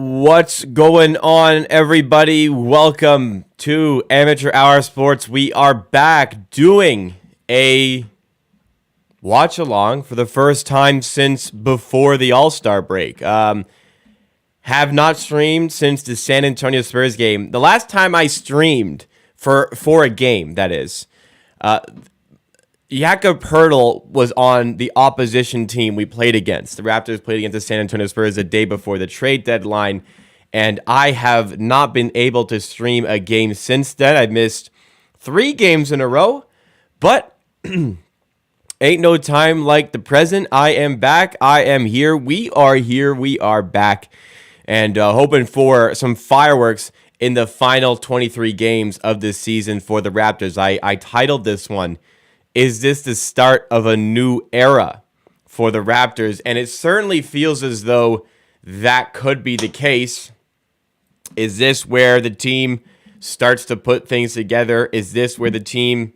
What's going on, everybody? Welcome to Amateur Hour Sports. We are back doing a watch along for the first time since before the All-Star break. Have not streamed since the San Antonio Spurs game. The last time I streamed for a game, that is, Jakob Poeltl was on the opposition team we played against. The Raptors played against the San Antonio Spurs the day before the trade deadline, and I have not been able to stream a game since then. I've missed 3 games in a row, but ain't no time like the present. I am back. I am here. We are here. We are back, and hoping for some fireworks in the final 23 games of this season for the Raptors. I titled this one, "Is this the start of a new era for the Raptors?" And it certainly feels as though that could be the case. Is this where the team starts to put things together? Is this where the team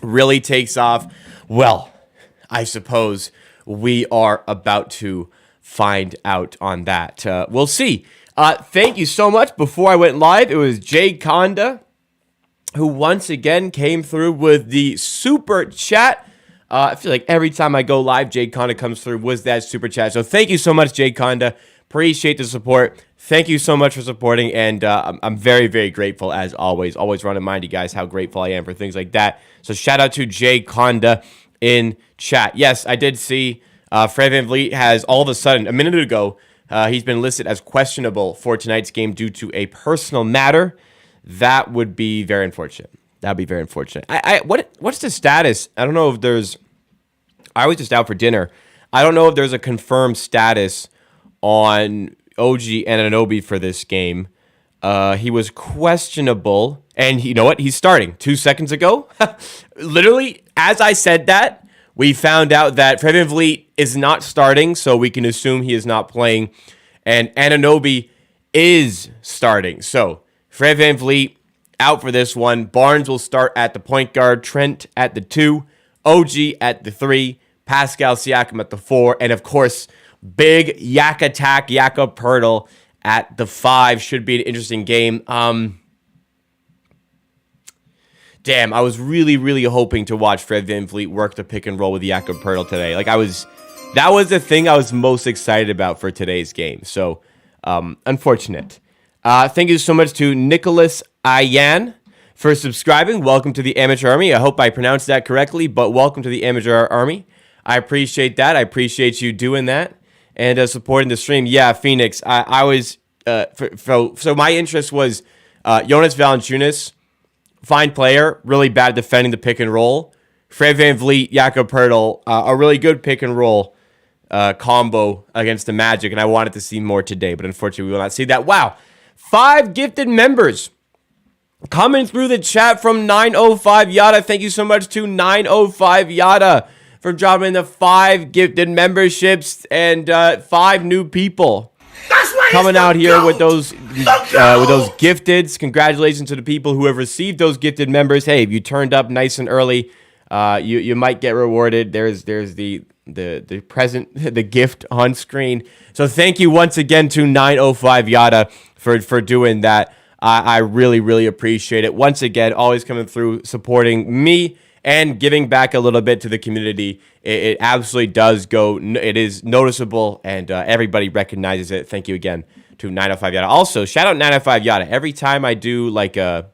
really takes off? Well, I suppose we are about to find out on that. We'll see. Thank you so much. Before I went live, it was Jay Conda who once again came through with the super chat. I feel like every time I go live, Jay Conda comes through with that super chat. So thank you so much, Jay Conda. Appreciate the support. Thank you so much for supporting, and I'm very, very grateful as always. Always want to remind you guys how grateful I am for things like that. So shout out to Jay Conda in chat. Yes, I did see Fred VanVleet has all of a sudden, a minute ago, he's been listed as questionable for tonight's game due to a personal matter. That would be very unfortunate. That would be very unfortunate. What's the status? I don't know if there's... I was just out for dinner. I don't know if there's a confirmed status on OG Anunoby for this game. He was questionable, and you know what? He's starting 2 seconds ago. Literally, as I said that, we found out that Fred VanVleet is not starting, so we can assume he is not playing, and Anunoby is starting. So Fred VanVleet out for this one. Barnes will start at the point guard. Trent at the 2. OG at the 3. Pascal Siakam at the 4. And, of course, big Yak attack, Jakob Poeltl at the 5. Should be an interesting game. Damn, I was really, really hoping to watch Fred VanVleet work the pick and roll with Jakob Poeltl today. That was the thing I was most excited about for today's game. So, unfortunate. Thank you so much to Nicholas Ayan for subscribing. Welcome to the Amateur Army. I hope I pronounced that correctly, but welcome to the Amateur Army. I appreciate that. I appreciate you doing that and supporting the stream. Yeah, Phoenix. I was so my interest was Jonas Valanciunas, fine player, really bad defending the pick and roll. Fred VanVleet, Jakob Poeltl, a really good pick and roll combo against the Magic, and I wanted to see more today, but unfortunately we will not see that. Wow. 5 gifted members coming through the chat from 905 Yada. Thank you so much to 905 Yada for dropping the 5 gifted memberships and 5 new people coming out here with those gifteds. Congratulations to the people who have received those gifted members. Hey, if you turned up nice and early, you might get rewarded. There's the present, the gift on screen. So thank you once again to 905 Yada for doing that. I really, really appreciate it. Once again, always coming through, supporting me and giving back a little bit to the community. It absolutely does go. It is noticeable, and everybody recognizes it. Thank you again to 905 Yada. Also, shout out 905 Yada. Every time I do like an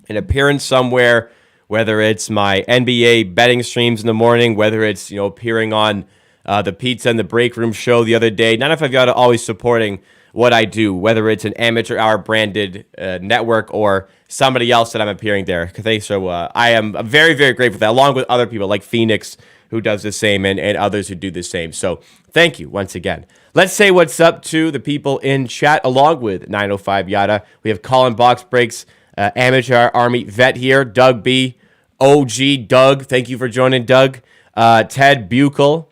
appearance somewhere, whether it's my NBA betting streams in the morning, whether it's appearing on the Pizza and the Break Room show the other day, 905 Yada always supporting what I do, whether it's an Amateur Hour branded network or somebody else that I'm appearing there. So I am very, very grateful for that, along with other people like Phoenix, who does the same, and others who do the same. So thank you once again. Let's say what's up to the people in chat, along with 905 Yada. We have Colin Box Breaks, Amateur Army Vet here, Doug B, OG Doug. Thank you for joining, Doug. Ted Buchel.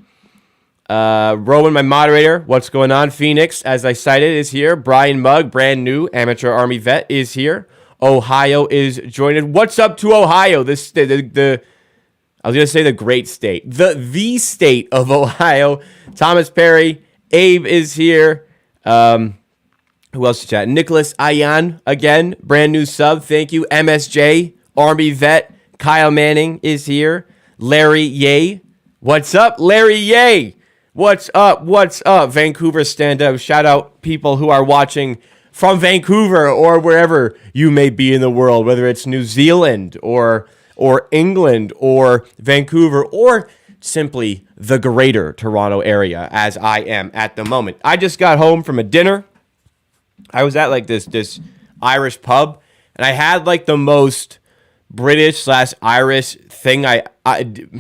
Rowan, my moderator, what's going on? Phoenix, as I cited, is here. Brian Mugg, brand new Amateur Army Vet, is here. Ohio is joining. What's up to Ohio? I was going to say the great state. The state of Ohio. Thomas Perry, Abe is here. Who else to chat? Nicholas Ayan, again, brand new sub. Thank you. MSJ, Army Vet, Kyle Manning is here. Larry Ye. What's up, Larry Ye? What's up? What's up? Vancouver stand up. Shout out people who are watching from Vancouver or wherever you may be in the world, whether it's New Zealand or England or Vancouver or simply the greater Toronto area, as I am at the moment. I just got home from a dinner. I was at like this Irish pub, and I had like the most British/Irish thing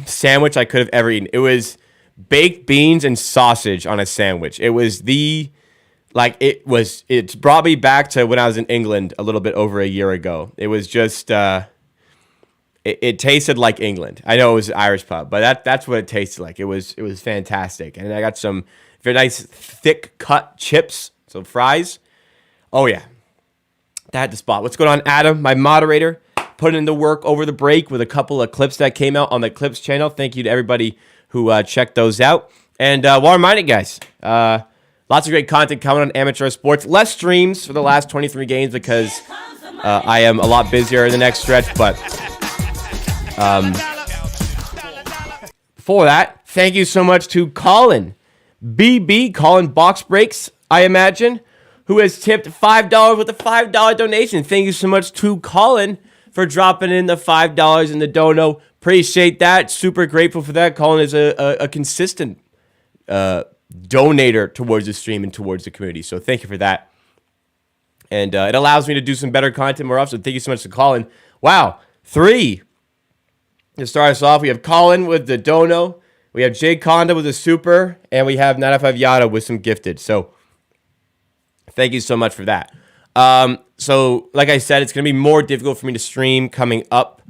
sandwich I could have ever eaten. It was baked beans and sausage on a sandwich. It was it's brought me back to when I was in England a little bit over a year ago. It was just it tasted like England. I know it was an Irish pub, but that's what it tasted like. It was fantastic. And I got some very nice thick cut chips, so fries. Oh, yeah. That the spot. What's going on, Adam, my moderator? Putting in the work over the break with a couple of clips that came out on the Clips channel. Thank you to everybody who checked those out. And while reminding guys, lots of great content coming on Amateur Sports. Less streams for the last 23 games because I am a lot busier in the next stretch. But before that, thank you so much to Colin. Colin Box Breaks, I imagine, who has tipped $5 with a $5 donation. Thank you so much to Colin for dropping in the $5 in the dono. Appreciate that. Super grateful for that. Colin is a consistent donator towards the stream and towards the community. So thank you for that. And it allows me to do some better content more often. Thank you so much to Colin. Wow. 3. To start us off, we have Colin with the dono. We have Jay Conda with a super. And we have 95 Yada with some gifted. So thank you so much for that. So, like I said, it's going to be more difficult for me to stream coming up.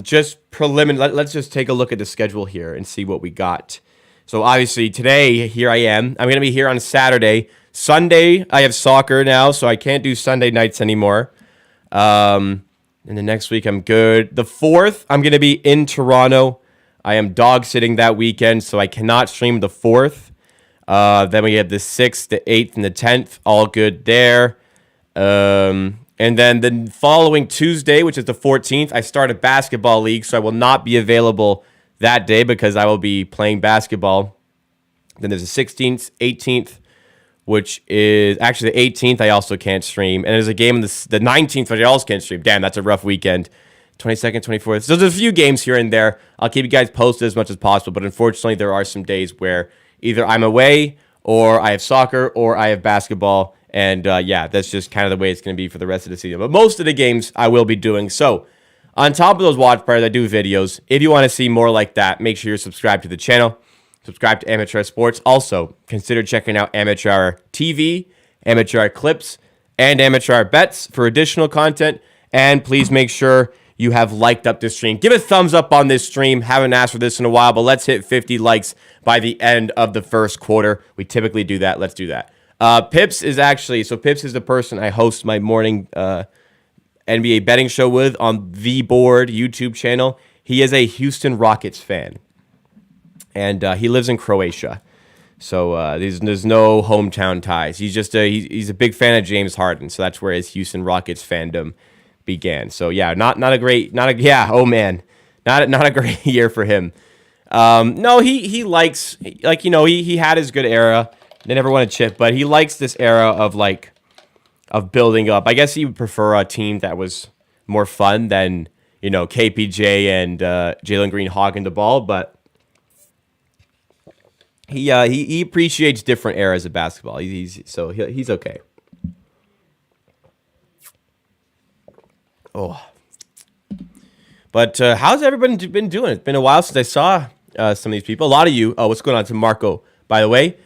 Just preliminary. Let's just take a look at the schedule here and see what we got. So, obviously, today, here I am. I'm going to be here on Saturday. Sunday, I have soccer now, so I can't do Sunday nights anymore. And the next week, I'm good. The 4th, I'm going to be in Toronto. I am dog sitting that weekend, so I cannot stream the 4th. Then we have the 6th, the 8th, and the 10th. All good there. And then the following Tuesday, which is the 14th, I start a basketball league, so I will not be available that day because I will be playing basketball. Then there's the 16th, 18th, which is actually the 18th. I also can't stream. And there's a game on the 19th, which I also can't stream. Damn, that's a rough weekend. 22nd, 24th. So there's a few games here and there. I'll keep you guys posted as much as possible, but unfortunately, there are some days where either I'm away or I have soccer or I have basketball. And yeah, that's just kind of the way it's going to be for the rest of the season. But most of the games I will be doing. So on top of those watch parties, I do videos. If you want to see more like that, make sure you're subscribed to the channel. Subscribe to Amateur Sports. Also, consider checking out Amateur TV, Amateur Clips, and Amateur Bets for additional content. And please make sure you have liked up this stream. Give a thumbs up on this stream. Haven't asked for this in a while, but let's hit 50 likes by the end of the first quarter. We typically do that. Let's do that. Pips is the person I host my morning NBA betting show with on The Board YouTube channel. He is a Houston Rockets fan, and he lives in Croatia. So there's no hometown ties. He's just he's a big fan of James Harden, so that's where his Houston Rockets fandom began. So yeah, not a great year for him. No, he likes, like, you know, he had his good era. They never won a chip, but he likes this era of building up. I guess he would prefer a team that was more fun than, you know, KPJ and Jalen Green hogging the ball, but he appreciates different eras of basketball. He's okay. Oh, but how's everybody been doing? It's been a while since I saw some of these people. A lot of you. Oh, what's going on to Marco, by the way?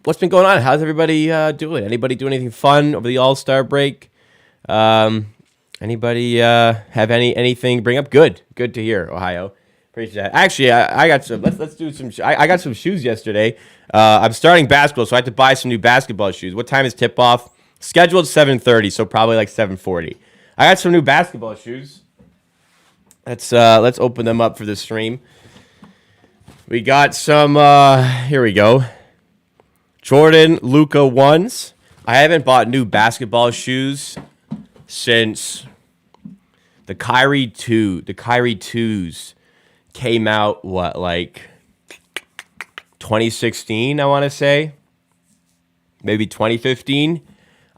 What's been going on? How's everybody doing? Anybody do anything fun over the All-Star break? Anybody have anything to bring up? Good to hear, Ohio. Appreciate that. Actually, I got some. Let's do some. I got some shoes yesterday. I'm starting basketball, so I have to buy some new basketball shoes. What time is tip off? Scheduled 7:30, so probably like 7:40. I got some new basketball shoes. Let's open them up for the stream. We got some. Here we go. Jordan Luca 1s. I haven't bought new basketball shoes since the Kyrie 2s came out, like 2016, I want to say. Maybe 2015.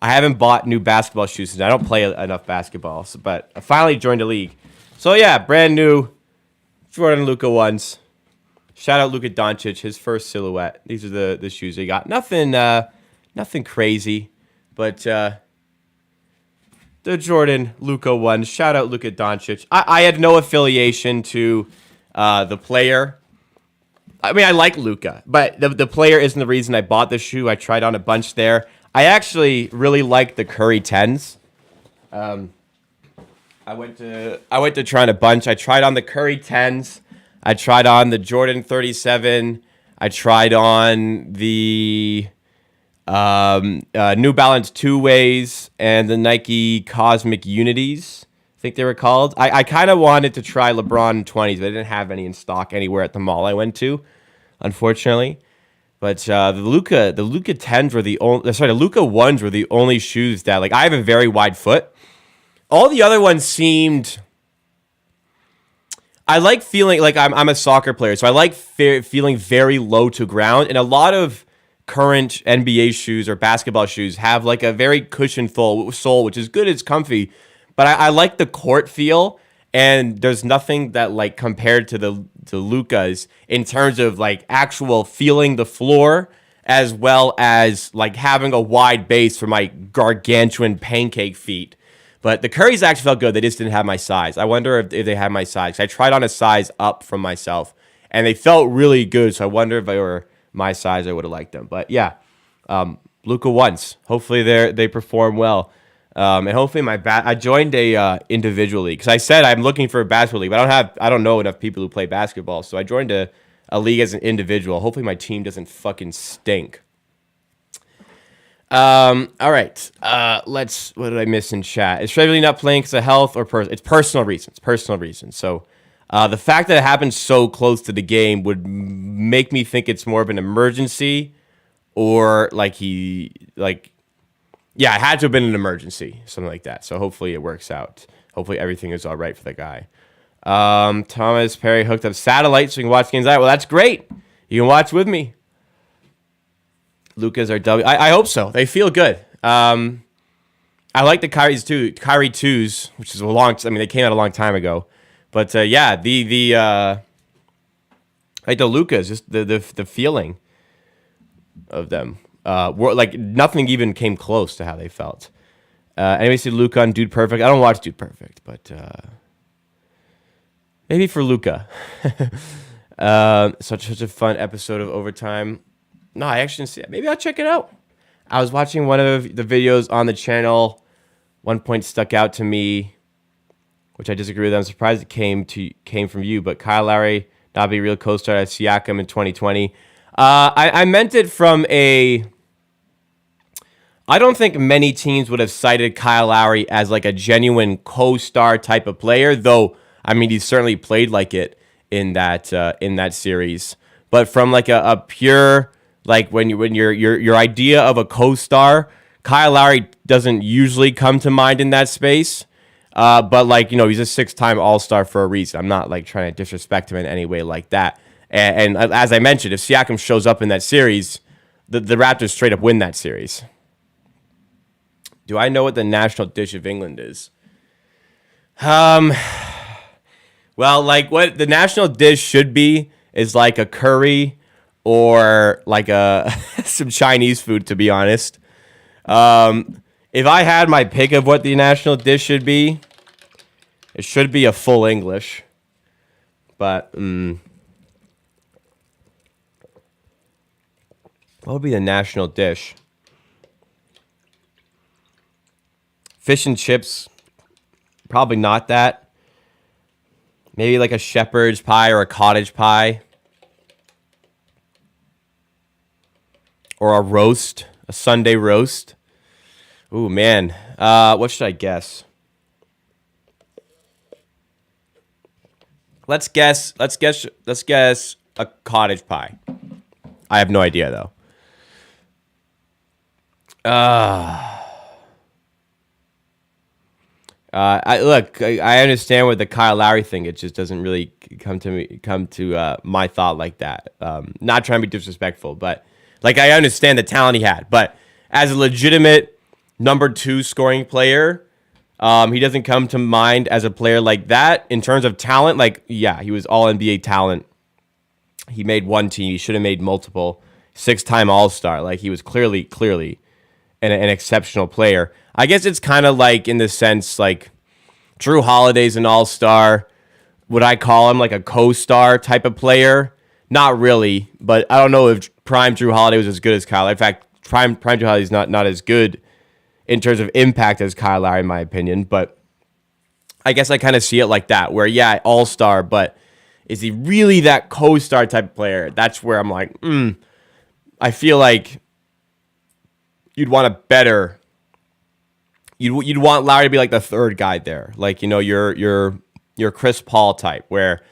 I haven't bought new basketball shoes since I don't play enough basketball, but I finally joined the league. So yeah, brand new Jordan Luca 1s. Shout out Luka Doncic, his first silhouette. These are the shoes he got. Nothing crazy, but the Jordan Luka 1s. Shout out Luka Doncic. I had no affiliation to the player. I mean, I like Luka, but the player isn't the reason I bought the shoe. I tried on a bunch there. I actually really like the Curry 10s. I went to try on a bunch. I tried on the Curry 10s. I tried on the Jordan 37. I tried on the New Balance 2-Ways and the Nike Cosmic Unities, I think they were called. I kind of wanted to try LeBron 20s, but I didn't have any in stock anywhere at the mall I went to, unfortunately. But the Luka 10s were the Luka 1s were the only shoes that, like, I have a very wide foot. All the other ones seemed... I like feeling like I'm a soccer player, so I like feeling very low to ground. And a lot of current NBA shoes or basketball shoes have like a very cushioned sole, which is good, it's comfy. But I like the court feel, and there's nothing that like compared to the Lukas in terms of like actual feeling the floor, as well as like having a wide base for my gargantuan pancake feet. But the Currys actually felt good. They just didn't have my size. I wonder if they had my size. I tried on a size up from myself, and they felt really good. So I wonder if they were my size, I would have liked them. But yeah, Luka 1s. Hopefully they perform well. And hopefully I joined a individual league, because I said I'm looking for a basketball league, but I don't know enough people who play basketball. So I joined a league as an individual. Hopefully my team doesn't fucking stink. All right. What did I miss in chat? Is Shredley not playing because of health or it's personal reasons? Personal reasons. So, the fact that it happened so close to the game would make me think it's more of an emergency, or it had to have been an emergency, something like that. So hopefully it works out. Hopefully everything is all right for the guy. Thomas Perry hooked up satellite so you can watch games. Well, that's great. You can watch with me. Lukas are W. I hope so. They feel good. I like the Kyrie 2s, which is they came out a long time ago. But like the Lukas, just the feeling of them. Like nothing even came close to how they felt. Anybody see Luka on Dude Perfect? I don't watch Dude Perfect, but maybe for Luka. Such a fun episode of Overtime. No, I actually didn't see it. Maybe I'll check it out. I was watching one of the videos on the channel. One point stuck out to me, which I disagree with. I'm surprised it came from you, but Kyle Lowry not be a real co-star at Siakam in 2020. I meant it from I don't think many teams would have cited Kyle Lowry as like a genuine co-star type of player, though. I mean, he certainly played like it in that series. But from like a pure, like when your idea of a co-star, Kyle Lowry doesn't usually come to mind in that space. But like, he's a 6-time All-Star for a reason. I'm not like trying to disrespect him in any way like that. And as I mentioned, if Siakam shows up in that series, the Raptors straight up win that series. Do I know what the national dish of England is? Well, like what the national dish should be is like a curry or like some Chinese food, to be honest. If I had my pick of what the national dish should be, it should be a full English. But what would be the national dish? Fish and chips, probably not that. Maybe like a shepherd's pie or a cottage pie. Or a roast, a Sunday roast. Ooh, man. What should I guess? Let's guess a cottage pie. I have no idea, though. I understand with the Kyle Lowry thing. It just doesn't really come to my thought like that. Not trying to be disrespectful, but like I understand the talent he had, but as a legitimate number 2 scoring player, he doesn't come to mind as a player like that in terms of talent. Like, yeah, he was all NBA talent. He made one team. He should have made multiple. 6-time All-Star. Like, he was clearly an exceptional player. I guess it's kind of like, in the sense, like, Drew Holiday's an all-star. Would I call him like a co-star type of player? Not really, but I don't know if prime Drew Holiday was as good as Kyle Lowry. In fact, prime Drew Holiday's not as good in terms of impact as Kyle Lowry, in my opinion. But I guess I kind of see it like that, where, yeah, all-star, but is he really that co-star type of player? That's where I'm like, I feel like you'd want a better... You'd want Lowry to be like the third guy there, like, you know, your Chris Paul type, where,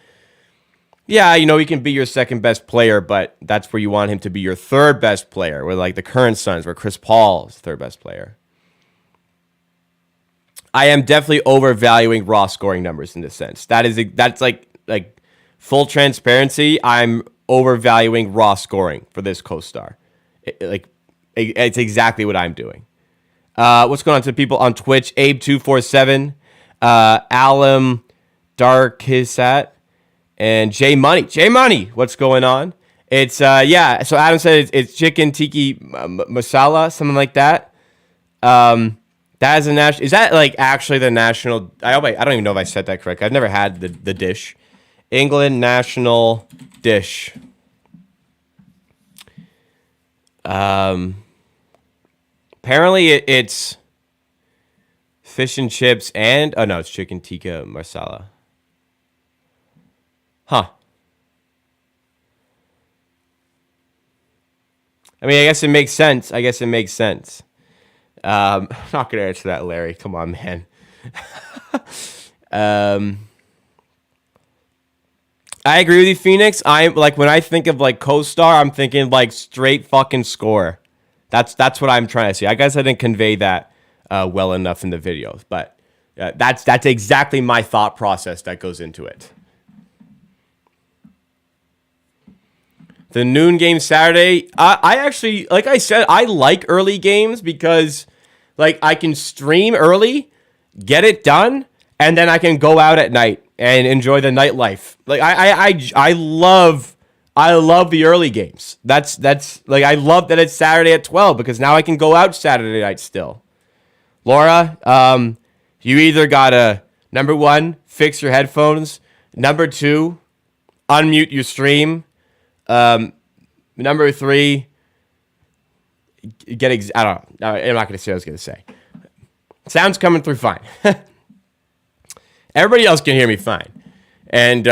yeah, you know, he can be your second best player, but that's where you want him to be your third best player. Where like the current Suns, where Chris Paul is the third best player. I am definitely overvaluing raw scoring numbers in this sense. That's like full transparency. I'm overvaluing raw scoring for this co-star. It's exactly what I'm doing. What's going on to people on Twitch? Abe247, Alum Darkisat, and J Money. J Money, what's going on? It's yeah. So Adam said it's chicken tiki masala, something like that. That is a national. Is that like actually the national? I don't even know if I said that correct. I've never had the dish. England national dish. Apparently it's fish and chips and... Oh, no, it's chicken tikka masala. Huh. I mean, I guess it makes sense. I'm not going to answer that, Larry. Come on, man. I agree with you, Phoenix. I'm like, when I think of like co-star, I'm thinking like straight fucking score. That's what I'm trying to see. I guess I didn't convey that well enough in the videos, but that's exactly my thought process that goes into it. The noon game Saturday, I actually, like I said, I like early games because like I can stream early, get it done, and then I can go out at night and enjoy the nightlife. Like I love the early games. That's like, I love that it's Saturday at 12 because now I can go out Saturday night still. Laura, you either gotta, number 1, fix your headphones. Number 2, unmute your stream. Number 3, I don't know. I'm not gonna say what I was gonna say. Sound's coming through fine. Everybody else can hear me fine. And,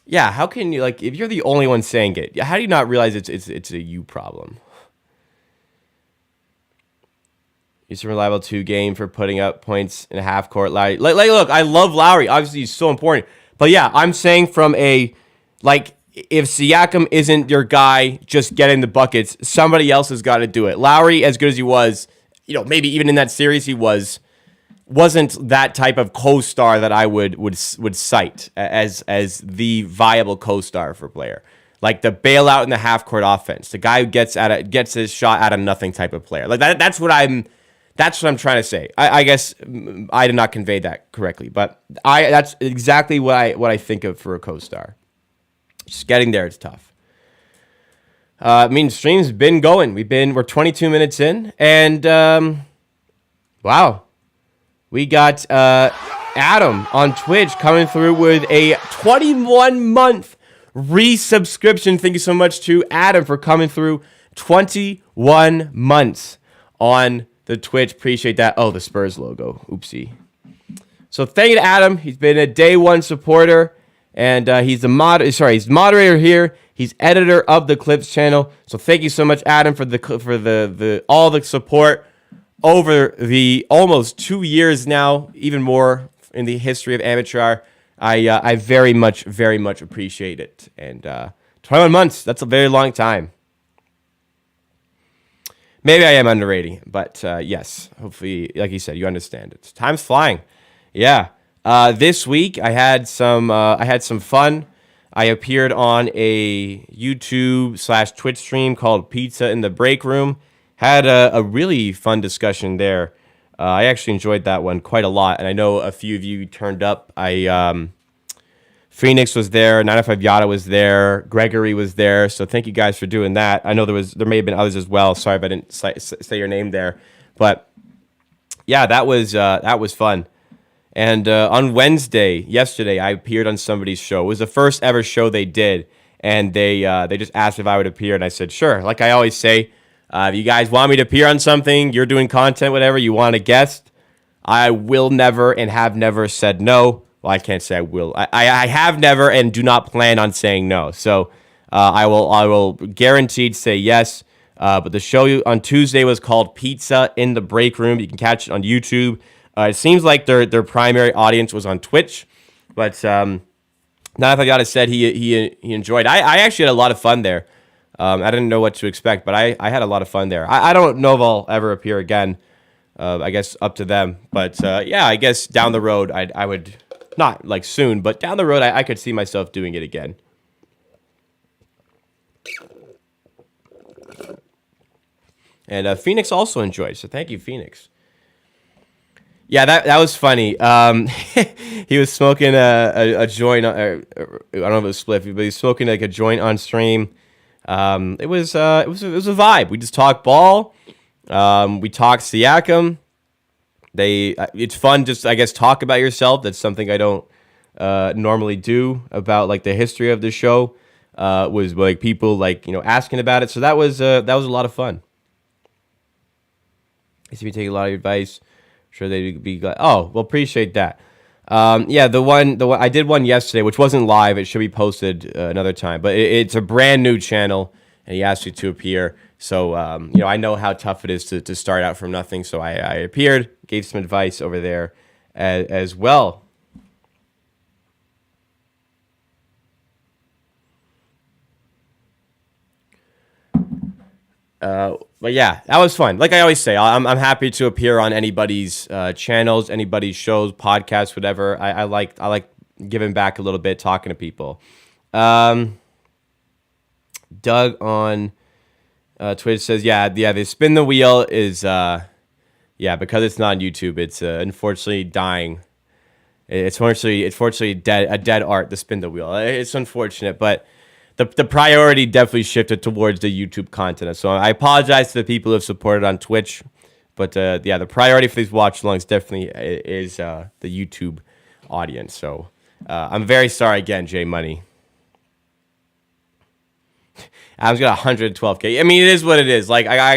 yeah, how can you, like, if you're the only one saying it, how do you not realize it's a you problem? He's a reliable 2 game for putting up points in a half court. Lowry. Like, look, I love Lowry. Obviously, he's so important. But yeah, I'm saying from a, like, if Siakam isn't your guy just getting the buckets, somebody else has got to do it. Lowry, as good as he was, you know, maybe even in that series he wasn't that type of co-star that I would cite as the viable co-star for a player. Like the bailout in the half-court offense, the guy who gets his shot out of nothing type of player. Like that's what I'm trying to say. I guess I did not convey that correctly, but that's exactly what I think of for a co-star. Just getting there, it's tough. I mean, stream's been going. We're 22 minutes in, and wow. We got Adam on Twitch coming through with a 21-month resubscription. Thank you so much to Adam for coming through 21 months on the Twitch. Appreciate that. Oh, the Spurs logo. Oopsie. So thank you to Adam. He's been a day one supporter, and he's moderator here. He's editor of the Clips channel. So thank you so much, Adam, for the all the support over the almost 2 years now, even more in the history of Amateur. I very much appreciate it. And 21 months, that's a very long time. Maybe I am underrating it, but yes, hopefully, like you said, you understand it. Time's flying. Yeah. This week I had some fun. I appeared on a YouTube/Twitch stream called Pizza in the Break Room. Had a really fun discussion there. I actually enjoyed that one quite a lot, and I know a few of you turned up. Phoenix was there, 95 Yada was there, Gregory was there. So thank you guys for doing that. I know there may have been others as well. Sorry if I didn't say your name there, but yeah, that was fun. And on yesterday, I appeared on somebody's show. It was the first ever show they did, and they just asked if I would appear, and I said sure. Like I always say, if you guys want me to appear on something, you're doing content, whatever you want a guest, I will never and have never said no. Well, I can't say I will. I have never and do not plan on saying no. So I will guaranteed say yes. But the show on Tuesday was called Pizza in the Break Room. You can catch it on YouTube. It seems like their primary audience was on Twitch, but now if I gotta said he enjoyed. I actually had a lot of fun there. I didn't know what to expect, but I had a lot of fun there. I don't know if I'll ever appear again. I guess up to them. But yeah, I guess down the road I would. Not like soon, but down the road, I could see myself doing it again. And Phoenix also enjoyed, so thank you, Phoenix. Yeah, that was funny. He was smoking a joint. I don't know if it was spliff, but he was smoking like a joint on stream. It was a vibe. We just talked ball. We talked Siakam. It's fun just, I guess, talk about yourself. That's something I don't normally do about like the history of the show. Was like people like asking about it. So that was a lot of fun. I see you take a lot of advice. I'm sure they'd be glad. Oh, well, appreciate that. Yeah, the one I did one yesterday, which wasn't live. It should be posted another time, but it's a brand new channel, and he asked you to appear. So, I know how tough it is to start out from nothing. So I appeared, gave some advice over there as well. But yeah, that was fun. Like I always say, I'm happy to appear on anybody's channels, anybody's shows, podcasts, whatever. I like giving back a little bit, talking to people. Doug on Twitch says, yeah, the spin the wheel is, because it's not on YouTube, it's unfortunately dying. It's fortunately a dead art, the spin the wheel. It's unfortunate, but the priority definitely shifted towards the YouTube content. So I apologize to the people who have supported on Twitch, but the priority for these watch alongs definitely is the YouTube audience. So I'm very sorry again, J Money. Adam's got 112K. I mean, it is what it is. Like I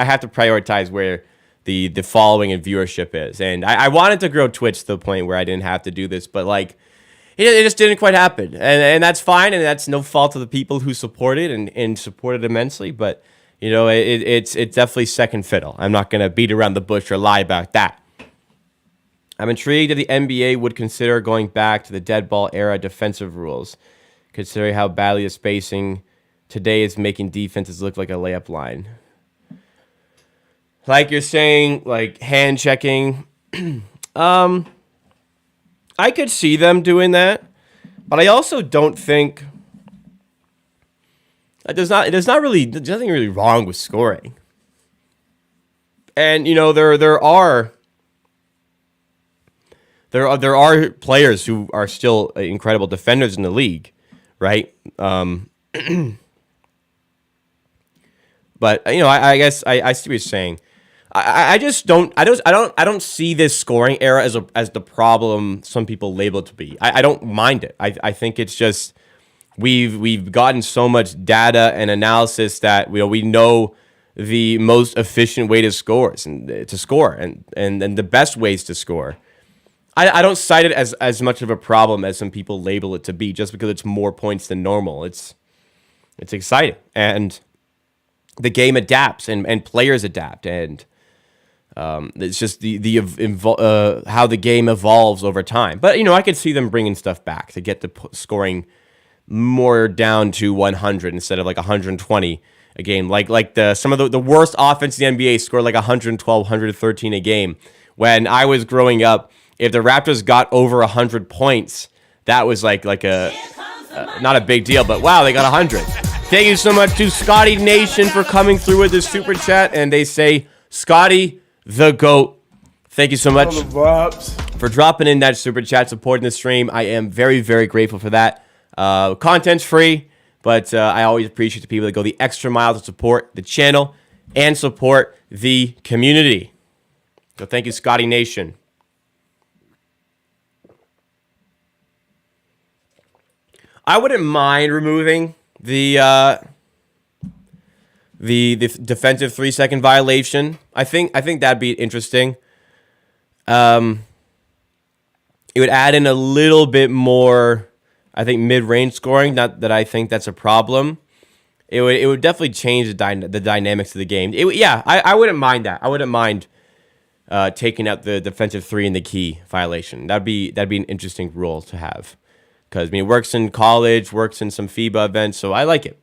have to prioritize where the following and viewership is, and I wanted to grow Twitch to the point where I didn't have to do this, but like it just didn't quite happen, and that's fine, and that's no fault of the people who supported and supported immensely. But it's definitely second fiddle. I'm not gonna beat around the bush or lie about that. I'm intrigued that the NBA would consider going back to the dead ball era defensive rules, considering how badly the spacing today is making defenses look like a layup line. Like you're saying, like hand checking. I could see them doing that, but I also don't think there's nothing really wrong with scoring. And there are players who are still incredible defenders in the league, right? But I guess I see what you're saying. I just don't see this scoring era as the problem some people label it to be. I don't mind it. I think it's just we've gotten so much data and analysis that we know the most efficient way to score and the best ways to score. I don't cite it as much of a problem as some people label it to be, just because it's more points than normal. It's exciting, and the game adapts and players adapt, and it's just how the game evolves over time. But I could see them bringing stuff back to get the scoring more down to 100 instead of like 120, a game. Like some of the worst offense in the NBA scored like 112, 113 a game. When I was growing up, if the Raptors got over 100 points, that was like a not a big deal, but wow, they got 100. Thank you so much to Scotty Nation for coming through with this super chat, and they say, Scotty, the GOAT. Thank you so much for dropping in that super chat, supporting the stream. I am very, very grateful for that. Content's free, but I always appreciate the people that go the extra mile to support the channel and support the community. So thank you, Scotty Nation. I wouldn't mind removing the defensive 3-second violation. I think that'd be interesting. It would add in a little bit more, I think, mid-range scoring. Not that I think that's a problem. It would definitely change the dynamics of the game. I wouldn't mind that. I wouldn't mind taking out the defensive 3 in the key violation. That'd be an interesting rule to have. Because, I mean, it works in college, works in some FIBA events, so I like it.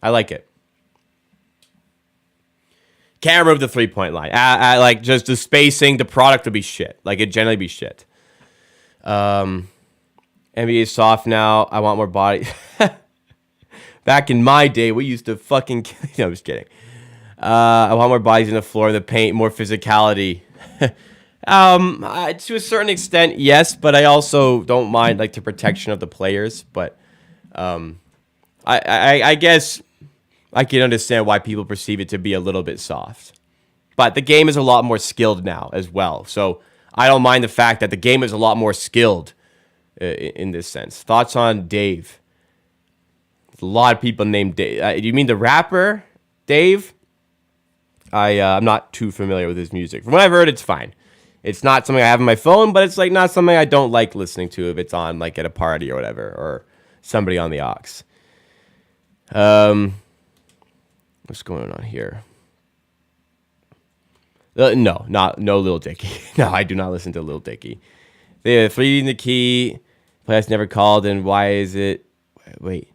Can't remove the 3-point line. I like just the spacing, the product would be shit. Like, it'd generally be shit. NBA is soft now. I want more body. Back in my day, we used to fucking kill. No, I'm just kidding. I want more bodies in the floor, the paint, more physicality. To a certain extent, yes, but I also don't mind like the protection of the players. But I guess I can understand why people perceive it to be a little bit soft. But the game is a lot more skilled now as well. So I don't mind the fact that the game is a lot more skilled in this sense. Thoughts on Dave? There's a lot of people named Dave. You mean the rapper Dave? I'm not too familiar with his music. From what I've heard, it's fine. It's not something I have on my phone, but it's like not something I don't like listening to if it's on like at a party or whatever, or somebody on the aux. What's going on here? No Lil Dicky. No, I do not listen to Lil Dicky. They have 3 in the key. Playoffs never called, and why is it? Wait,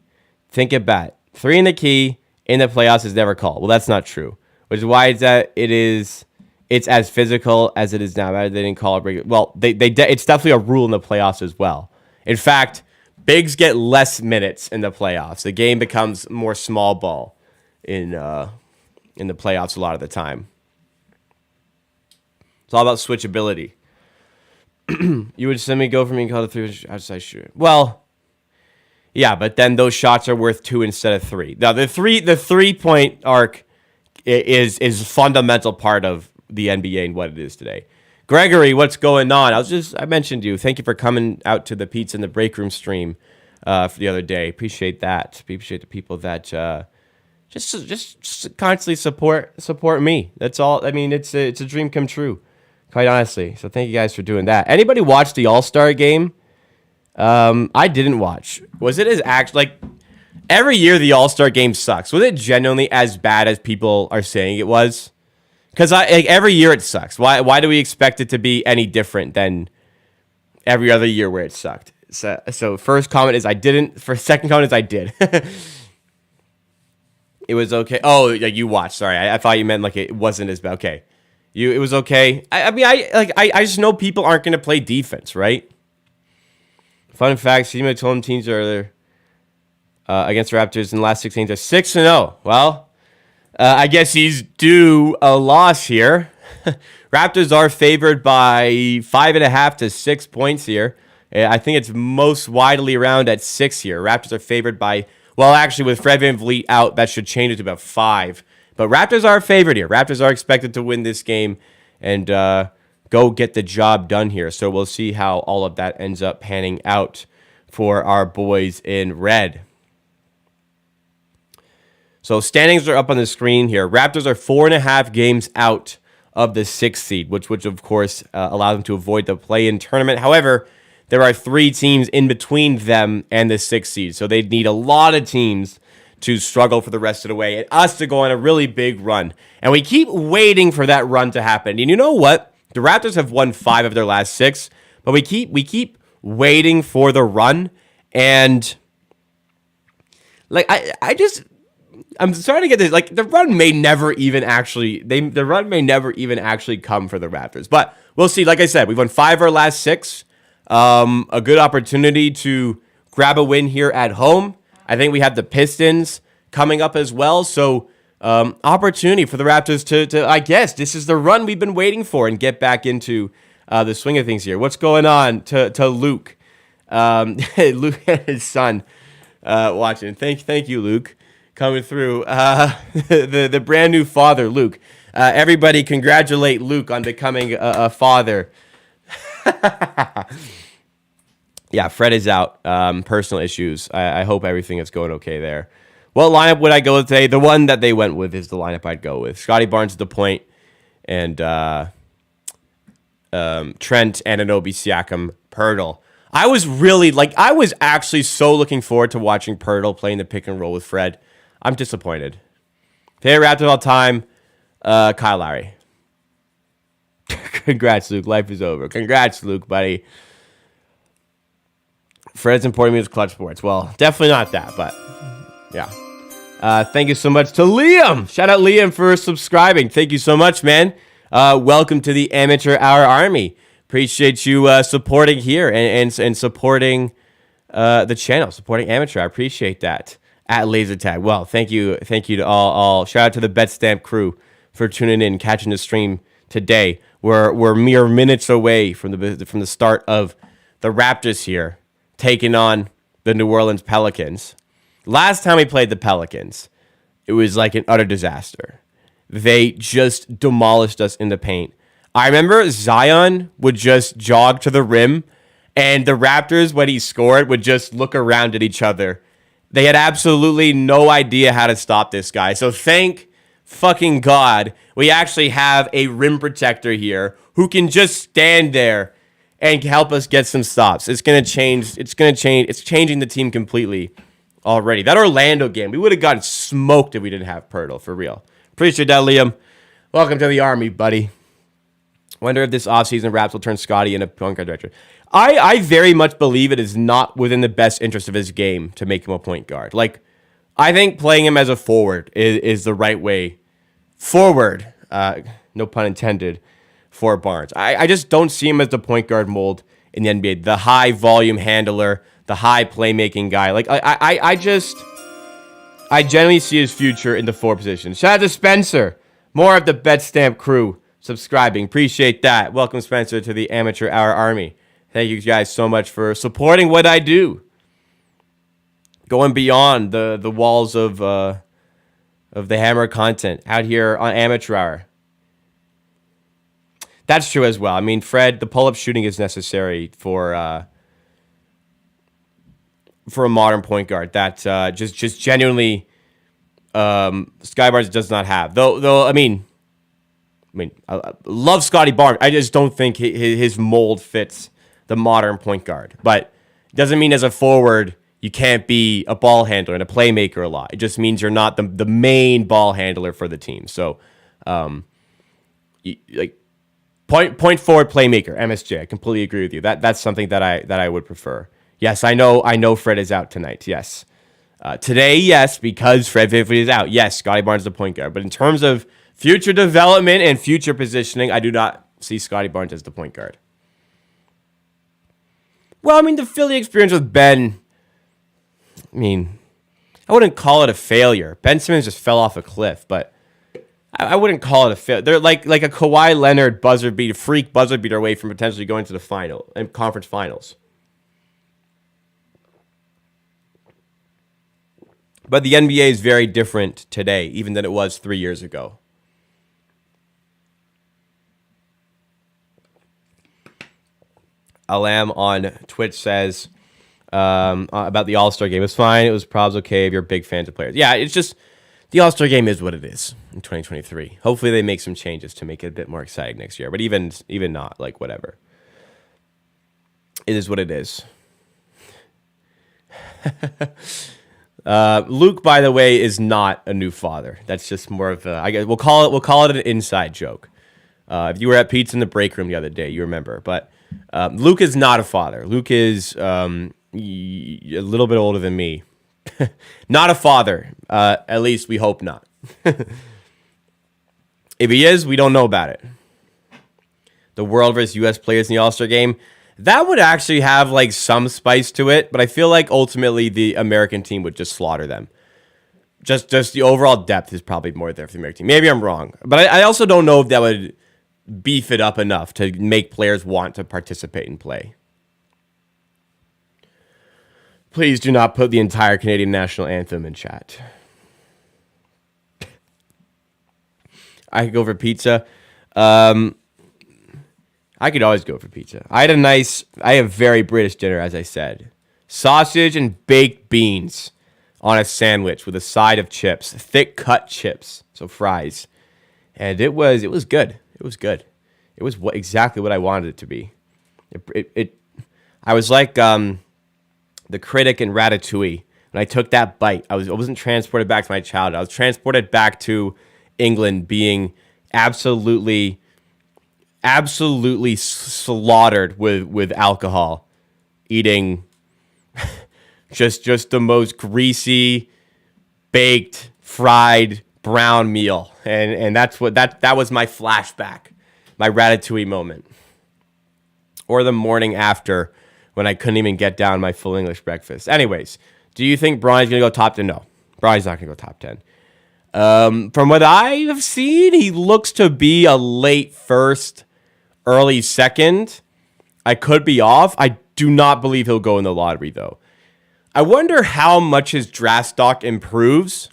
think about it. 3 in the key in the playoffs is never called. Well, that's not true. Which is why it's as physical as it is now. They didn't call it. Well, it's definitely a rule in the playoffs as well. In fact, bigs get less minutes in the playoffs. The game becomes more small ball in the playoffs a lot of the time. It's all about switchability. You would send me go for me and call the 3 outside shooter. Well, yeah, but then those shots are worth 2 instead of 3. Now the 3-point arc is a fundamental part of the NBA and what it is today. Gregory, what's going on? I mentioned you. Thank you for coming out to the Pizza in the Break Room stream for the other day. Appreciate that. Appreciate the people that just constantly support me. That's all. I mean, it's a dream come true, quite honestly. So thank you guys for doing that. Anybody watch the All-Star game? I didn't watch. Was it as like every year the All-Star game sucks? Was it genuinely as bad as people are saying it was? Because every year it sucks. Why do we expect it to be any different than every other year where it sucked? So first comment is I didn't. Second comment is I did. It was okay. Oh, like you watched. Sorry, I thought you meant like it wasn't as bad. Okay, it was okay. I just know people aren't going to play defense, right? Fun fact: Steven told him teams earlier against the Raptors in the last 16 are 6-0. Well. I guess he's due a loss here. Raptors are favored by 5.5 to 6 points here. I think it's most widely around at 6 here. Raptors are favored by, well, actually, with Fred VanVleet out, that should change it to about 5. But Raptors are favored here. Raptors are expected to win this game and go get the job done here. So we'll see how all of that ends up panning out for our boys in red. So standings are up on the screen here. Raptors are 4.5 games out of the 6th seed, which of course allows them to avoid the play-in tournament. However, there are 3 teams in between them and the 6th seed, so they'd need a lot of teams to struggle for the rest of the way and us to go on a really big run. And we keep waiting for that run to happen. And you know what? The Raptors have won 5 of their last 6, but we keep waiting for the run. And like I just I'm starting to get this. Like the run may never even actually come for the Raptors, but we'll see. Like I said, we've won 5 of our last 6. A good opportunity to grab a win here at home. I think we have the Pistons coming up as well, so opportunity for the Raptors to I guess this is the run we've been waiting for and get back into the swing of things here. What's going on to Luke? Luke and his son watching. Thank you, Luke. Coming through, the brand new father, Luke. Everybody, congratulate Luke on becoming a father. Yeah, Fred is out. Personal issues. I hope everything is going okay there. What lineup would I go with today? The one that they went with is the lineup I'd go with. Scotty Barnes at the point, and Trent, Anunoby, Siakam, Pirtle. I was actually so looking forward to watching Pirtle playing the pick and roll with Fred. I'm disappointed. Favorite Raptor of all time, Kyle Lowry. Congrats, Luke. Life is over. Congrats, Luke, buddy. Fred's importing me as Clutch Sports. Well, definitely not that, but yeah. Thank you so much to Liam. Shout out Liam for subscribing. Thank you so much, man. Welcome to the Amateur Hour Army. Appreciate you supporting here and supporting the channel, supporting Amateur. I appreciate that. At Laser Tag. Well, thank you to all. Shout out to the BetStamp crew for tuning in, catching the stream today. We're mere minutes away from the start of the Raptors here, taking on the New Orleans Pelicans. Last time we played the Pelicans, it was like an utter disaster. They just demolished us in the paint. I remember Zion would just jog to the rim, and the Raptors, when he scored, would just look around at each other. They had absolutely no idea how to stop this guy. So thank fucking God we actually have a rim protector here who can just stand there and help us get some stops. It's changing the team completely already. That Orlando game, we would have gotten smoked if we didn't have Pirtle, for real. Appreciate that, Liam. Welcome to the Army, buddy. Wonder if this offseason Raps will turn Scotty into point guard director. I very much believe it is not within the best interest of his game to make him a point guard. Like, I think playing him as a forward is the right way forward, no pun intended, for Barnes. I just don't see him as the point guard mold in the NBA. The high volume handler, the high playmaking guy. Like, I generally see his future in the forward position. Shout out to Spencer. More of the BetStamp crew subscribing. Appreciate that. Welcome, Spencer, to the Amateur Hour Army. Thank you guys so much for supporting what I do. Going beyond the walls of the Hammer content out here on Amateur Hour. That's true as well. I mean, Fred, the pull-up shooting is necessary for a modern point guard that just genuinely Sky Barnes does not have. Though I mean, I love Scotty Barnes. I just don't think his mold fits the modern point guard. But it doesn't mean as a forward you can't be a ball handler and a playmaker a lot. It just means you're not the main ball handler for the team. So, like point forward playmaker, MSJ. I completely agree with you. That's something that I would prefer. Yes, I know Fred is out tonight. Yes. Today, yes, because Fred VanVleet is out. Yes, Scotty Barnes is the point guard. But in terms of future development and future positioning, I do not see Scotty Barnes as the point guard. Well, I mean, the Philly experience with Ben, I mean, I wouldn't call it a failure. Ben Simmons just fell off a cliff, but I wouldn't call it a failure. They're like a Kawhi Leonard freak buzzer beater away from potentially going to the final and conference finals. But the NBA is very different today, even than it was 3 years ago. Alam on Twitch says about the All-Star game. It was fine. It was probably okay if you're big fans of players. Yeah, it's just the All-Star game is what it is in 2023. Hopefully they make some changes to make it a bit more exciting next year. But even not, like, whatever. It is what it is. Luke, by the way, is not a new father. That's just more of a, I guess we'll call it an inside joke. If you were at Pizza in the break room the other day, you remember. But Luke is not a father. Luke is a little bit older than me, Not a father. At least we hope not. If he is, we don't know about it. The world versus U.S. players in the All-Star game. That would actually have like some spice to it, but I feel like ultimately the American team would just slaughter them. Just the overall depth is probably more there for the American team. Maybe I'm wrong, but I also don't know if that would beef it up enough to make players want to participate and play. Please do not put the entire Canadian national anthem in chat. I could go for pizza. I could always go for pizza. I have very British dinner, as I said. Sausage and baked beans on a sandwich with a side of chips, thick cut chips, so fries. And it was good. It was good. It was exactly what I wanted it to be. I was like the critic in Ratatouille. When I took that bite, I wasn't transported back to my childhood. I was transported back to England, being absolutely slaughtered with alcohol, eating just the most greasy, baked, fried, brown meal, and that was my flashback, my Ratatouille moment, or the morning after when I couldn't even get down my full English breakfast. Anyways, do you think Bronny's gonna go top 10? No, Bronny's not gonna go top 10. From what I have seen, he looks to be a late first, early second. I could be off. I do not believe he'll go in the lottery, though. I wonder how much his draft stock improves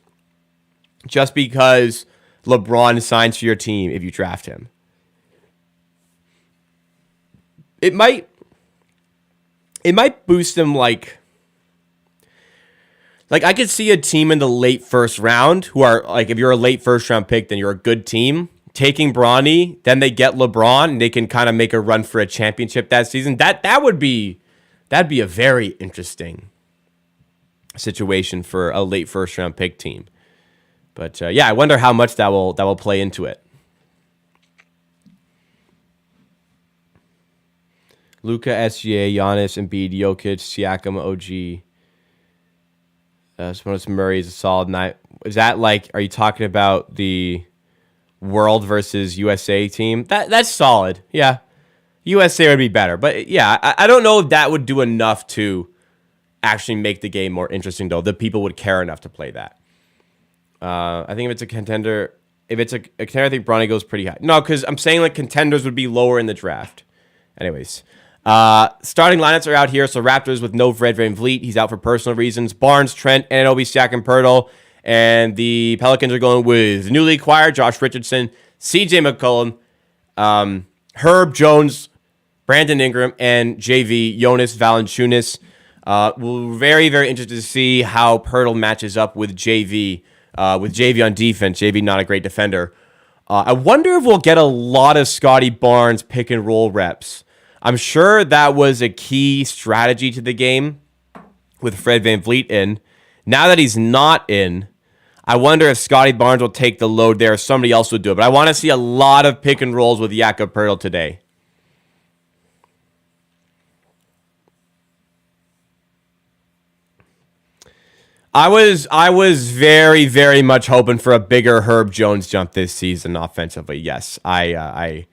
just because LeBron signs for your team if you draft him. It might boost him like I could see a team in the late first round who are like, if you're a late first round pick, then you're a good team. Taking Bronny, then they get LeBron, and they can kind of make a run for a championship that season. That'd be a very interesting situation for a late first round pick team. But yeah, I wonder how much that will play into it. Luka, SGA, Giannis, Embiid, Jokic, Siakam, OG. Sabonis, Murray is a solid night. Is that like, are you talking about the World versus USA team? That's solid. Yeah. USA would be better. But yeah, I don't know if that would do enough to actually make the game more interesting, though. The people would care enough to play that. I think if it's a contender, I think Bronny goes pretty high. No, because I'm saying like contenders would be lower in the draft. Anyways. Starting lineups are out here. So Raptors with no Fred VanVleet. He's out for personal reasons. Barnes, Trent, Anunoby, Siakam, Poeltl. And the Pelicans are going with newly acquired Josh Richardson, CJ McCollum, Herb Jones, Brandon Ingram, and JV Jonas Valanciunas. We're very, very interested to see how Poeltl matches up with JV on defense. JV not a great defender. I wonder if we'll get a lot of Scotty Barnes pick and roll reps. I'm sure that was a key strategy to the game with Fred VanVleet in. Now that he's not in, I wonder if Scotty Barnes will take the load there or somebody else will do it. But I want to see a lot of pick and rolls with Jakob Poeltl today. I was very, very much hoping for a bigger Herb Jones jump this season offensively. Yes, I'm a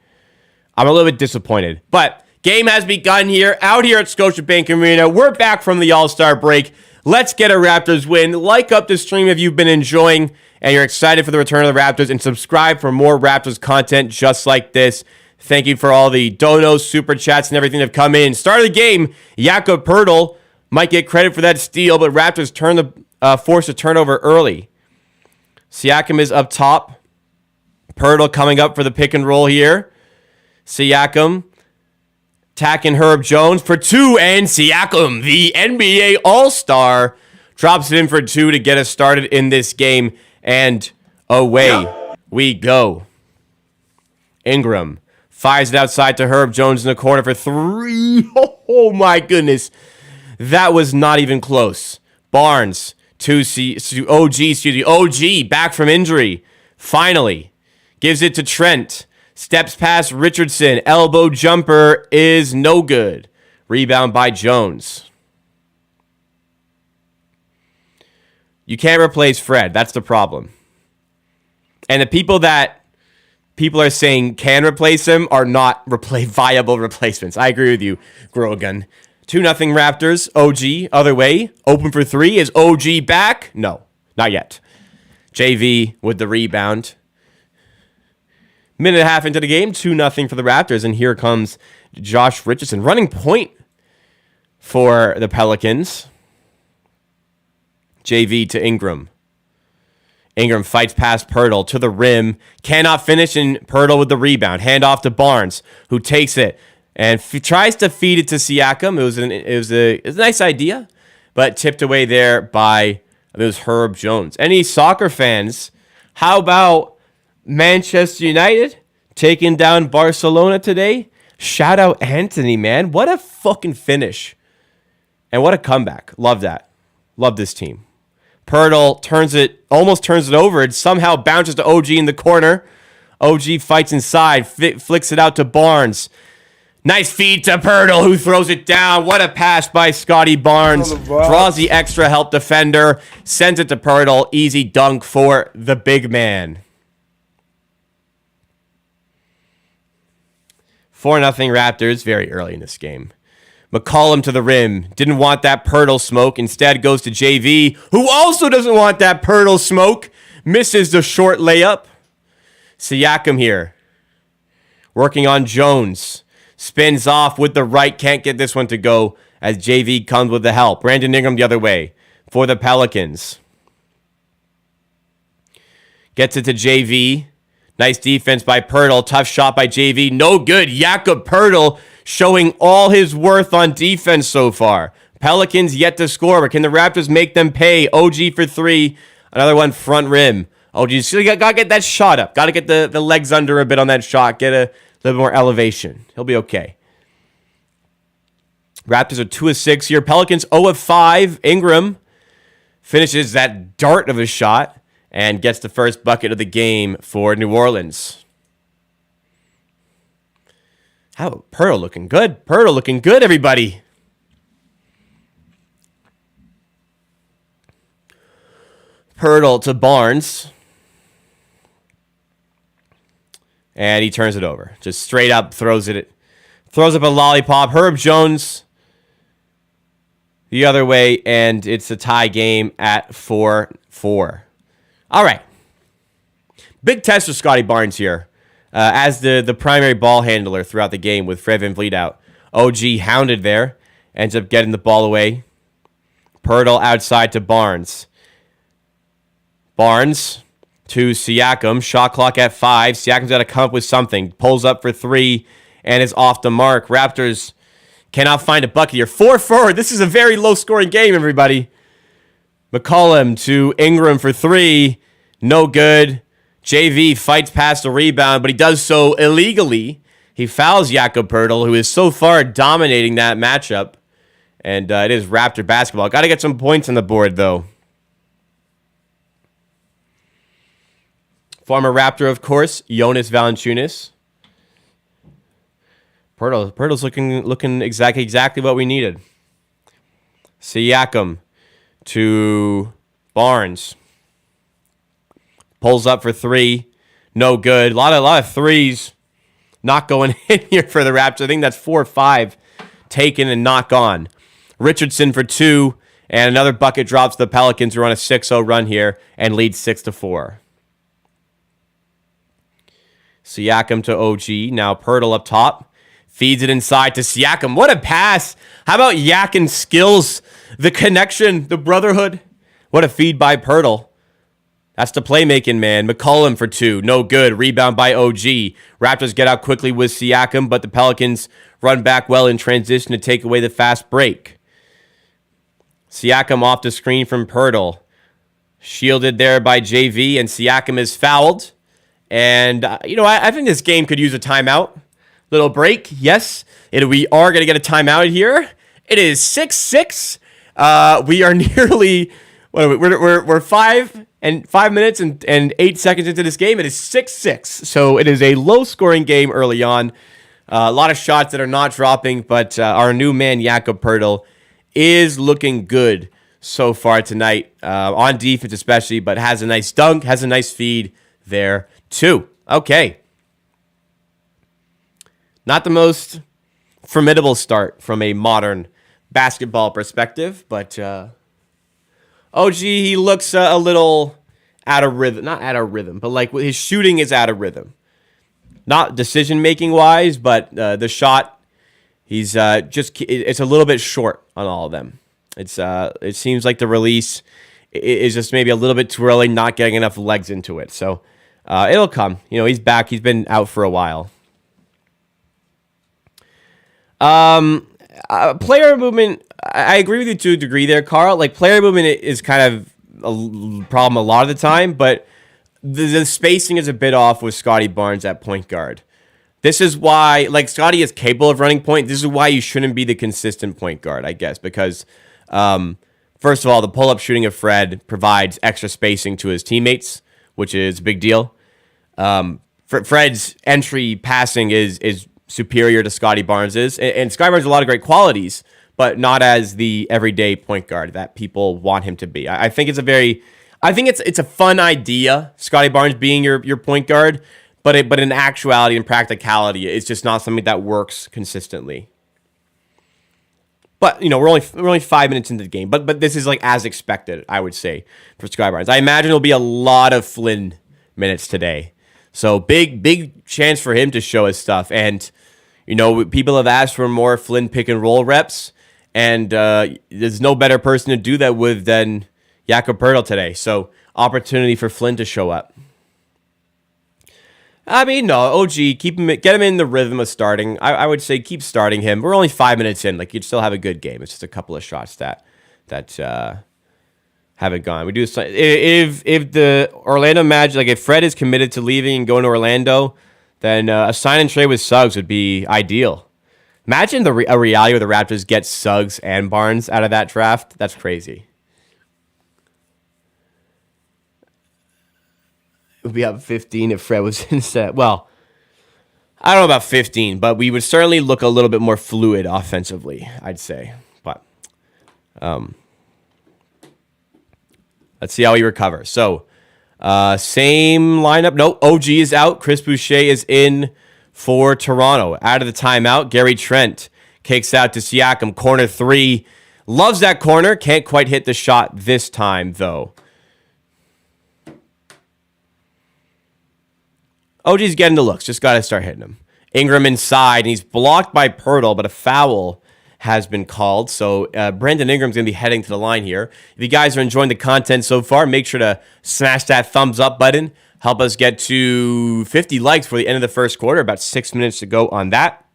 little bit disappointed. But game has begun here, out here at Scotiabank Arena. We're back from the All-Star break. Let's get a Raptors win. Like up the stream if you've been enjoying and you're excited for the return of the Raptors, and subscribe for more Raptors content just like this. Thank you for all the donos, super chats, and everything that have come in. Start of the game, Jakob Poeltl might get credit for that steal, but Raptors force a turnover early. Siakam is up top. Poeltl coming up for the pick and roll here. Siakam attacking Herb Jones for two, and Siakam, the NBA All-Star, drops it in for two to get us started in this game, and away we go. Ingram fires it outside to Herb Jones in the corner for three. Oh my goodness. That was not even close. Barnes to OG back from injury. Finally gives it to Trent. Steps past Richardson. Elbow jumper is no good. Rebound by Jones. You can't replace Fred. That's the problem. And the people are saying can replace him are not viable replacements. I agree with you, Grogan. 2-0 Raptors. OG, other way. Open for three. Is OG back? No, not yet. JV with the rebound. Minute and a half into the game, 2-0 for the Raptors. And here comes Josh Richardson running point for the Pelicans. JV to Ingram. Ingram fights past Pirtle to the rim. Cannot finish, and Pirtle with the rebound. Hand off to Barnes, who takes it and tries to feed it to Siakam. It was a nice idea, but tipped away there by, it was Herb Jones. Any soccer fans, how about Manchester United taking down Barcelona today? Shout out Anthony, man. What a fucking finish. And what a comeback. Love that. Love this team. Pirtle almost turns it over. It somehow bounces to OG in the corner. OG fights inside, flicks it out to Barnes. Nice feed to Pirtle, who throws it down. What a pass by Scotty Barnes. Draws the extra help defender, sends it to Pirtle. Easy dunk for the big man. 4-0 Raptors, very early in this game. McCollum to the rim. Didn't want that Pirtle smoke. Instead goes to JV, who also doesn't want that Pirtle smoke. Misses the short layup. Siakam here. Working on Jones. Spins off with the right. Can't get this one to go as JV comes with the help. Brandon Ingram the other way for the Pelicans. Gets it to JV. Nice defense by Pirtle. Tough shot by JV. No good. Jakob Pirtle showing all his worth on defense so far. Pelicans yet to score, but can the Raptors make them pay? OG for three. Another one front rim. OG still got to get that shot up. Got to get the legs under a bit on that shot. Get a little more elevation. He'll be okay. Raptors are 2 of 6 here. Pelicans 0 of 5. Ingram finishes that dart of a shot and gets the first bucket of the game for New Orleans. How Pirtle looking good. Pirtle looking good, everybody. Pirtle to Barnes. And he turns it over. Just straight up throws up a lollipop. Herb Jones the other way, and it's a tie game at 4-4. All right. Big test for Scotty Barnes here. As the primary ball handler throughout the game with Fred VanVleet out. OG hounded there. Ends up getting the ball away. Pirtle outside to Barnes. Barnes to Siakam. Shot clock at 5. Siakam's got to come up with something. Pulls up for 3 and is off the mark. Raptors cannot find a bucket here. 4-4. This is a very low-scoring game, everybody. McCollum to Ingram for 3. No good. JV fights past the rebound, but he does so illegally. He fouls Jakob Pirtle, who is so far dominating that matchup. And it is Raptor basketball. Got to get some points on the board, though. Former Raptor, of course, Jonas Valanciunas. Pirtle's looking exactly what we needed. Siakam to Barnes. Pulls up for 3. No good. A lot of threes not going in here for the Raptors. I think that's 4 or 5 taken and not gone. Richardson for 2. And another bucket drops the Pelicans, who are on a 6-0 run here and lead 6-4. Siakam to OG. Now Pirtle up top. Feeds it inside to Siakam. What a pass. How about Yak and skills? The connection, the brotherhood. What a feed by Pirtle. That's the playmaking, man. McCollum for 2. No good. Rebound by OG. Raptors get out quickly with Siakam, but the Pelicans run back well in transition to take away the fast break. Siakam off the screen from Pirtle. Shielded there by JV, and Siakam is fouled. And, I think this game could use a timeout. Little break, yes. We are going to get a timeout here. It is 6-6. We are nearly... We're 5 minutes and 8 seconds into this game. It is 6-6. So it is a low-scoring game early on. A lot of shots that are not dropping, but our new man, Jakob Pirtle, is looking good so far tonight, on defense especially, but has a nice dunk, has a nice feed there too. Okay. Not the most formidable start from a modern basketball perspective, but OG, he looks a little out of rhythm. Not out of rhythm, but like his shooting is out of rhythm. Not decision-making wise, but the shot, he's it's a little bit short on all of them. It seems like the release is just maybe a little bit too early, not getting enough legs into it. So it'll come. He's back. He's been out for a while. Player movement, I agree with you to a degree there, Carl. Like, player movement is kind of a problem a lot of the time, but the spacing is a bit off with Scotty Barnes at point guard. This is why, like, Scotty is capable of running point. This is why you shouldn't be the consistent point guard, I guess, because first of all, the pull-up shooting of Fred provides extra spacing to his teammates, which is a big deal. Fred's entry passing is superior to Scotty Barnes's, and Scotty Barnes has a lot of great qualities, but not as the everyday point guard that people want him to be. I think it's a fun idea, Scotty Barnes being your point guard, but in actuality and practicality, it's just not something that works consistently. But we're only 5 minutes into the game, but this is like as expected, I would say, for Scotty Barnes. I imagine it'll be a lot of Flynn minutes today. So big chance for him to show his stuff. And, people have asked for more Flynn pick and roll reps. And there's no better person to do that with than Jakob Poeltl today. So opportunity for Flynn to show up. I mean, no, OG, get him in the rhythm of starting. I would say keep starting him. We're only 5 minutes in. Like, you'd still have a good game. It's just a couple of shots that haven't gone. We do if the Orlando Magic, like if Fred is committed to leaving and going to Orlando, then a sign and trade with Suggs would be ideal. Imagine a reality where the Raptors get Suggs and Barnes out of that draft. That's crazy. It would be up 15 if Fred was instead. Well, I don't know about 15, but we would certainly look a little bit more fluid offensively, I'd say. But let's see how he recovers. So, same lineup. No, OG is out. Chris Boucher is in for Toronto. Out of the timeout, Gary Trent kicks out to Siakam. Corner three. Loves that corner. Can't quite hit the shot this time, though. OG's getting the looks. Just got to start hitting him. Ingram inside, and he's blocked by Poeltl, but a foul has been called. So Brandon Ingram's going to be heading to the line here. If you guys are enjoying the content so far, make sure to smash that thumbs up button. Help us get to 50 likes for the end of the first quarter. About 6 minutes to go on that.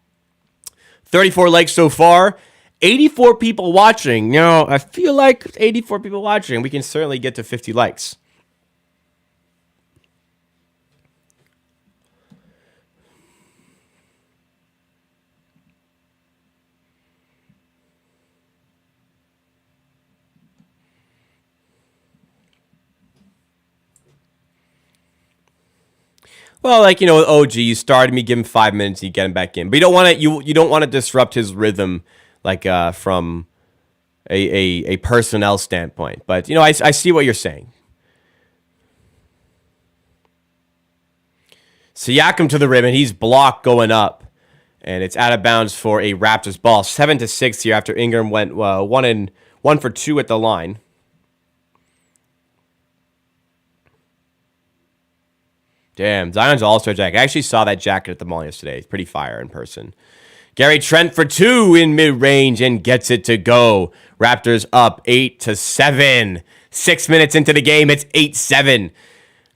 34 likes so far. 84 people watching. I feel like 84 people watching. We can certainly get to 50 likes. Well, like, with OG, you started me, give him 5 minutes, you get him back in. But you don't want to disrupt his rhythm, like from a personnel standpoint. But I see what you're saying. Siakam to the rim, and he's blocked going up, and it's out of bounds for a Raptors ball. 7-6 here after Ingram went 1 for 2 at the line. Damn, Zion's all-star jacket. I actually saw that jacket at the mall yesterday. It's pretty fire in person. Gary Trent for 2 in mid-range and gets it to go. Raptors up 8-7. 6 minutes into the game, it's 8-7.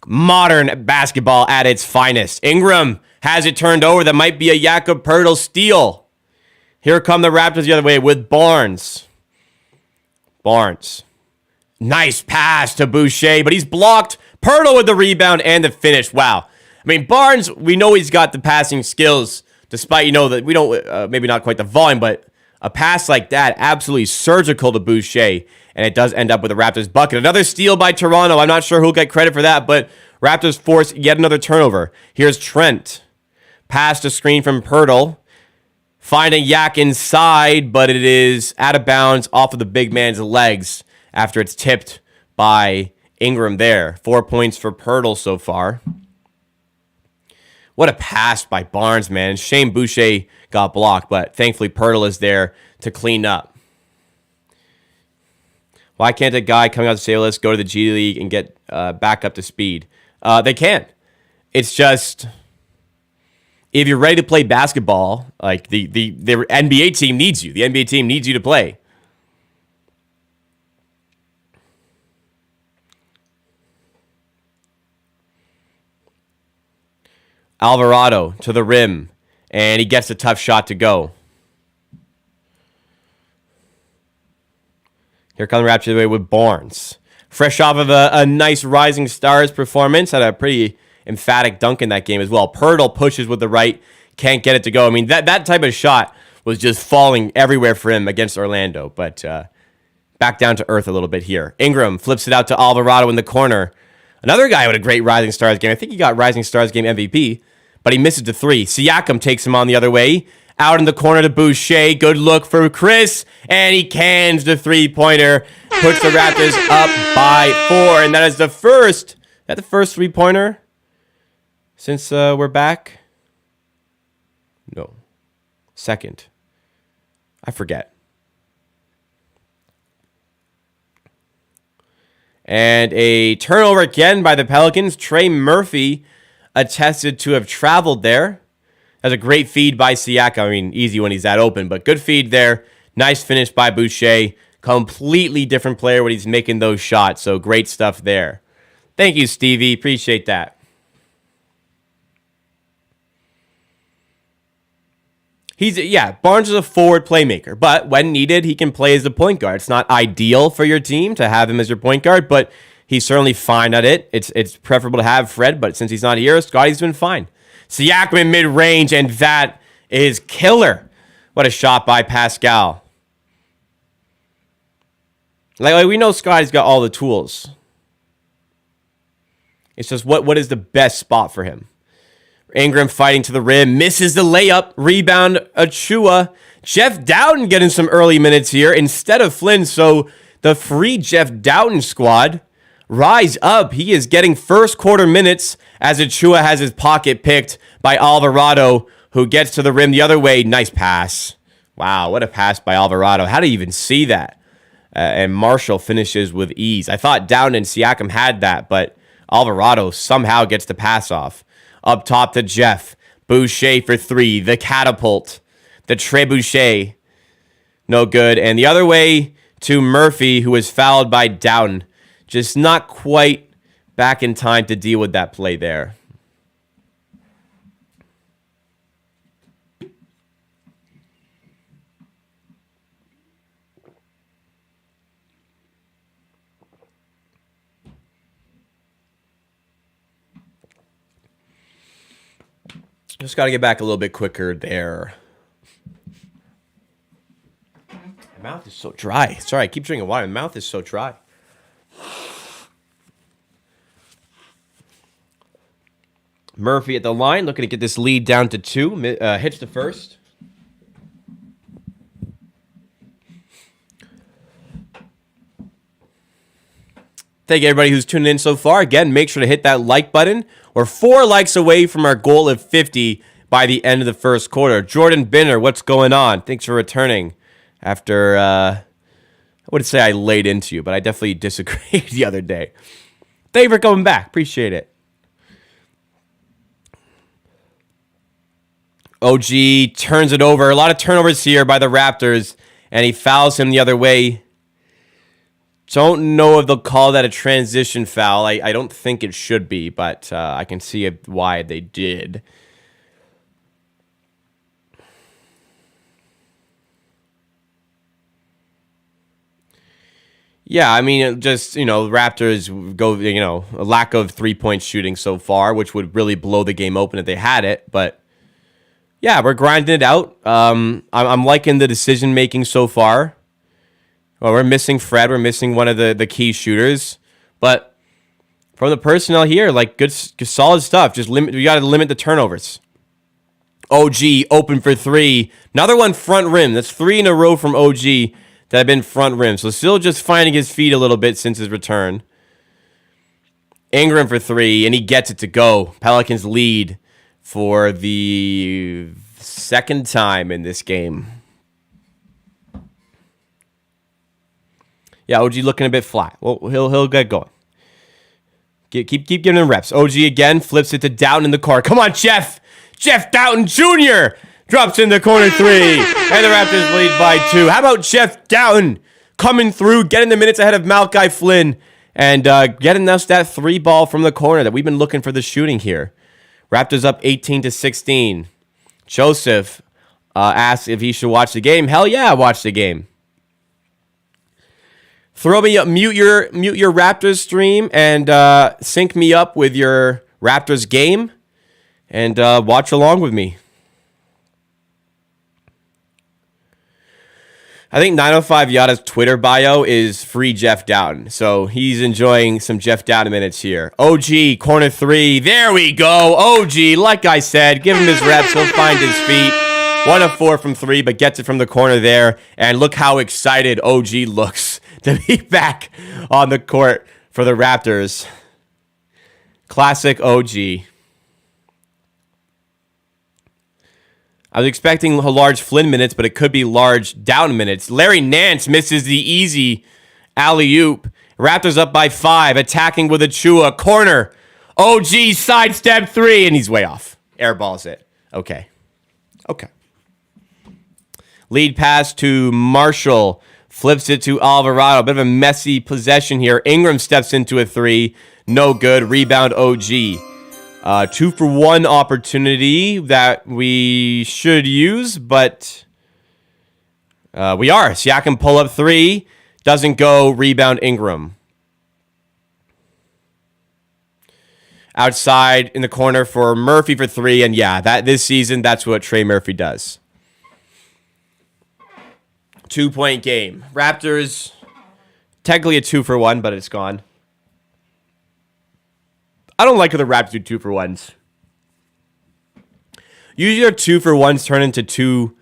Modern basketball at its finest. Ingram has it turned over. That might be a Jakob Poeltl steal. Here come the Raptors the other way with Barnes. Nice pass to Boucher, but he's blocked. Poeltl with the rebound and the finish. Wow. I mean, Barnes, we know he's got the passing skills, despite, that we don't, maybe not quite the volume, but a pass like that, absolutely surgical to Boucher, and it does end up with a Raptors bucket. Another steal by Toronto. I'm not sure who'll get credit for that, but Raptors force yet another turnover. Here's Trent. Pass to screen from Poeltl. Finding Yak inside, but it is out of bounds off of the big man's legs after it's tipped by Ingram there. 4 points for Pirtle so far. What a pass by Barnes, man. Shame Boucher got blocked, but thankfully Pirtle is there to clean up. Why can't a guy coming out of the sale list go to the G League and get back up to speed? They can. It's just, if you're ready to play basketball, like the NBA team needs you. The NBA team needs you to play. Alvarado to the rim, and he gets a tough shot to go. Here comes the Raptors away with Barnes. Fresh off of a nice Rising Stars performance, had a pretty emphatic dunk in that game as well. Pirtle pushes with the right, can't get it to go. I mean, that type of shot was just falling everywhere for him against Orlando, but back down to earth a little bit here. Ingram flips it out to Alvarado in the corner. Another guy with a great Rising Stars game. I think he got Rising Stars game MVP, but he misses the three. Siakam takes him on the other way. Out in the corner to Boucher. Good look for Chris, and he cans the three-pointer. Puts the Raptors up by 4, and that is the first three-pointer since we're back? No. Second. I forget. And a turnover again by the Pelicans. Trey Murphy attested to have traveled there. That's a great feed by Siakam. I mean, easy when he's that open, but good feed there. Nice finish by Boucher. Completely different player when he's making those shots, so great stuff there. Thank you, Stevie. Appreciate that. Barnes is a forward playmaker, but when needed, he can play as the point guard. It's not ideal for your team to have him as your point guard, but he's certainly fine at it. It's preferable to have Fred, but since he's not here, Scotty's been fine. Siakam in mid-range, and that is killer. What a shot by Pascal. Like we know Scotty's got all the tools. It's just what is the best spot for him? Ingram fighting to the rim, misses the layup, rebound Achua. Jeff Dowden getting some early minutes here instead of Flynn, so the free Jeff Dowden squad rise up. He is getting first quarter minutes as Achua has his pocket picked by Alvarado, who gets to the rim the other way. Nice pass. Wow, what a pass by Alvarado. How do you even see that? And Marshall finishes with ease. I thought Dowden and Siakam had that, but Alvarado somehow gets the pass off. Up top to Jeff. Boucher for three. The catapult. The trebuchet. No good. And the other way to Murphy, who was fouled by Dowden. Just not quite back in time to deal with that play there. Just got to get back a little bit quicker there. My mouth is so dry. Sorry, I keep drinking water. My mouth is so dry. Murphy at the line, looking to get this lead down to 2. Hits the first. Thank you, everybody who's tuning in so far. Again, make sure to hit that like button. We're 4 likes away from our goal of 50 by the end of the first quarter. Jordan Binner, what's going on? Thanks for returning after, I wouldn't say I laid into you, but I definitely disagreed the other day. Thank you for coming back. Appreciate it. OG turns it over. A lot of turnovers here by the Raptors, and he fouls him the other way. Don't know if they'll call that a transition foul. I don't think it should be, but I can see why they did. Yeah, I mean, just, Raptors go, a lack of three-point shooting so far, which would really blow the game open if they had it. But, yeah, we're grinding it out. I'm liking the decision-making so far. Well, we're missing Fred. We're missing one of the key shooters. But from the personnel here, good solid stuff. We got to limit the turnovers. OG open for 3. Another one front rim. That's 3 in a row from OG. that have been front rim. So still just finding his feet a little bit since his return. Ingram for 3, and he gets it to go. Pelicans lead for the second time in this game. Yeah, OG looking a bit flat. Well, he'll get going. Keep giving him reps. OG again flips it to Doughton in the corner. Come on, Jeff Doughton Jr. drops in the corner 3, and the Raptors lead by 2. How about Jeff Doughton coming through, getting the minutes ahead of Malachi Flynn, and getting us that 3 ball from the corner that we've been looking for the shooting here. Raptors up 18-16. Joseph asks if he should watch the game. Hell yeah, watch the game. Throw me up, mute your Raptors stream, and sync me up with your Raptors game, and watch along with me. I think 905 Yada's Twitter bio is free Jeff Doughton, so he's enjoying some Jeff Doughton minutes here. OG, corner 3, there we go. OG, like I said, give him his reps, he'll find his feet. 1 of 4 from 3, but gets it from the corner there, and look how excited OG looks to be back on the court for the Raptors. Classic OG. I was expecting large Flynn minutes, but it could be large Doughton minutes. Larry Nance misses the easy alley-oop. Raptors up by 5, attacking with Achua. Corner. OG sidestep 3, and he's way off. Airballs it. Okay. Lead pass to Marshall. Flips it to Alvarado. Bit of a messy possession here. Ingram steps into a 3. No good. Rebound OG. 2-for-1 opportunity that we should use, but we are. Siakam pull up 3. Doesn't go. Rebound Ingram. Outside in the corner for Murphy for 3. And yeah, this season, that's what Trey Murphy does. 2-point game. Raptors, technically a 2-for-1, but it's gone. I don't like how the Raptors do 2-for-1s. Usually their 2-for-1s turn into 2,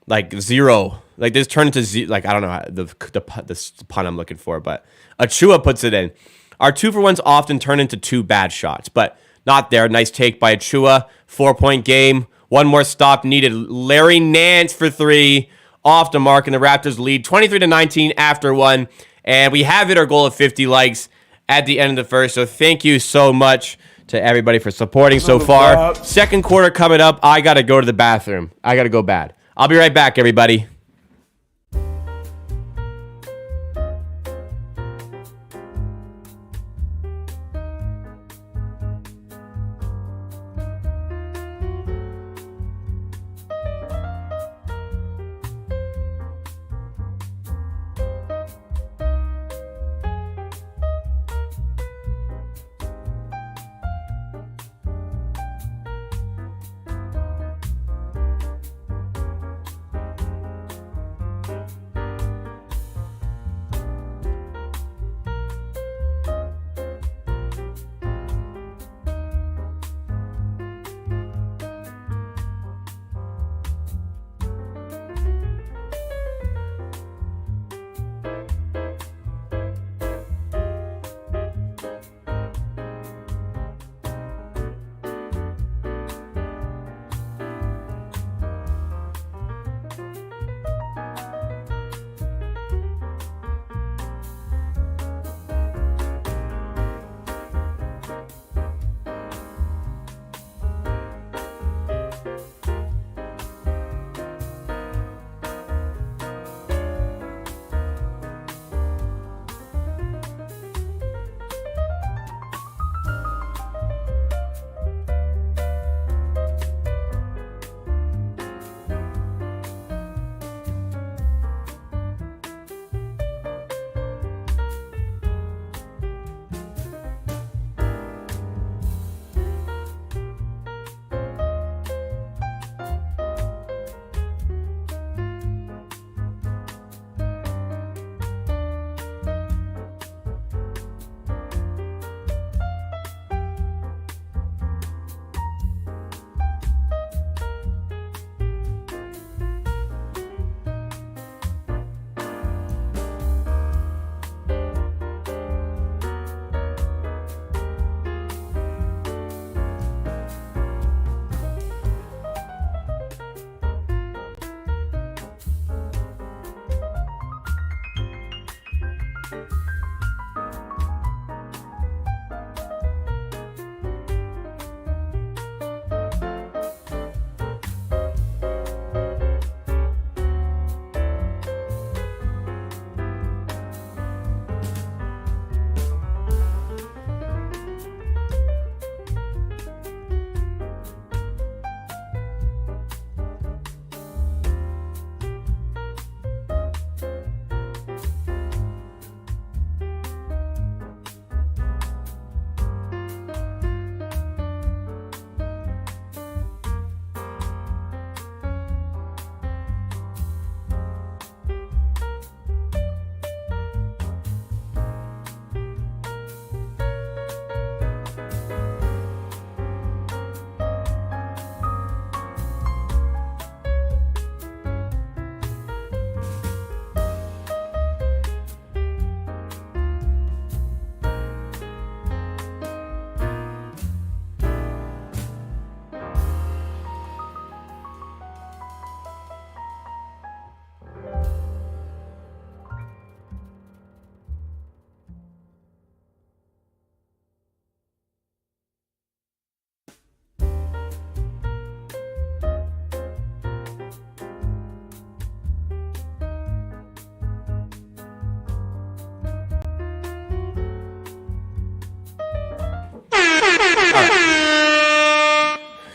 like 0. Like this turn into 0. Like I don't know how, the pun I'm looking for, but Achua puts it in. Our 2-for-1s often turn into 2 bad shots, but not there. Nice take by Achua. 4-point game. One more stop needed. Larry Nance for 3. Off the mark, and the Raptors lead 23-19 after 1. And we have hit our goal of 50 likes at the end of the first. So thank you so much to everybody for supporting so far. Second quarter coming up. I got to go to the bathroom. I got to go bad. I'll be right back, everybody.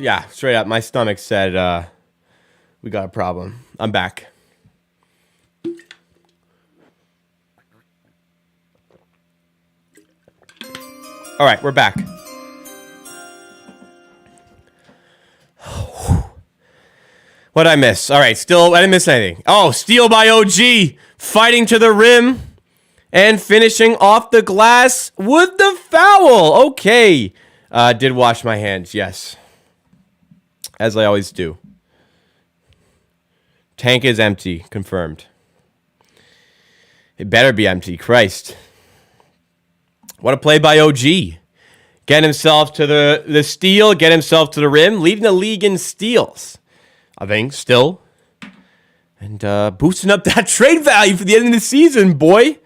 Yeah, straight up. My stomach said, we got a problem. I'm back. All right, we're back. What'd I miss? All right, still, I didn't miss anything. Oh, steal by OG. Fighting to the rim. And finishing off the glass with the foul. Okay. Did wash my hands, yes. As I always do. Tank is empty, confirmed. It better be empty, Christ. What a play by OG. Get himself to the steal, get himself to the rim, leading the league in steals. I think, still. And boosting up that trade value for the end of the season, boy.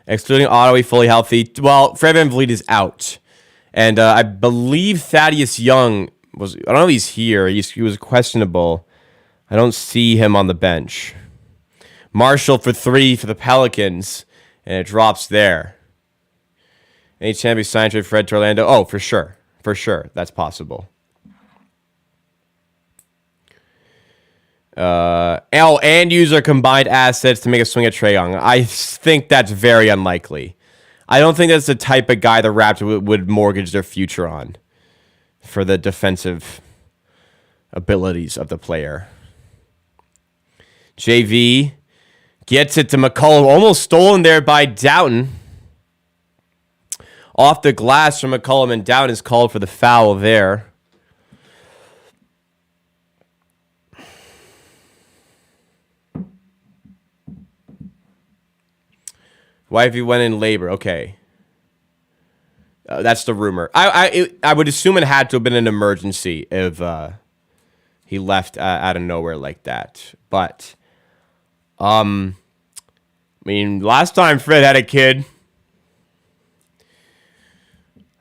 Excluding Ottawa, fully healthy. Well, Fred VanVleet is out. And I believe Thaddeus Young was... I don't know if he's here. He was questionable. I don't see him on the bench. Marshall for 3 for the Pelicans. And it drops there. Any chance we sign trade Fred to Orlando? Oh, for sure. For sure. That's possible. And use our combined assets to make a swing at Trae Young. I think that's very unlikely. I don't think that's the type of guy the Raptors would mortgage their future on for the defensive abilities of the player. JV gets it to McCollum. Almost stolen there by Doughton. Off the glass from McCollum, and Doughton is called for the foul there. Wifey went in labor. Okay. That's the rumor. I would assume it had to have been an emergency if he left out of nowhere like that. But, I mean, last time Fred had a kid,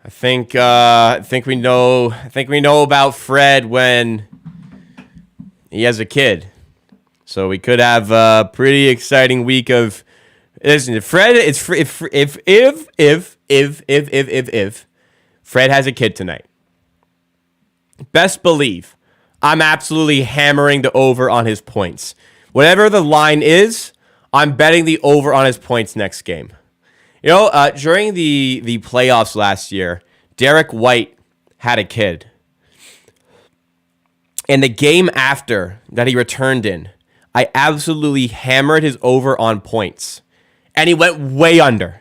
I think we know about Fred when he has a kid. So we could have a pretty exciting week of... Listen, Fred, if Fred has a kid tonight, best believe I'm absolutely hammering the over on his points. Whatever the line is, I'm betting the over on his points next game. You know, during the playoffs last year, Derek White had a kid. And the game after that he returned in, I absolutely hammered his over on points. And he went way under.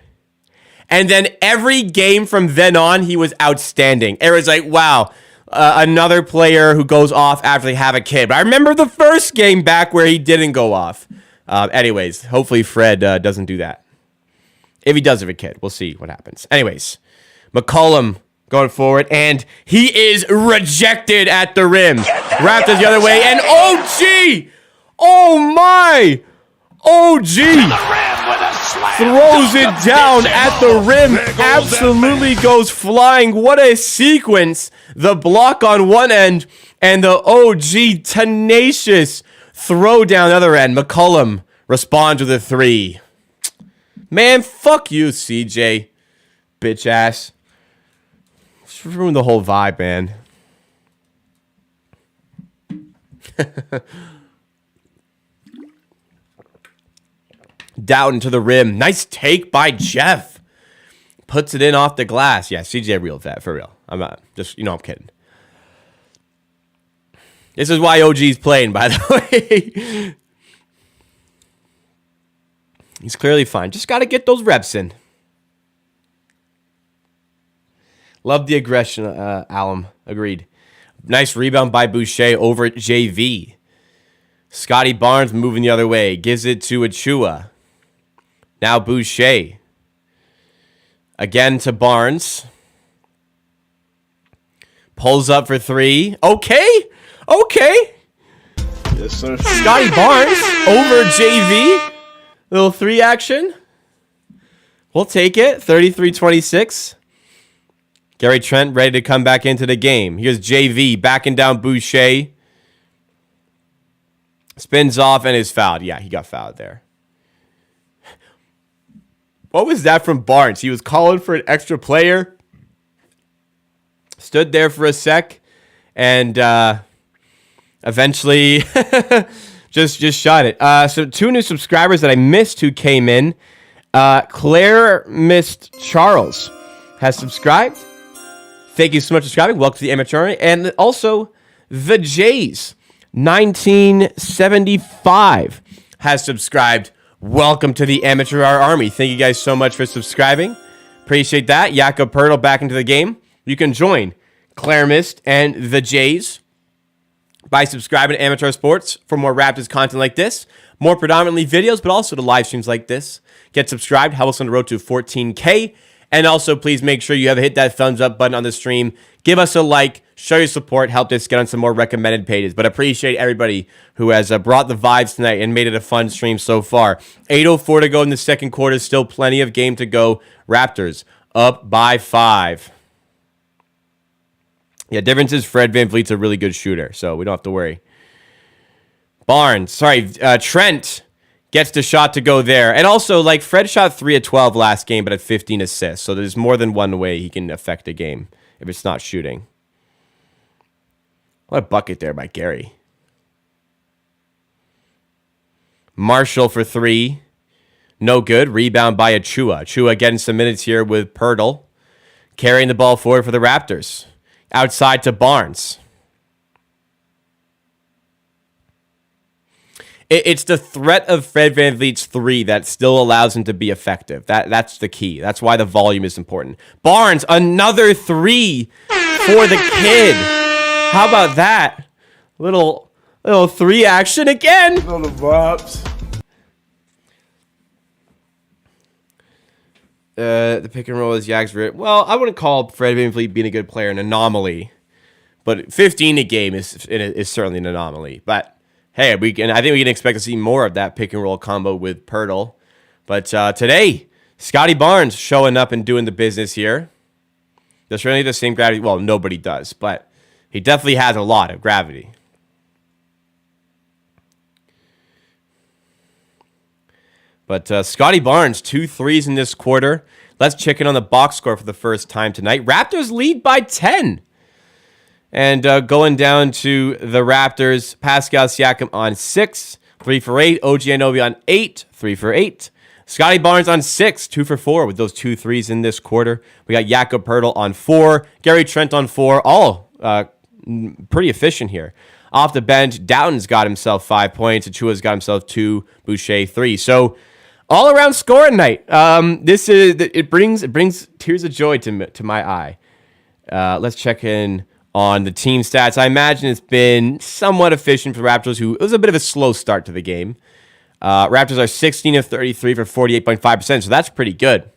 And then every game from then on, he was outstanding. It was like, wow, another player who goes off after they have a kid. But I remember the first game back where he didn't go off. Anyways, hopefully Fred doesn't do that. If he does have a kid, we'll see what happens. Anyways, McCollum going forward, and he is rejected at the rim. Raptors the other way, and OG! Oh my! OG! Throws it down at the rim. Absolutely goes flying. What a sequence. The block on one end and the OG tenacious throw down the other end. McCollum responds with a 3. Man, fuck you, CJ. Bitch ass. Just ruined the whole vibe, man. Doughton to the rim. Nice take by Jeff. Puts it in off the glass. Yeah, CJ reeled that, for real. I'm not, just, I'm kidding. This is why OG's playing, by the way. He's clearly fine. Just got to get those reps in. Love the aggression, Alum. Agreed. Nice rebound by Boucher over at JV. Scotty Barnes moving the other way. Gives it to Achua. Now Boucher. Again to Barnes. Pulls up for 3. Okay. Yes, sir. Scotty Barnes over JV. Little 3 action. We'll take it. 33-26. Gary Trent ready to come back into the game. Here's JV backing down Boucher. Spins off and is fouled. Yeah, he got fouled there. What was that from Barnes? He was calling for an extra player. Stood there for a sec. And eventually just shot it. So 2 new subscribers that I missed who came in. Claire missed Charles has subscribed. Thank you so much for subscribing. Welcome to the Amateur Army. And also, the Jays, 1975, has subscribed. Welcome to the Amateur Army. Thank you guys so much for subscribing. Appreciate that. Jakob Pertl back into the game. You can join Claire Mist and the Jays by subscribing to Amateur Sports for more Raptors content like this. More predominantly videos, but also to live streams like this. Get subscribed. Help us on the road to 14K. And also, please make sure you have hit that thumbs up button on the stream. Give us a like. Show your support. Help us get on some more recommended pages. But appreciate everybody who has brought the vibes tonight and made it a fun stream so far. 8:04 to go in the second quarter. Still plenty of game to go. Raptors up by 5. Yeah, difference is Fred VanVleet's a really good shooter, so we don't have to worry. Trent gets the shot to go there. And also, like, Fred shot 3 of 12 last game, but had 15 assists. So there's more than one way he can affect a game if it's not shooting. What a bucket there by Gary. Marshall for 3. No good. Rebound by Achua. Achua getting some minutes here with Pertl. Carrying the ball forward for the Raptors. Outside to Barnes. It's the threat of Fred VanVleet's 3 that still allows him to be effective. That's the key. That's why the volume is important. Barnes, another 3 for the kid. How about that? Little 3 action again. Little vibes. The pick and roll is Yags. Well, I wouldn't call Fred VanVleet being a good player an anomaly, but 15 a game is certainly an anomaly. But hey, I think we can expect to see more of that pick and roll combo with Pertl. But today, Scotty Barnes showing up and doing the business here. Does certainly the same gravity. Well, nobody does, but he definitely has a lot of gravity. But Scotty Barnes, 2 threes in this quarter. Let's check in on the box score for the first time tonight. Raptors lead by 10. And going down to the Raptors, Pascal Siakam on 6, 3 for 8. OG Anunoby on 8, 3 for 8. Scotty Barnes on 6, 2 for 4 with those 2 threes in this quarter. We got Jakob Pertl on 4, Gary Trent on 4. All pretty efficient here. Off the bench, Doughton's got himself 5 points. Achua's got himself 2, Boucher 3. So all around scoring night. It brings tears of joy to my eye. Let's check in on the team stats. I imagine it's been somewhat efficient for the Raptors, who it was a bit of a slow start to the game. Raptors are 16 of 33 for 48.5%, so that's pretty good.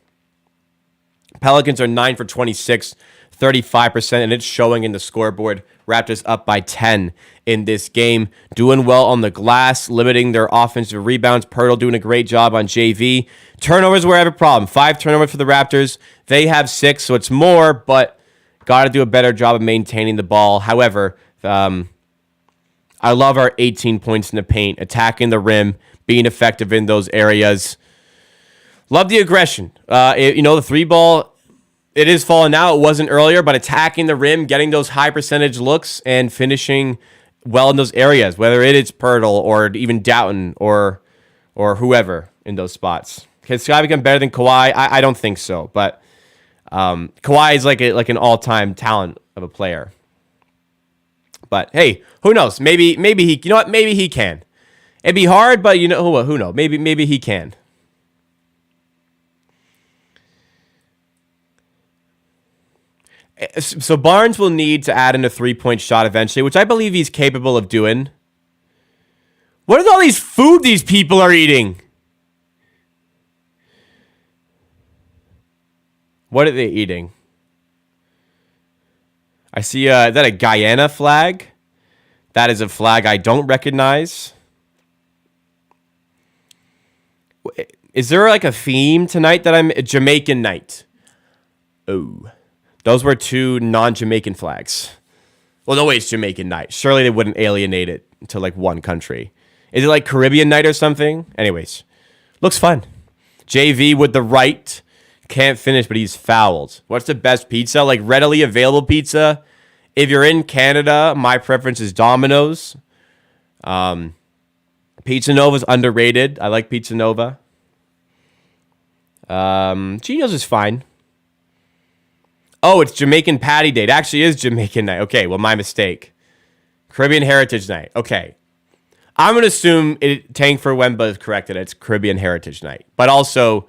Pelicans are 9 for 26, 35%, and it's showing in the scoreboard. Raptors up by 10 in this game. Doing well on the glass, limiting their offensive rebounds. Pertl doing a great job on JV. Turnovers where I have a problem. 5 turnovers for the Raptors. They have 6, so it's more, but got to do a better job of maintaining the ball. However, I love our 18 points in the paint, attacking the rim, being effective in those areas. Love the aggression. The 3 ball, it is falling out. It wasn't earlier, but attacking the rim, getting those high percentage looks, and finishing well in those areas, whether it is Pertl or even Doughton or whoever in those spots. Can Sky become better than Kawhi? I don't think so, but Kawhi is like an all-time talent of a player. But hey, who knows? Maybe he. You know what? Maybe he can. It'd be hard, but who knows? Maybe he can. So Barnes will need to add in a 3-point shot eventually, which I believe he's capable of doing. What is all these food these people are eating? What are they eating? I see, is that a Guyana flag? That is a flag I don't recognize. Is there like a theme tonight that a Jamaican night? Oh, those were 2 non-Jamaican flags. Well, no way it's Jamaican night. Surely they wouldn't alienate it to like one country. Is it like Caribbean night or something? Anyways, looks fun. JV with the right. Can't finish, but he's fouled. What's the best pizza? Like readily available pizza. If you're in Canada, my preference is Domino's. Pizza Nova's underrated. I like Pizza Nova. Gino's is fine. Oh, it's Jamaican Patty Day. It actually is Jamaican night. Okay, well, my mistake. Caribbean Heritage Night. Okay. I'm going to assume Tank for Wemba is correct that it's Caribbean Heritage Night. But also,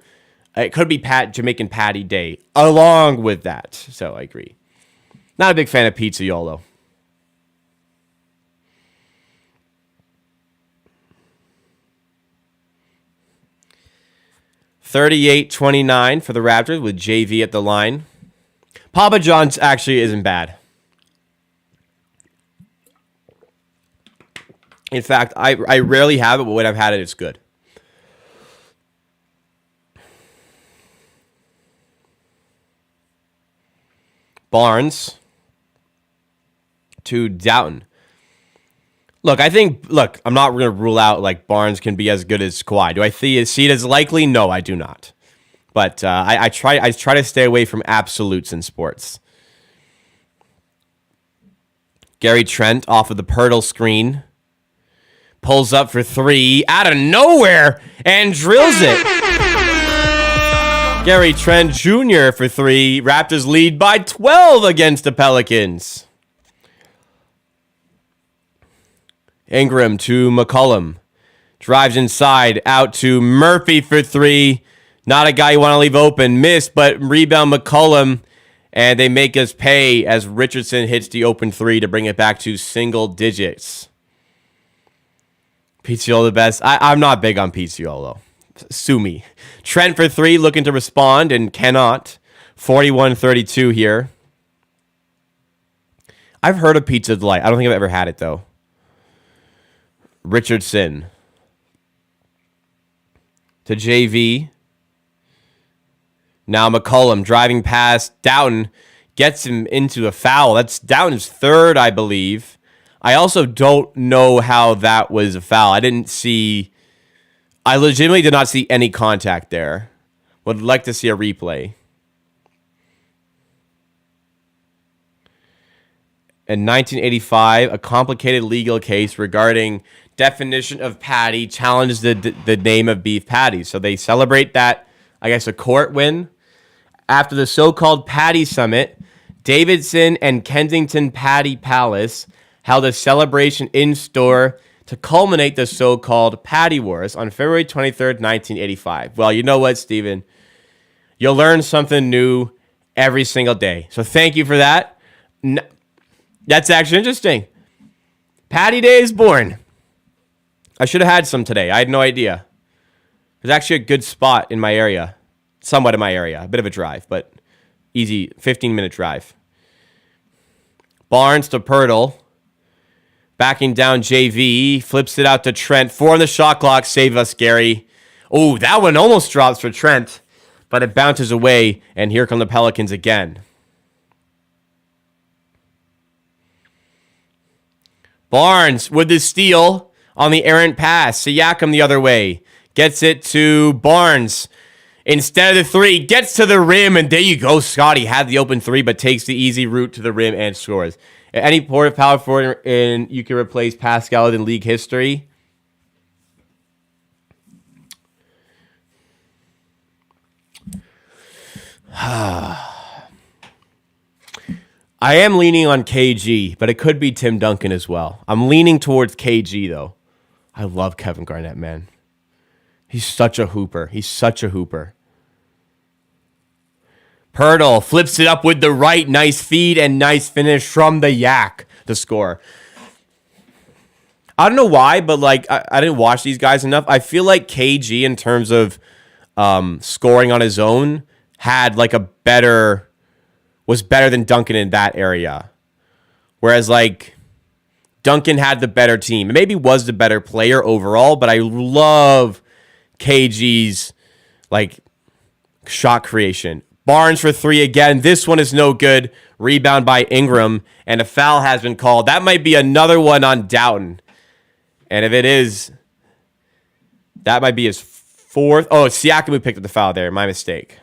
it could be Jamaican Patty Day along with that. So I agree. Not a big fan of pizza, YOLO. $38-29 for the Raptors with JV at the line. Papa John's actually isn't bad. In fact, I rarely have it, but when I've had it, it's good. Barnes to Doughton. Look, I'm not going to rule out like Barnes can be as good as Kawhi. Do I see it as likely? No, I do not. But I try to stay away from absolutes in sports. Gary Trent off of the Pirtle screen. Pulls up for three out of nowhere and drills it. Gary Trent Jr. for three. Raptors lead by 12 against the Pelicans. Ingram to McCollum. Drives inside, out to Murphy for three. Not a guy you want to leave open. Miss, but rebound McCollum. And they make us pay as Richardson hits the open three to bring it back to single digits. Pizziolo the best. I'm not big on Pizziolo. Sue me. Trent for three, looking to respond and cannot. 41-32 here. I've heard of Pizza Delight. I don't think I've ever had it, though. Richardson to JV. Now McCollum driving past Doughton. Gets him into a foul. That's Doughton's third, I believe. I also don't know how that was a foul. I legitimately did not see any contact there. Would like to see a replay. In 1985, a complicated legal case regarding definition of patty challenged the name of beef patty. So they celebrate that, I guess, a court win. After the so-called Patty Summit, Davidson and Kensington Patty Palace held a celebration in-store to culminate the so-called Patty Wars on February 23rd, 1985. Well, you know what, Steven? You'll learn something new every single day. So thank you for that. That's actually interesting. Patty Day is born. I should have had some today. I had no idea. There's actually a good spot in my area. Somewhat in my area. A bit of a drive, but easy 15-minute drive. Barnes to Pirtle. Backing down JV, flips it out to Trent. 4 on the shot clock. Save us, Gary. Oh, that one almost drops for Trent, but it bounces away, and here come the Pelicans again. Barnes with the steal on the errant pass. Siakam the other way. Gets it to Barnes. Instead of the three, gets to the rim, and there you go. Scotty had the open three, but takes the easy route to the rim and scores. Any power forward you can replace Pascal in league history? I am leaning on KG, but it could be Tim Duncan as well. I'm leaning towards KG, though. I love Kevin Garnett, man. He's such a hooper. Pirtle flips it up with the right. Nice feed and nice finish from the Yak to score. I don't know why, but I didn't watch these guys enough. I feel like KG, in terms of scoring on his own, had was better than Duncan in that area. Whereas Duncan had the better team. Maybe was the better player overall, but I love KG's shot creation. Barnes for three again. This one is no good. Rebound by Ingram, and a foul has been called. That might be another one on Doughton. And if it is, that might be his fourth. Oh, Siakam who picked up the foul there. My mistake.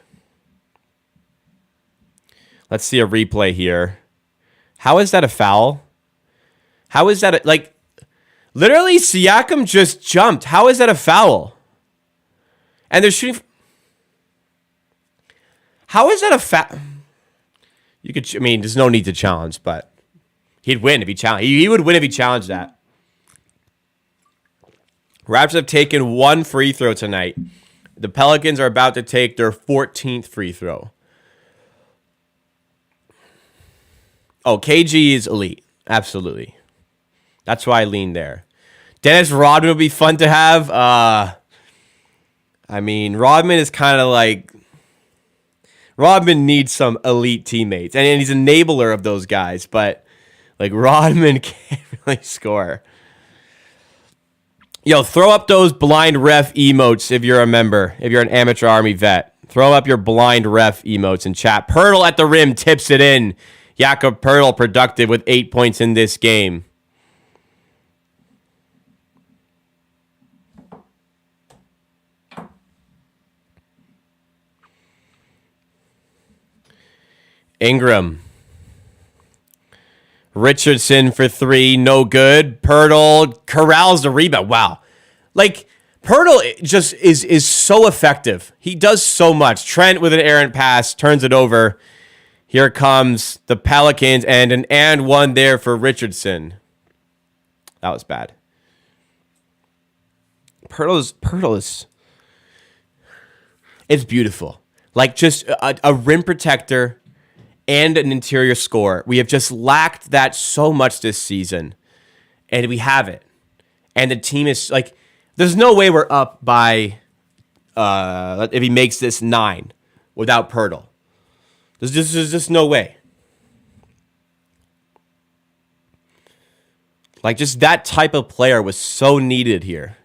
Let's see a replay here. How is that a foul? How is that literally Siakam just jumped. How is that a foul? And they're shooting. How is that a foul? There's no need to challenge, but he'd win if he challenged. He would win if he challenged that. Raptors have taken one free throw tonight. The Pelicans are about to take their 14th free throw. Oh, KG is elite. Absolutely. That's why I lean there. Dennis Rodman would be fun to have. Rodman is kind of like... Rodman needs some elite teammates. And he's an enabler of those guys. But, Rodman can't really score. Yo, throw up those blind ref emotes if you're a member. If you're an amateur Army vet. Throw up your blind ref emotes in chat. Pirtle at the rim tips it in. Jakob Pirtle productive with 8 points in this game. Ingram. Richardson for three, no good. Pirtle corrals the rebound. Wow. Pirtle just is so effective. He does so much. Trent with an errant pass, turns it over. Here comes the Pelicans and an and one there for Richardson. That was bad. Pirtle is it's beautiful. Just a rim protector and an interior scorer. We have just lacked that so much this season. And we have it. And the team is there's no way we're up by if he makes this 9 without Pirtle. There's just no way. Just that type of player was so needed here.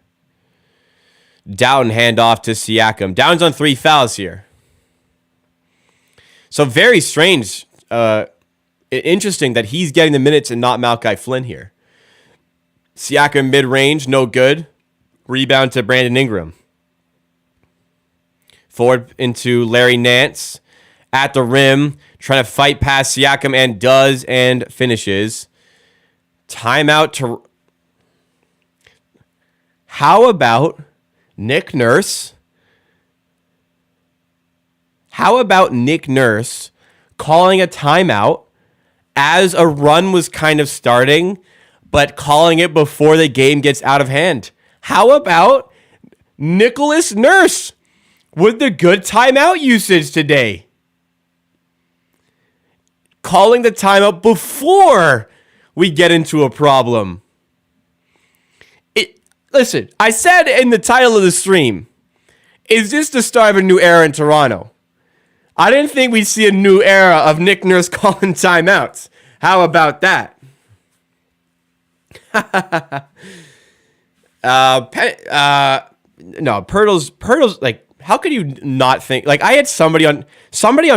Down handoff to Siakam. Down's on 3 fouls here. So very strange. Interesting that he's getting the minutes and not Malachi Flynn here. Siakam mid-range, no good. Rebound to Brandon Ingram. Forward into Larry Nance. At the rim, trying to fight past Siakam and does and finishes. Timeout to... How about Nick Nurse? How about Nick Nurse calling a timeout as a run was kind of starting, but calling it before the game gets out of hand? How about Nicholas Nurse with the good timeout usage today? Calling the timeout before we get into a problem. Listen, I said in the title of the stream, is this the start of a new era in Toronto? I didn't think we'd see a new era of Nick Nurse calling timeouts. How about that? No, Pirtle's how could you not think? I had somebody on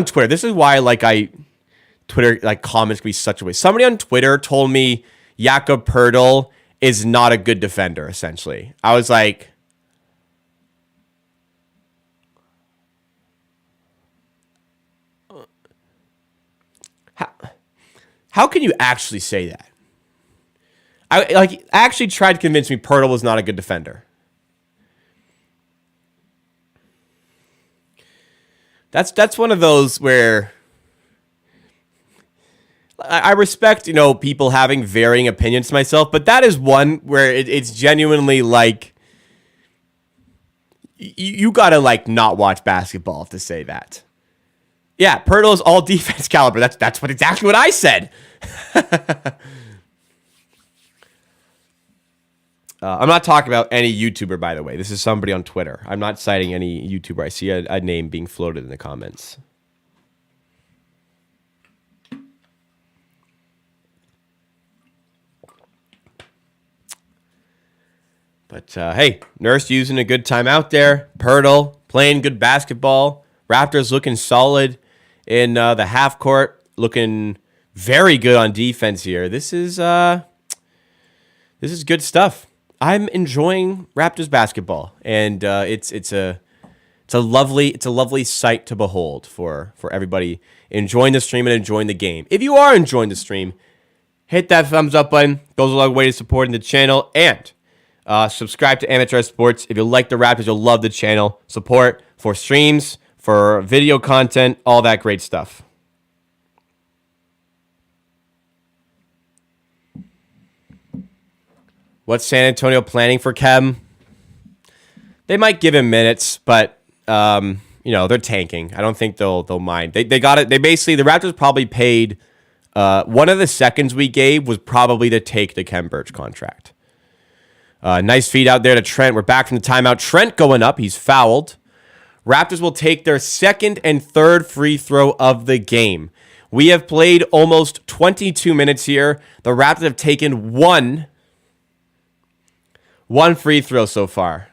Twitter. This is why I Twitter comments can be such a waste. Somebody on Twitter told me Jakob Pirtle is not a good defender, essentially. I was like, how can you actually say that? I actually tried to convince me Pirtle was not a good defender. That's one of those where I respect, people having varying opinions to myself, but that is one where it's genuinely you gotta not watch basketball to say that. Yeah, Pirtle is all defense caliber. That's exactly what I said. I'm not talking about any YouTuber, by the way. This is somebody on Twitter. I'm not citing any YouTuber. I see a name being floated in the comments. But, hey, Nurse using a good time out there. Pirtle playing good basketball. Raptors looking solid in the half court. Looking very good on defense here. This is good stuff. I'm enjoying Raptors basketball, and it's a lovely sight to behold for everybody enjoying the stream and enjoying the game. If you are enjoying the stream, hit that thumbs up button. Goes a long way to supporting the channel, and subscribe to Amateur Sports. If you like the Raptors, you'll love the channel. Support for streams, for video content, all that great stuff. What's San Antonio planning for Kem? They might give him minutes, but they're tanking. I don't think they'll mind. They got it. They basically, the Raptors probably paid. One of the seconds we gave was probably to take the Kem Birch contract. Nice feed out there to Trent. We're back from the timeout. Trent going up. He's fouled. Raptors will take their second and third free throw of the game. We have played almost 22 minutes here. The Raptors have taken one free throw so far.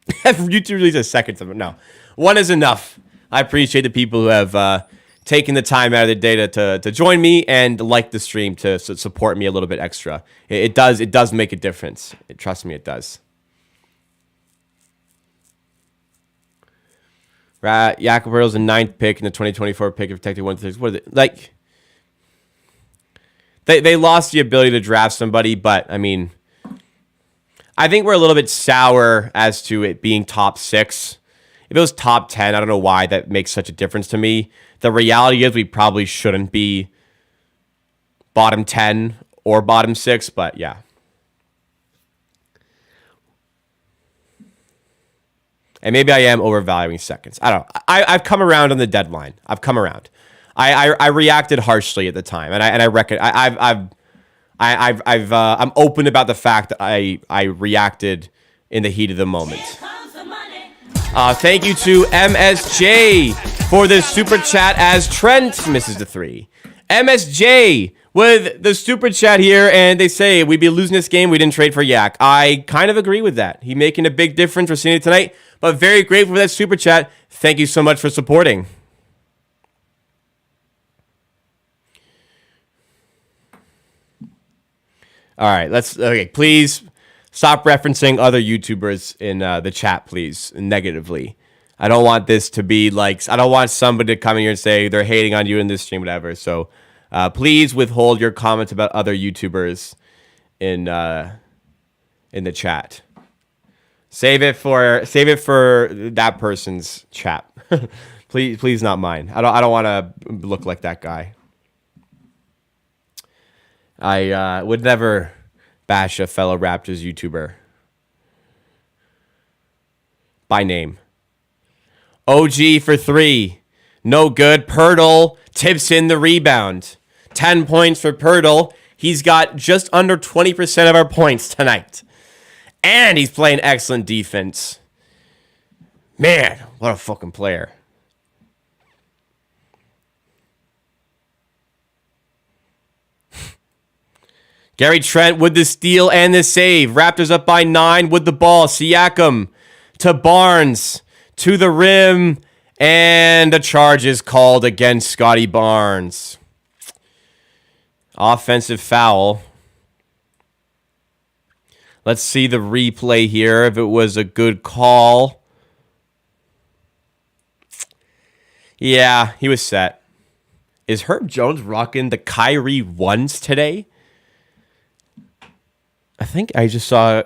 YouTube release a second. No, one is enough. I appreciate the people who have taken the time out of the day to join me and like the stream to support me a little bit extra. It does make a difference. Trust me, it does. Jakob Hurl's a 9th pick in the 2024 pick of protected 1-6. What is it? Like, they lost the ability to draft somebody, but I mean, I think we're a little bit sour as to it being top 6. If it was top 10, I don't know why that makes such a difference to me. The reality is we probably shouldn't be bottom 10 or bottom 6, but yeah. And maybe I am overvaluing seconds. I don't know. I've come around on the deadline. I've come around. I reacted harshly at the time, and I reckon I'm open about the fact that I reacted in the heat of the moment. Thank you to MSJ for the super chat as Trent misses the 3. MSJ with the super chat here, and they say we'd be losing this game. We didn't trade for Yak. I kind of agree with that. He's making a big difference. We're seeing it tonight, but very grateful for that super chat. Thank you so much for supporting. All right, please stop referencing other YouTubers in the chat, please, negatively. I don't want this to be like, I don't want somebody to come in here and say they're hating on you in this stream, whatever. So please withhold your comments about other YouTubers in the chat. Save it for that person's chat. please not mine. I don't want to look like that guy. I would never bash a fellow Raptors YouTuber by name. OG for 3. No good. Pirtle tips in the rebound. 10 points for Pirtle. He's got just under 20% of our points tonight. And he's playing excellent defense. Man, what a fucking player. Gary Trent with the steal and the save. Raptors up by 9 with the ball. Siakam to Barnes to the rim. And the charge is called against Scotty Barnes. Offensive foul. Let's see the replay here if it was a good call. Yeah, he was set. Is Herb Jones rocking the Kyrie ones today? I think I just saw.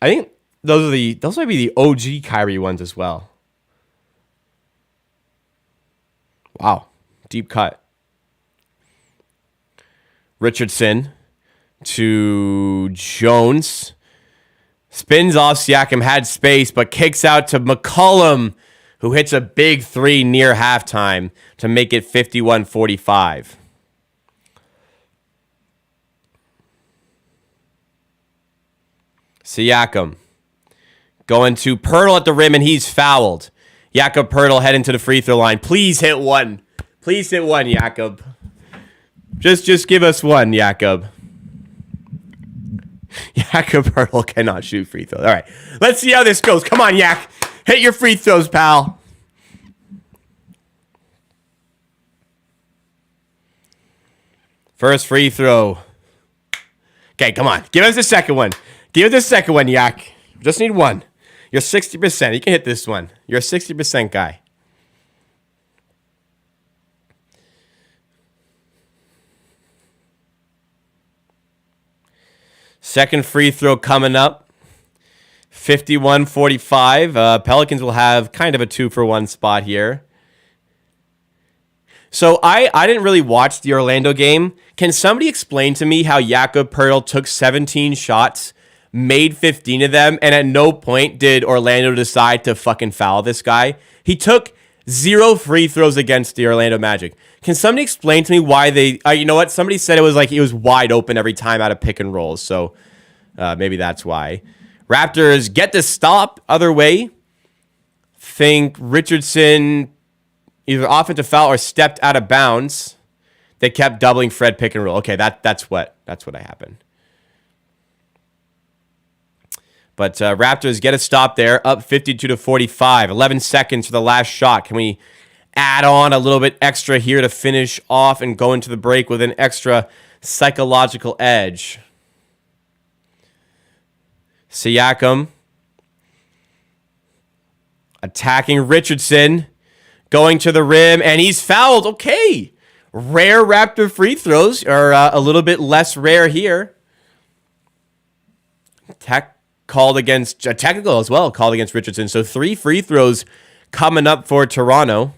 I think those might be the OG Kyrie ones as well. Wow, deep cut. Richardson to Jones. Spins off Siakam, had space, but kicks out to McCollum, who hits a big 3 near halftime to make it 51-45. Siakam going to Pirtle at the rim, and he's fouled. Jakob Pirtle heading to the free throw line. Please hit one. Please hit one, Jakob. Just give us one, Jakob. Jakob Pirtle cannot shoot free throws. All right, let's see how this goes. Come on, Yak. Hit your free throws, pal. First free throw. Okay, come on. Give us the second one. Give us the second one, Yak. Just need one. You're 60%. You can hit this one. You're a 60% guy. Second free throw coming up. 51-45. Pelicans will have kind of a 2-for-1 spot here. So I didn't really watch the Orlando game. Can somebody explain to me how Jakob Poeltl took 17 shots, made 15 of them, and at no point did Orlando decide to fucking foul this guy? He took 0 free throws against the Orlando Magic. Can somebody explain to me why they... you know what? Somebody said it was like he was wide open every time out of pick and rolls. So maybe that's why. Raptors get the stop other way. Think Richardson either offensive foul or stepped out of bounds. They kept doubling Fred pick and roll. Okay, that's what happened. But Raptors get a stop there, up 52-45. 11 seconds for the last shot. Can we add on a little bit extra here to finish off and go into the break with an extra psychological edge? Siakam attacking Richardson, going to the rim, and he's fouled. Okay. Rare Raptor free throws are a little bit less rare here. Called against, technical as well, called against Richardson. So 3 free throws coming up for Toronto.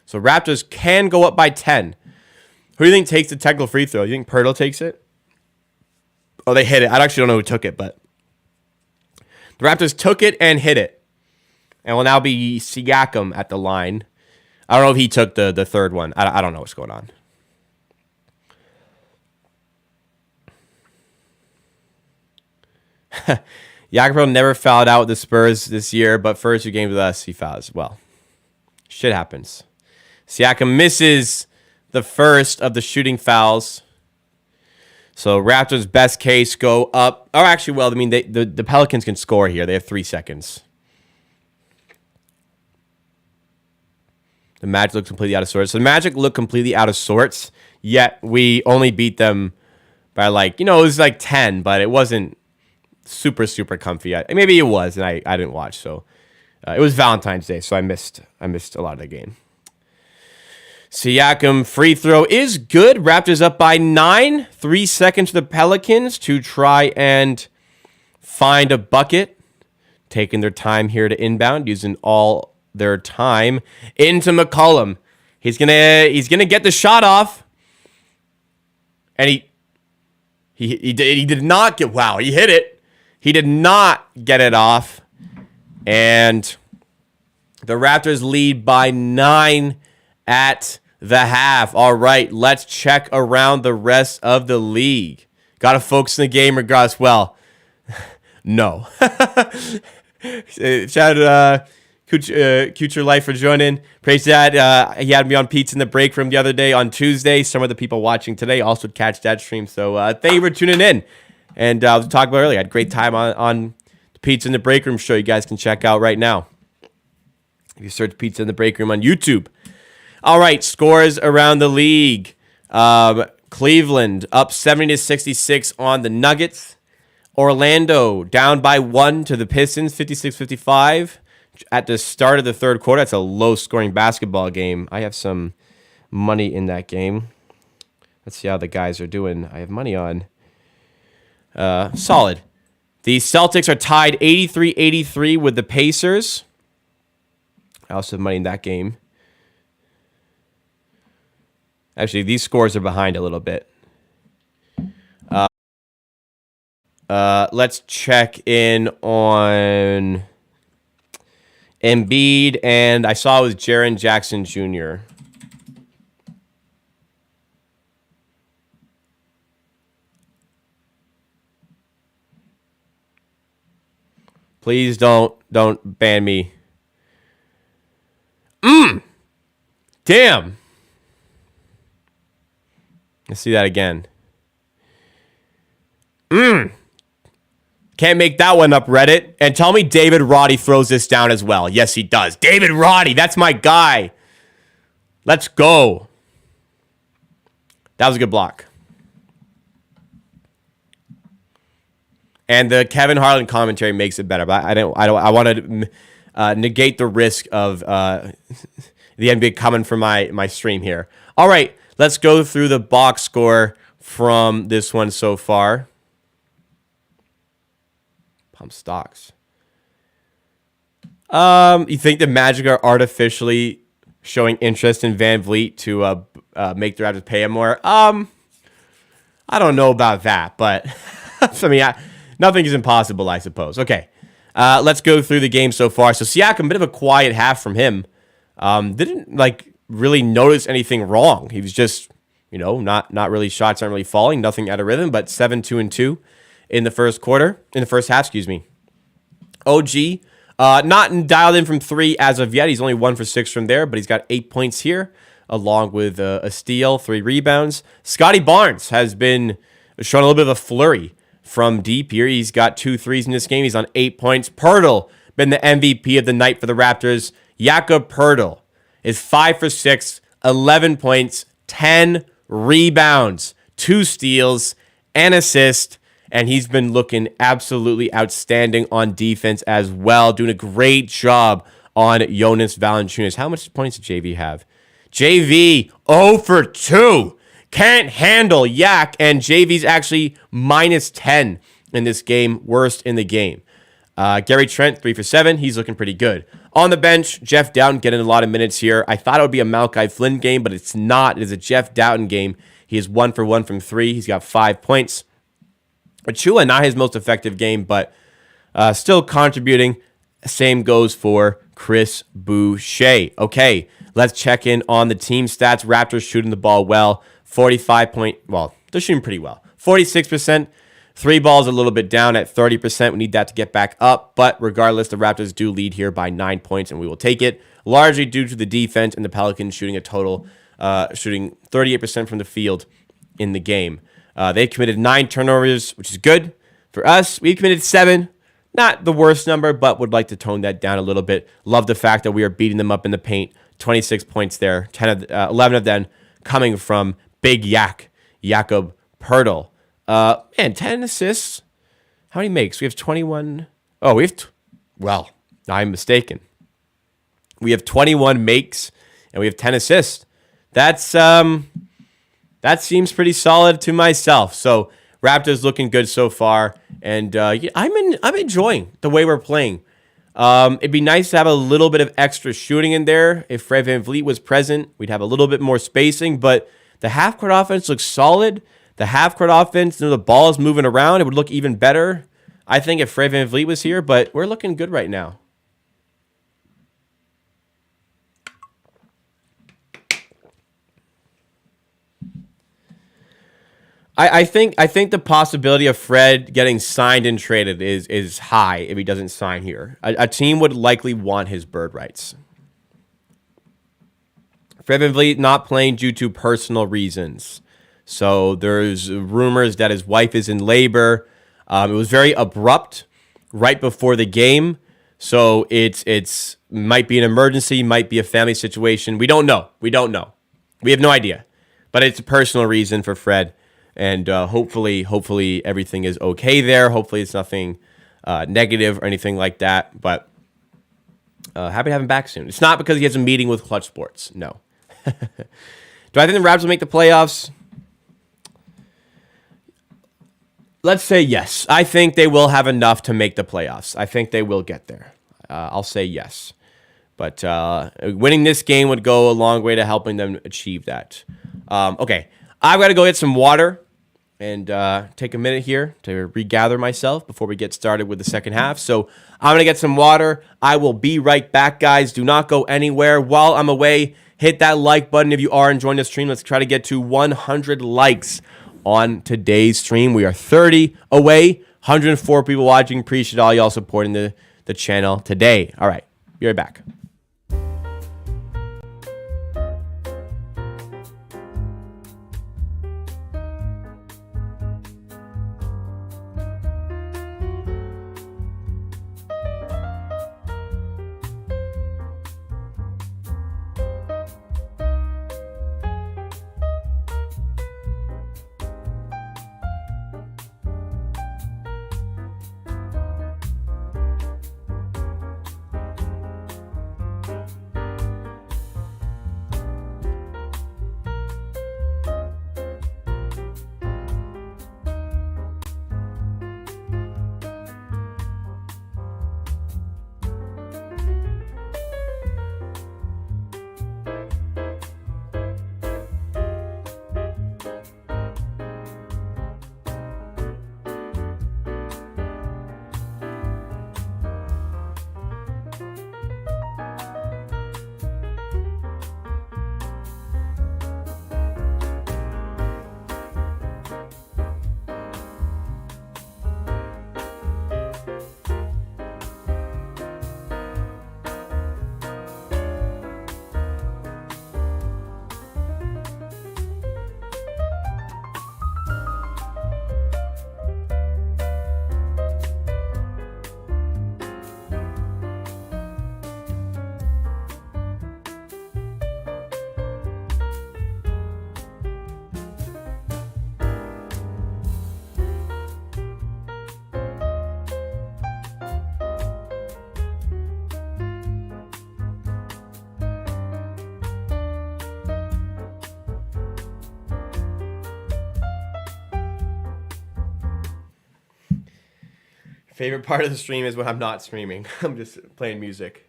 So Raptors can go up by 10. Who do you think takes the technical free throw? You think Poeltl takes it? Oh, they hit it. I actually don't know who took it, but the Raptors took it and hit it. And will now be Siakam at the line. I don't know if he took the third one. I don't know what's going on. Jakob never fouled out with the Spurs this year, but first 2 games with us, he fouls. Well, shit happens. Siakam misses the first of the shooting fouls. So Raptors' best case go up. Or actually, well, I mean, the Pelicans can score here. They have 3 seconds. The Magic look completely out of sorts. So the Magic look completely out of sorts, yet we only beat them by it was like 10, but it wasn't super, super comfy. Maybe it was, and I didn't watch. So it was Valentine's Day, so I missed a lot of the game. Siakam free throw is good. Raptors up by 9. 3 seconds for the Pelicans to try and find a bucket. Taking their time here to inbound, using all their time into McCollum. He's gonna get the shot off, and he did not get. Wow, he hit it. He did not get it off, and the Raptors lead by 9 at the half. All right, let's check around the rest of the league. Got to focus in the game regardless. Well, no. Shout out Future Life for joining. Praise that. He had me on Pizza in the break room the other day on Tuesday. Some of the people watching today also catch that stream. So thank you for tuning in. And I was talking about earlier, I had a great time on the Pizza in the break room show you guys can check out right now. If you search Pizza in the break room on YouTube. All right, scores around the league. Cleveland up 70-66 on the Nuggets. Orlando down by 1 to the Pistons, 56-55. At the start of the third quarter, that's a low-scoring basketball game. I have some money in that game. Let's see how the guys are doing. I have money on. Solid. The Celtics are tied 83-83 with the Pacers. I also have money in that game. Actually, these scores are behind a little bit. Let's check in on Embiid, and I saw it was Jaren Jackson Jr. Please don't ban me. Damn. Let's see that again. Can't make that one up, Reddit. And tell me David Roddy throws this down as well. Yes, he does. David Roddy, that's my guy. Let's go. That was a good block. And the Kevin Harlan commentary makes it better, but I want to negate the risk of the NBA coming from my stream here. All right, let's go through the box score from this one so far. Pump stocks. You think the Magic are artificially showing interest in Van Vliet to make the Raptors pay him more? I don't know about that, but I mean, nothing is impossible, I suppose. Okay, let's go through the game so far. So Siakam, a bit of a quiet half from him. Didn't really notice anything wrong. He was just, not really shots aren't really falling, nothing out of rhythm. But 7-2-2 in the first half. Excuse me. OG. Not dialed in from 3 as of yet. He's only 1 for 6 from there, but he's got 8 points here, along with a steal, 3 rebounds. Scotty Barnes has been showing a little bit of a flurry from deep here. He's got 2 threes in this game. He's on 8 points. Poeltl, been the MVP of the night for the Raptors. Jakob Poeltl is 5 for 6, 11 points, 10 rebounds, 2 steals, and assist. And he's been looking absolutely outstanding on defense as well. Doing a great job on Jonas Valanciunas. How much points did JV have? JV, 0 for 2. Can't handle Yak. And JV's actually minus 10 in this game. Worst in the game. Gary Trent, 3 for 7. He's looking pretty good. On the bench, Jeff Doughton getting a lot of minutes here. I thought it would be a Malachi Flynn game, but it's not. It is a Jeff Doughton game. He is 1 for 1 from 3. He's got 5 points. Achua, not his most effective game, but still contributing. Same goes for Chris Boucher. Okay, let's check in on the team stats. Raptors shooting the ball well. 45 point, well, they're shooting pretty well. 46%. 3 balls a little bit down at 30%. We need that to get back up. But regardless, the Raptors do lead here by 9 points, and we will take it. Largely due to the defense and the Pelicans shooting shooting 38% from the field in the game. They committed 9 turnovers, which is good for us. We committed 7. Not the worst number, but would like to tone that down a little bit. Love the fact that we are beating them up in the paint. 26 points there. 11 of them coming from Big Jakob Poeltl. And 10 assists. How many makes? We have 21. Oh, well, I'm mistaken. We have 21 makes, and we have 10 assists. That seems pretty solid to myself. So Raptors looking good so far, and I'm enjoying the way we're playing. It'd be nice to have a little bit of extra shooting in there. If Fred VanVleet was present, we'd have a little bit more spacing. But the half-court offense looks solid. The half-court offense, the ball is moving around. It would look even better, I think, if Fred VanVleet was here. But we're looking good right now. I think the possibility of Fred getting signed and traded is high if he doesn't sign here. A team would likely want his bird rights. Fred VanVleet not playing due to personal reasons. So there's rumors that his wife is in labor. It was very abrupt right before the game. So it's might be an emergency, might be a family situation. We don't know. We have no idea. But it's a personal reason for Fred. And hopefully everything is okay there. Hopefully it's nothing negative or anything like that. But happy to have him back soon. It's not because he has a meeting with Clutch Sports. No. Do I think the Raptors will make the playoffs? Let's say yes. I think they will have enough to make the playoffs. I think they will get there. I'll say yes. But winning this game would go a long way to helping them achieve that. Okay. I've got to go get some water and take a minute here to regather myself before we get started with the second half. So I'm going to get some water. I will be right back, guys. Do not go anywhere. While I'm away, hit that like button if you are enjoying the stream. Let's try to get to 100 likes on today's stream. We are 30 away, 104 people watching. Appreciate all y'all supporting the channel today. All right, be right back. Favorite part of the stream is when I'm not streaming. I'm just playing music.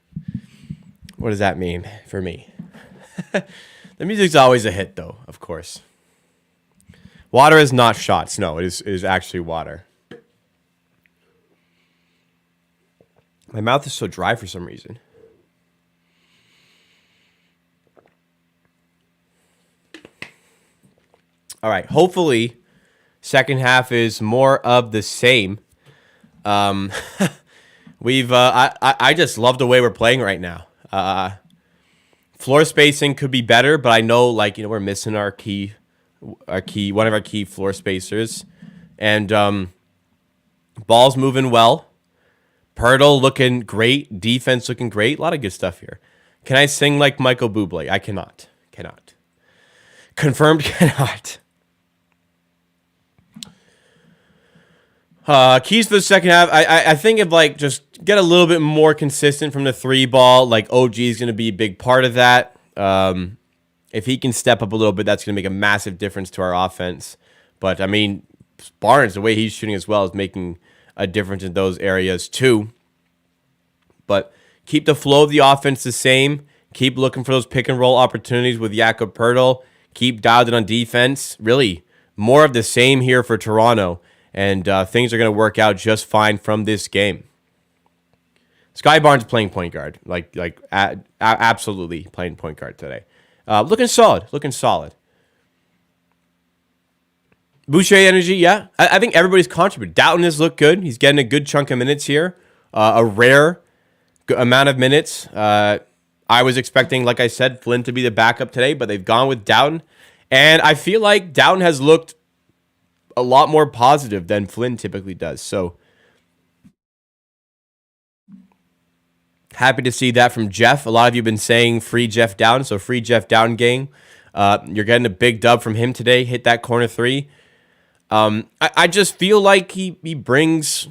What does that mean for me? The music's always a hit, though, of course. Water is not shots. No, it is actually water. My mouth is so dry for some reason. All right. Hopefully, second half is more of the same. I just love the way we're playing right now. Floor spacing could be better, but I know we're missing one of our key floor spacers, and ball's moving well. Pirtle looking great, defense looking great. A lot of good stuff here. Can I sing like Michael Bublé? I cannot. Confirmed, cannot. Keys for the second half. I think if just get a little bit more consistent from the three ball. OG is going to be a big part of that. If he can step up a little bit, that's going to make a massive difference to our offense. But I mean, Barnes, the way he's shooting as well, is making a difference in those areas too. But keep the flow of the offense the same. Keep looking for those pick and roll opportunities with Jakob Pertl. Keep dialed in on defense. Really, more of the same here for Toronto. And things are going to work out just fine from this game. Sky Barnes playing point guard, absolutely playing point guard today. Looking solid. Boucher energy, yeah. I think everybody's contributed. Doughton has looked good. He's getting a good chunk of minutes here. A rare amount of minutes. I was expecting, like I said, Flynn to be the backup today, but they've gone with Doughton. And I feel like Doughton has looked a lot more positive than Flynn typically does. So happy to see that from Jeff. A lot of you have been saying free Jeff Down, so free Jeff Down gang. You're getting a big dub from him today. Hit that corner three. I just feel like he brings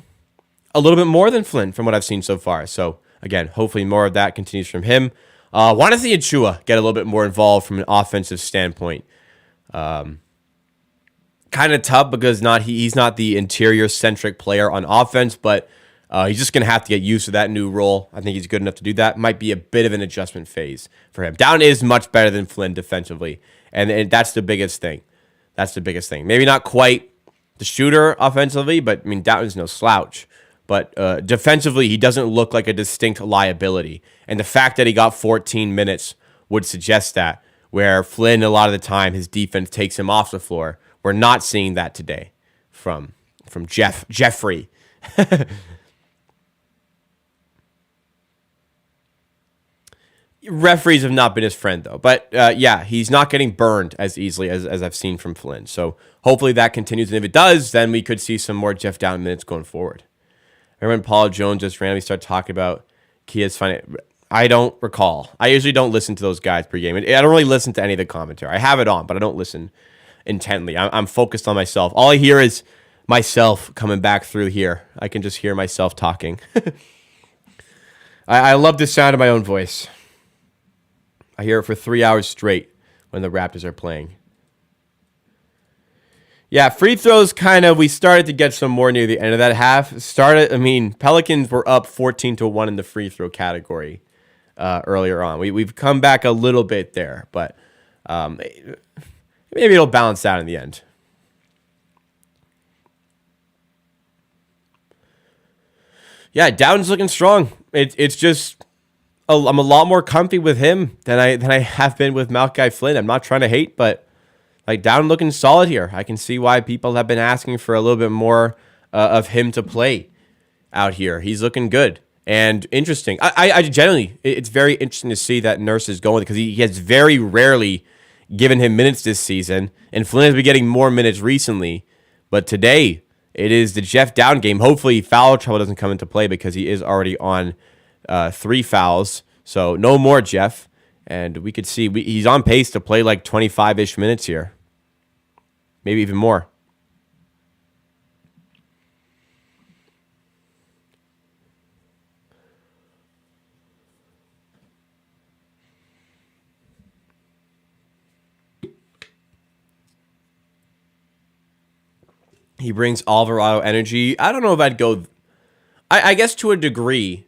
a little bit more than Flynn from what I've seen so far. So again, hopefully more of that continues from him. Want to see Achua get a little bit more involved from an offensive standpoint. Kind of tough because he's not the interior-centric player on offense, but he's just going to have to get used to that new role. I think he's good enough to do that. Might be a bit of an adjustment phase for him. Down is much better than Flynn defensively, and that's the biggest thing. Maybe not quite the shooter offensively, but I mean, Downton's no slouch. But defensively, he doesn't look like a distinct liability. And the fact that he got 14 minutes would suggest that, where Flynn, a lot of the time, his defense takes him off the floor. We're not seeing that today from Jeffrey. Referees have not been his friend, though. But, yeah, he's not getting burned as easily as I've seen from Flynn. So hopefully that continues. And if it does, then we could see some more Jeff Down minutes going forward. Remember when Paul Jones just randomly started talking about Kia's finance? I don't recall. I usually don't listen to those guys per game. I don't really listen to any of the commentary. I have it on, but I don't listen intently. I'm focused on myself. All I hear is myself coming back through here. I can just hear myself talking. I love the sound of my own voice. I hear it for 3 hours straight when the Raptors are playing. Yeah, free throws we started to get some more near the end of that half. Pelicans were up 14-1 in the free throw category earlier on. We've come back a little bit there, but maybe it'll balance out in the end. Yeah, Down's looking strong. It's just I'm a lot more comfy with him than I have been with Malachi Flynn. I'm not trying to hate, but Down looking solid here. I can see why people have been asking for a little bit more of him to play out here. He's looking good and interesting. I generally, it's very interesting to see that Nurse is going because he has very rarely given him minutes this season, and Flynn has been getting more minutes recently. But today, it is the Jeff Down game. Hopefully, foul trouble doesn't come into play because he is already on 3 fouls. So no more Jeff. And we could see he's on pace to play 25-ish minutes here. Maybe even more. He brings Alvarado energy. I don't know if I'd go I guess to a degree,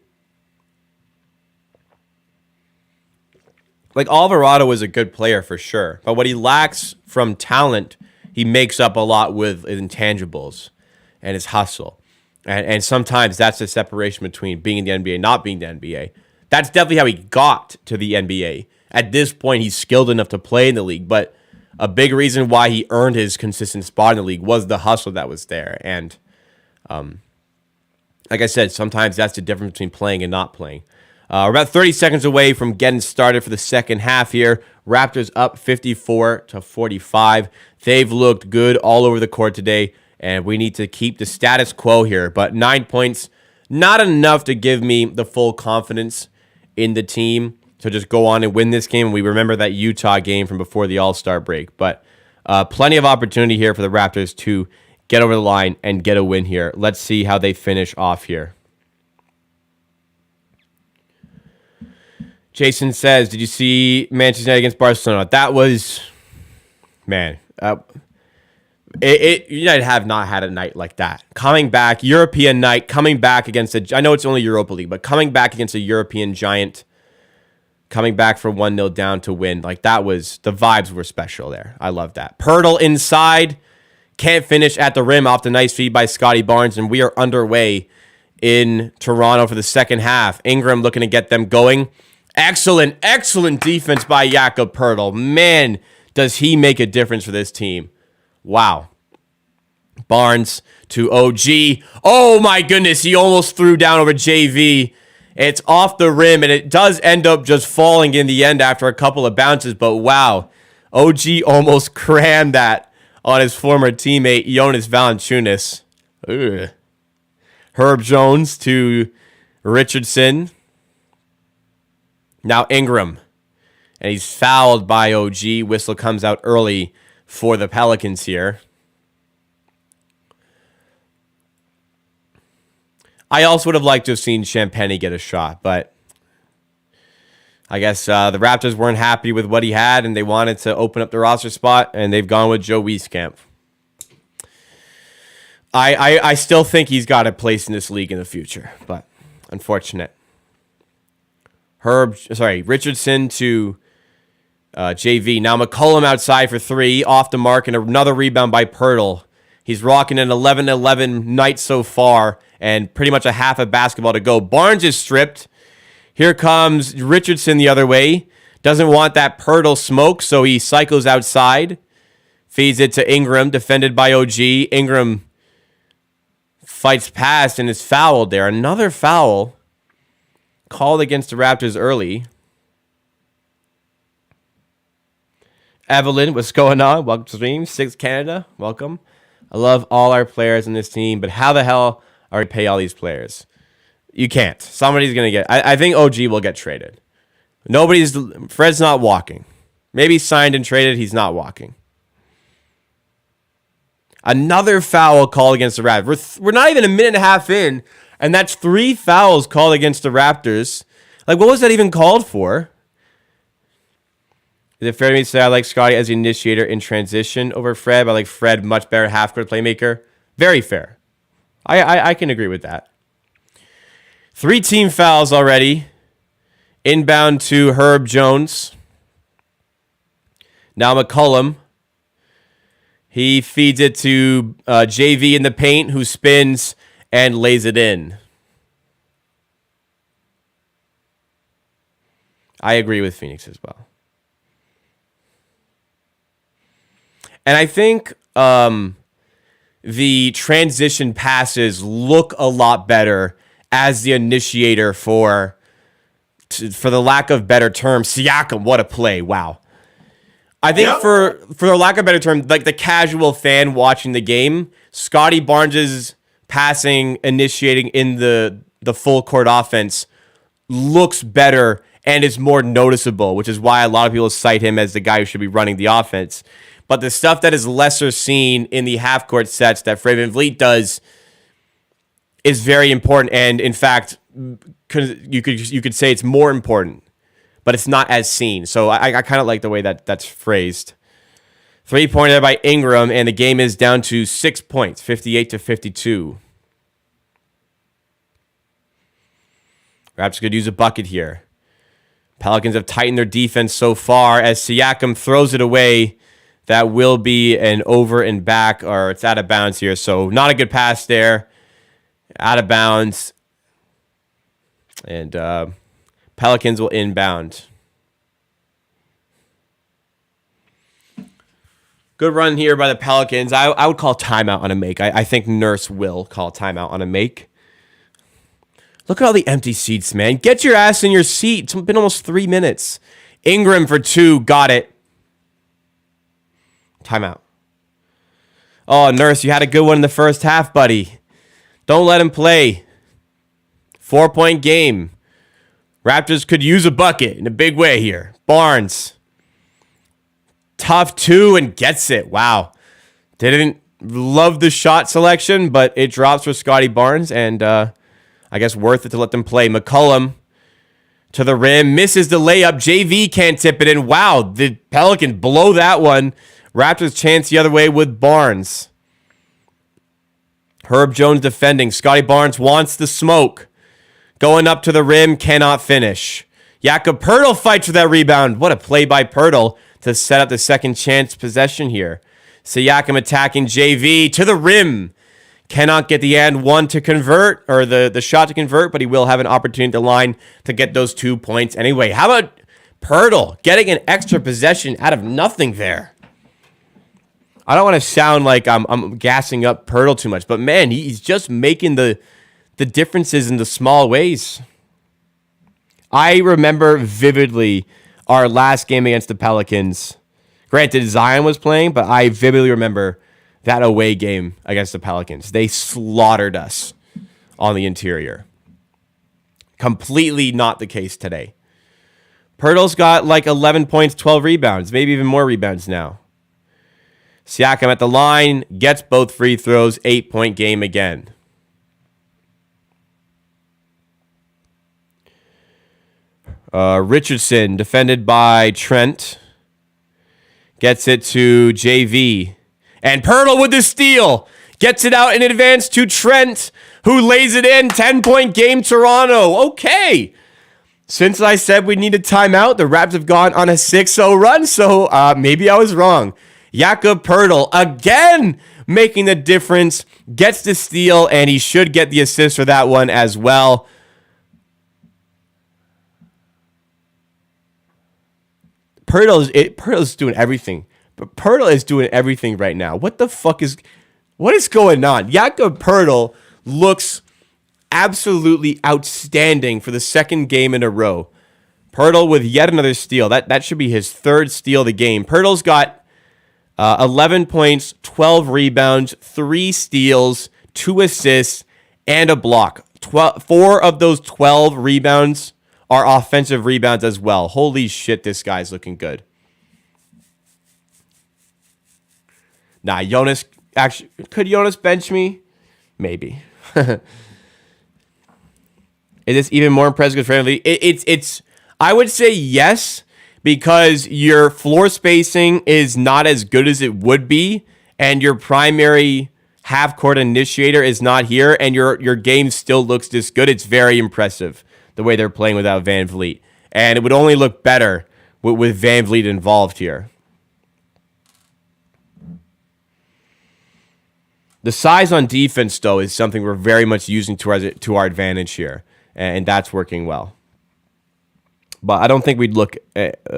like Alvarado is a good player for sure, but what he lacks from talent, he makes up a lot with intangibles and his hustle. And sometimes that's the separation between being in the NBA and not being in the NBA. That's definitely how he got to the NBA. At this point, he's skilled enough to play in the league, but a big reason why he earned his consistent spot in the league was the hustle that was there. And like I said, sometimes that's the difference between playing and not playing. We're about 30 seconds away from getting started for the second half here. Raptors up 54-45. They've looked good all over the court today, and we need to keep the status quo here. But 9 points, not enough to give me the full confidence in the team to just go on and win this game. We remember that Utah game from before the All-Star break. But plenty of opportunity here for the Raptors to get over the line and get a win here. Let's see how they finish off here. Jason says, did you see Manchester United against Barcelona? That was, man, United have not had a night like that. Coming back, European night, coming back against I know it's only Europa League, but coming back against a European giant, coming back from 1-0 down to win, like that was, the vibes were special there. I love that. Pirtle inside, can't finish at the rim off the nice feed by Scotty Barnes, and we are underway in Toronto for the second half. Ingram looking to get them going. Excellent defense by Jakob Pirtle. Man, does he make a difference for this team. Wow. Barnes to OG. Oh my goodness, he almost threw down over JV. It's off the rim, and it does end up just falling in the end after a couple of bounces, but wow. OG almost crammed that on his former teammate, Jonas Valanciunas. Ugh. Herb Jones to Richardson. Now Ingram, and he's fouled by OG. Whistle comes out early for the Pelicans here. I also would have liked to have seen Champagny get a shot, but I guess the Raptors weren't happy with what he had, and they wanted to open up the roster spot, and they've gone with Joe Wieskamp. I still think he's got a place in this league in the future, but unfortunate. Richardson to JV. Now McCollum outside for three, off the mark, and another rebound by Pirtle. He's rocking an 11-11 night so far, and pretty much a half of basketball to go. Barnes is stripped. Here comes Richardson the other way. Doesn't want that Pirtle smoke, so he cycles outside. Feeds it to Ingram, defended by OG. Ingram fights past and is fouled there. Another foul called against the Raptors early. Evelyn, what's going on? Welcome to the stream. Six Canada, welcome. I love all our players in this team, but how the hell are we pay all these players? You can't. Somebody's going to get... I think OG will get traded. Fred's not walking. Maybe signed and traded, he's not walking. Another foul called against the Raptors. We're not even a minute and a half in, and that's 3 fouls called against the Raptors. Like, what was that even called for? Is it fair to me to say I like Scotty as the initiator in transition over Fred, but I like Fred much better half-court playmaker? Very fair. I can agree with that. 3 team fouls already. Inbound to Herb Jones. Now McCollum. He feeds it to JV in the paint, who spins and lays it in. I agree with Phoenix as well. And I think the transition passes look a lot better as the initiator for the lack of better term, Siakam. What a play. Wow. I think for the lack of a better term, like the casual fan watching the game, Scotty Barnes' passing, initiating in the full court offense looks better and is more noticeable, which is why a lot of people cite him as the guy who should be running the offense. But the stuff that is lesser seen in the half-court sets that Fred VanVleet does is very important. And in fact, you could say it's more important, but it's not as seen. So I kind of like the way that's phrased. 3-pointer by Ingram, and the game is down to 6 points, 58-52. Raptors could use a bucket here. Pelicans have tightened their defense so far as Siakam throws it away. That will be an over and back, or it's out of bounds here. So not a good pass there. Out of bounds. And Pelicans will inbound. Good run here by the Pelicans. I would call timeout on a make. I think Nurse will call timeout on a make. Look at all the empty seats, man. Get your ass in your seat. It's been almost 3 minutes. Ingram for 2. Got it. Timeout. Oh, Nurse, you had a good one in the first half, buddy. Don't let him play. 4-point game. Raptors could use a bucket in a big way here. Barnes. Tough 2 and gets it. Wow. Didn't love the shot selection, but it drops for Scotty Barnes, and I guess worth it to let them play. McCollum to the rim. Misses the layup. JV can't tip it in. Wow. The Pelicans blow that one. Raptors chance the other way with Barnes. Herb Jones defending. Scotty Barnes wants the smoke. Going up to the rim. Cannot finish. Jakob Poeltl fights for that rebound. What a play by Poeltl to set up the second chance possession here. Siakam attacking JV to the rim. Cannot get the and one to convert, or the shot to convert, but he will have an opportunity at the line to get those 2 points anyway. How about Poeltl getting an extra possession out of nothing there? I don't want to sound like I'm gassing up Poeltl too much, but man, he's just making the differences in the small ways. I remember vividly our last game against the Pelicans. Granted, Zion was playing, but I vividly remember that away game against the Pelicans. They slaughtered us on the interior. Completely not the case today. Poeltl's got like 11 points, 12 rebounds, maybe even more rebounds now. Siakam at the line, gets both free throws, 8-point game again. Richardson, defended by Trent, gets it to JV. And Poeltl with the steal. Gets it out in advance to Trent, who lays it in. 10-point game, Toronto. Okay. Since I said we need a timeout, the Raps have gone on a 6-0 run, so maybe I was wrong. Jakob Poeltl again making the difference. Gets the steal, and he should get the assist for that one as well. Poeltl's doing everything. But Poeltl is doing everything right now. What is going on? Jakob Poeltl looks absolutely outstanding for the second game in a row. Poeltl with yet another steal. That should be his third steal of the game. Poeltl's got 11 points, 12 rebounds, 3 steals, 2 assists, and a block. 4 of those 12 rebounds are offensive rebounds as well. Holy shit, this guy's looking good. Nah, Jonas, actually, could Jonas bench me? Maybe. Is this even more impressive for family? It's I would say yes, because your floor spacing is not as good as it would be, and your primary half-court initiator is not here, and your game still looks this good. It's very impressive, the way they're playing without Van Vliet. And it would only look better with Van Vliet involved here. The size on defense, though, is something we're very much using to our advantage here, and that's working well. But I don't think we'd look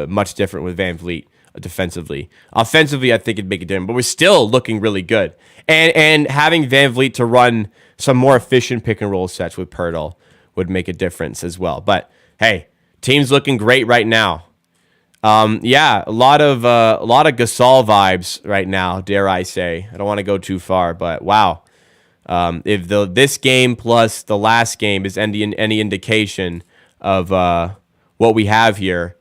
much different with Van Vliet defensively. Offensively, I think it'd make a difference, but we're still looking really good. And having Van Vliet to run some more efficient pick and roll sets with Poeltl would make a difference as well. But hey, team's looking great right now. Yeah, a lot of Gasol vibes right now, dare I say. I don't want to go too far, but wow. If this game plus the last game is any indication of what we have here,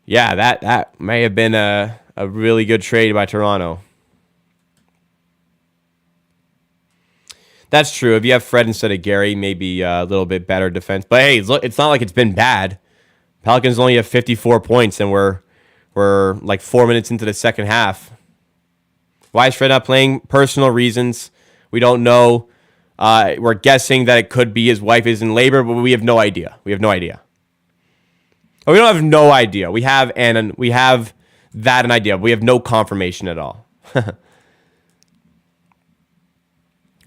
yeah, that may have been a really good trade by Toronto. That's true. If you have Fred instead of Gary, maybe a little bit better defense. But hey, look, it's not like it's been bad. Pelicans only have 54 points, and we're like 4 minutes into the second half. Why is Fred not playing? Personal reasons. We don't know. We're guessing that it could be his wife is in labor, but we have no idea. We have no idea. Oh, we don't have no idea. We have that an idea. But we have no confirmation at all.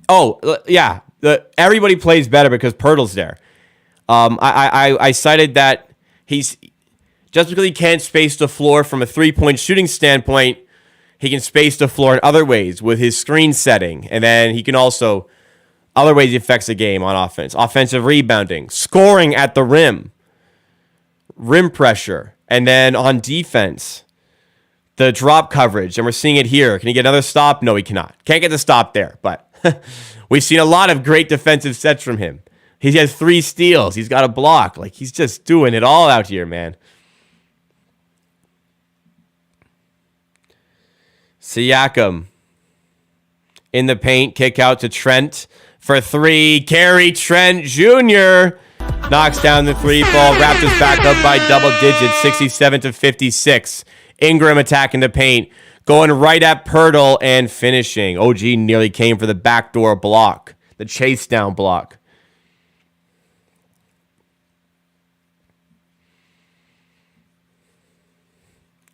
Oh, yeah. Everybody plays better because Pirtle's there. I cited that he's just because he can't space the floor from a 3-point shooting standpoint, he can space the floor in other ways with his screen setting. And then he can also, other ways he affects the game on offense. Offensive rebounding, scoring at the rim pressure. And then on defense, the drop coverage. And we're seeing it here. Can he get another stop? No, he cannot. Can't get the stop there. But we've seen a lot of great defensive sets from him. He has 3 steals. He's got a block. Like, he's just doing it all out here, man. Siakam in the paint, kick out to Trent for 3. Gary Trent Jr. knocks down the 3 ball. Raptors back up by double digits, 67-56. Ingram attacking the paint, going right at Pirtle and finishing. OG nearly came for the backdoor block, the chase down block.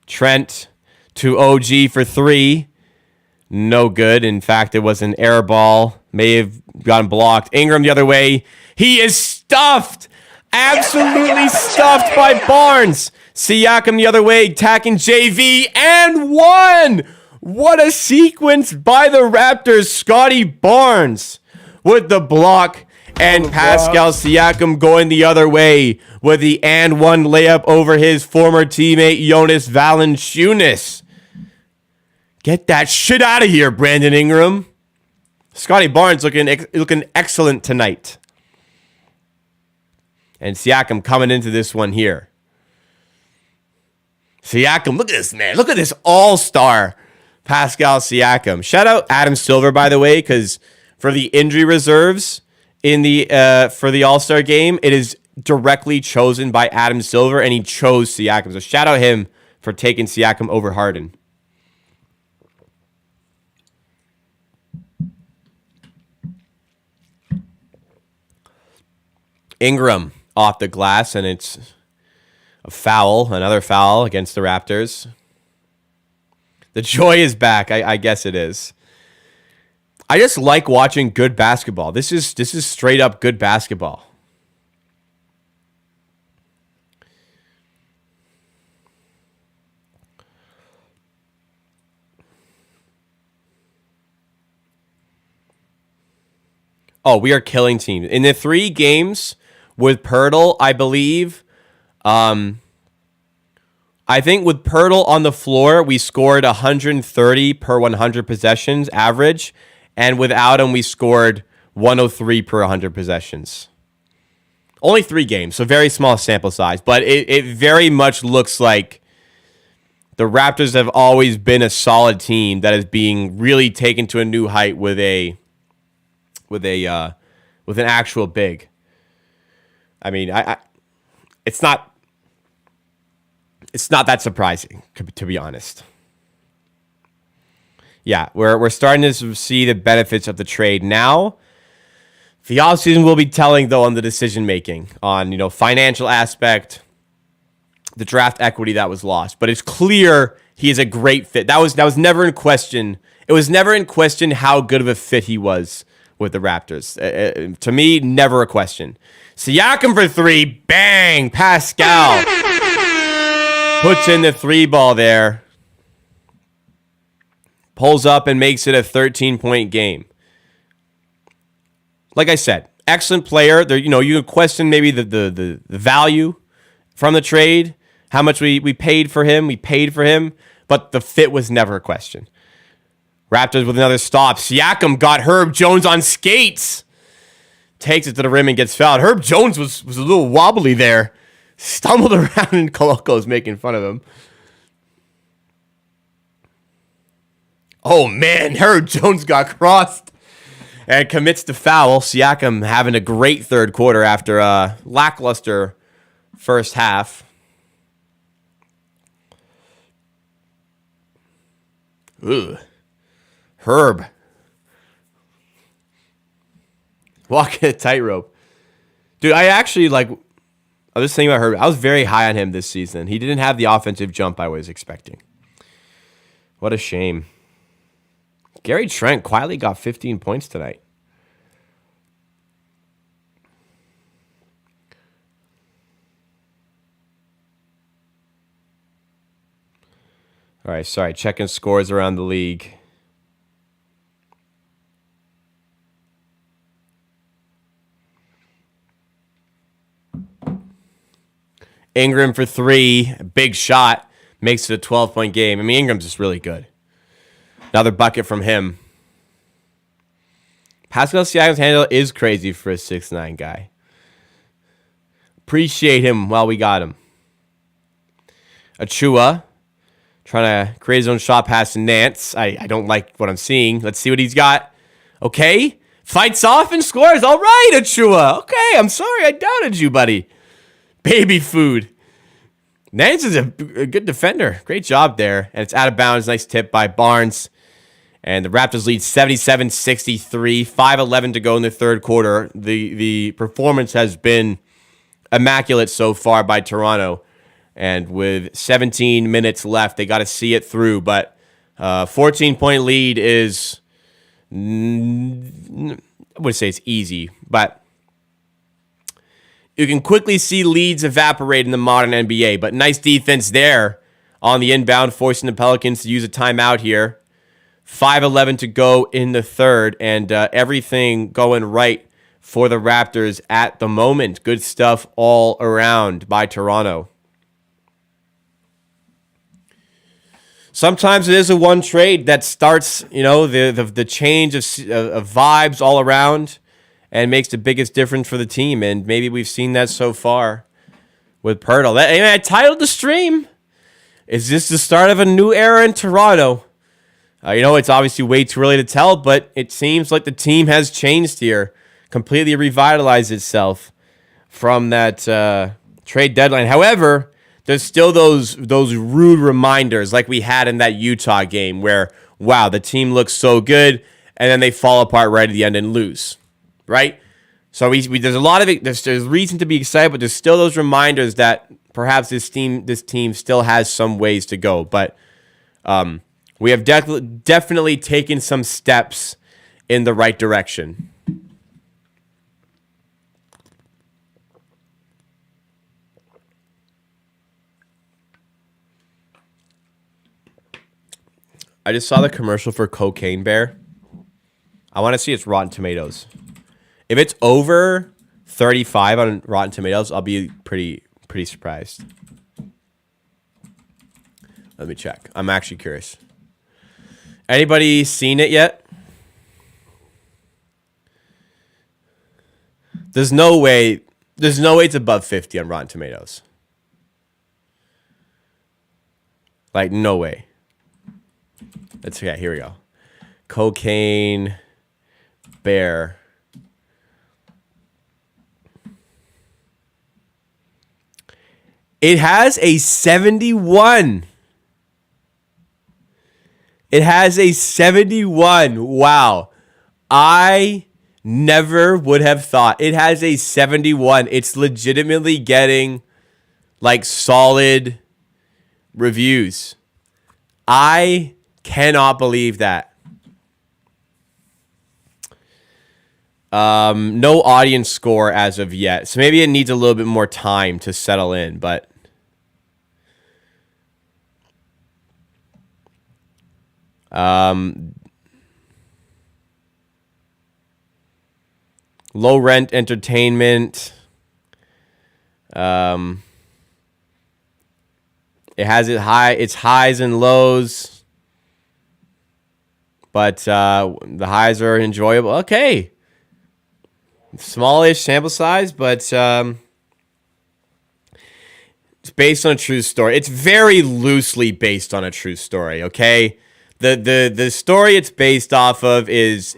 Trent to OG for 3. No good. In fact, it was an air ball. May have gotten blocked. Ingram the other way. He is stuffed. Absolutely stuffed by Barnes. Siakam the other way, attacking JV and 1. What a sequence by the Raptors. Scotty Barnes with the block. And Pascal Siakam going the other way with the and 1 layup over his former teammate Jonas Valanciunas. Get that shit out of here, Brandon Ingram. Scotty Barnes looking excellent tonight. And Siakam coming into this one here. Siakam, look at this, man. Look at this all-star Pascal Siakam. Shout out Adam Silver, by the way, because for the injury reserves in the for the All-Star game, it is directly chosen by Adam Silver, and he chose Siakam. So shout out him for taking Siakam over Harden. Ingram off the glass, and it's a foul, another foul against the Raptors. The joy is back. I guess it is. I just like watching good basketball. This is straight up good basketball. Oh, we are killing teams. In the 3 games with Pirtle, I believe, I think with Pirtle on the floor, we scored 130 per 100 possessions average. And without him, we scored 103 per 100 possessions. Only 3 games, so very small sample size. But it very much looks like the Raptors have always been a solid team that is being really taken to a new height with an actual big. I mean, it's not that surprising, to be honest. Yeah, we're starting to see the benefits of the trade now. The offseason will be telling, though, on the decision making, on financial aspect, the draft equity that was lost. But it's clear he is a great fit. That was never in question. It was never in question how good of a fit he was with the Raptors. To me, never a question. Siakam for 3, bang, Pascal puts in the 3 ball there. Pulls up and makes it a 13-point game. Like I said, excellent player. There, you can question maybe the value from the trade, how much we paid for him. We paid for him, but the fit was never a question. Raptors with another stop. Siakam got Herb Jones on skates. Takes it to the rim and gets fouled. Herb Jones was a little wobbly there. Stumbled around and Coloco's making fun of him. Oh, man, Herb Jones got crossed and commits the foul. Siakam having a great third quarter after a lackluster first half. Ugh. Herb. Walking a tightrope. Dude, I actually, like, I was thinking about Herbert. I was very high on him this season. He didn't have the offensive jump I was expecting. What a shame. Gary Trent quietly got 15 points tonight. All right, sorry. Checking scores around the league. Ingram for 3. Big shot. Makes it a 12-point game. I mean, Ingram's just really good. Another bucket from him. Pascal Siakam's handle is crazy for a 6'9" guy. Appreciate him while we got him. Achua. Trying to create his own shot pass to Nance. I don't like what I'm seeing. Let's see what he's got. Okay. Fights off and scores. All right, Achua. Okay, I'm sorry. I doubted you, buddy. Baby food. Nance is a good defender. Great job there. And it's out of bounds. Nice tip by Barnes. And the Raptors lead 77-63. 5:11 to go in the third quarter. The performance has been immaculate so far by Toronto. And with 17 minutes left, they got to see it through. But 14-point lead is, I wouldn't say it's easy, but you can quickly see leads evaporate in the modern NBA. But nice defense there on the inbound, forcing the Pelicans to use a timeout here. 5:11 to go in the third, and everything going right for the Raptors at the moment. Good stuff all around by Toronto. Sometimes it is a one trade that starts, the change of vibes all around and makes the biggest difference for the team. And maybe we've seen that so far with Pirtle. I titled the stream, "Is this the start of a new era in Toronto?" It's obviously way too early to tell, but it seems like the team has changed here, completely revitalized itself from that trade deadline. However, there's still those rude reminders like we had in that Utah game where, wow, the team looks so good, and then they fall apart right at the end and lose, right? So there's a lot of it. There's reason to be excited, but there's still those reminders that perhaps this team still has some ways to go. But we have definitely taken some steps in the right direction. I just saw the commercial for Cocaine Bear. I want to see its Rotten Tomatoes. If it's over 35 on Rotten Tomatoes, I'll be pretty surprised. Let me check. I'm actually curious. Anybody seen it yet? There's no way it's above 50 on Rotten Tomatoes. Like, no way. Okay, here we go. Cocaine Bear. It has a 71. It has a 71. Wow. I never would have thought. It has a 71. It's legitimately getting like solid reviews. I cannot believe that. No audience score as of yet. So maybe it needs a little bit more time to settle in, but low rent entertainment. It has its highs and lows. But the highs are enjoyable. Okay. Smallish sample size, but it's based on a true story. It's very loosely based on a true story, okay? The story it's based off of is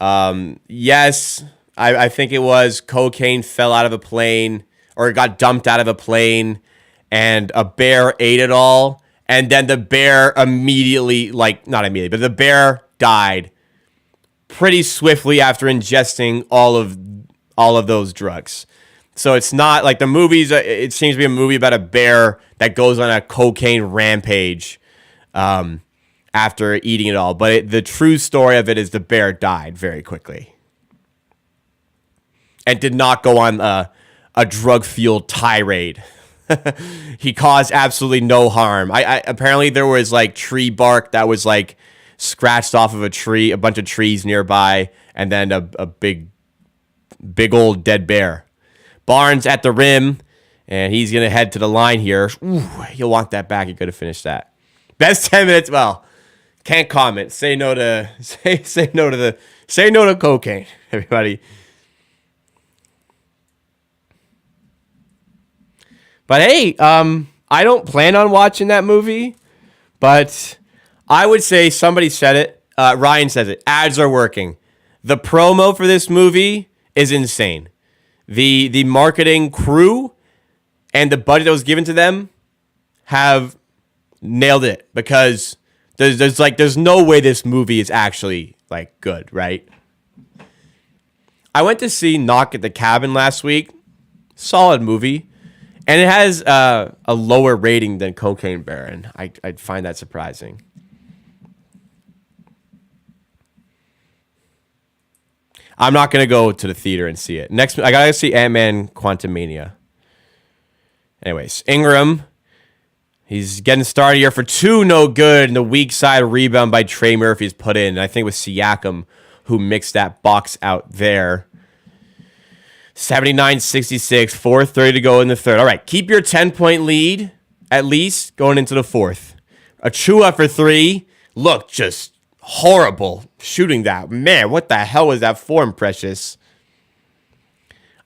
yes, I think it was cocaine fell out of a plane or it got dumped out of a plane and a bear ate it all. And then the bear immediately, like, not immediately, but the bear died pretty swiftly after ingesting all of those drugs. So it's not like the movies. It seems to be a movie about a bear that goes on a cocaine rampage after eating it all. But the true story of it is the bear died very quickly and did not go on a drug-fueled tirade. He caused absolutely no harm. I apparently there was like tree bark that was like scratched off of a tree, a bunch of trees nearby, and then a big old dead bear. Barnes at the rim, and he's gonna head to the line here. Ooh, you'll want that back. You could have finished that. Best 10 minutes. Well, can't comment. Say no to cocaine, everybody. But hey, I don't plan on watching that movie, but I would say somebody said it. Ryan says it. Ads are working. The promo for this movie is insane. The marketing crew and the budget that was given to them have nailed it because there's no way this movie is actually like good, right? I went to see Knock at the Cabin last week. Solid movie. And it has a lower rating than Cocaine Bear, and I'd find that surprising. I'm not going to go to the theater and see it. Next, I got to see Ant-Man Quantumania. Anyways, Ingram, he's getting started here for 2, no good, and the weak side rebound by Trey Murphy is put in. And I think it was Siakam who mixed that box out there. 79-66, 4:30 to go in the third. All right, keep your 10-point lead, at least, going into the fourth. Achua for 3. Look, just horrible shooting that. Man, what the hell was that form, Precious?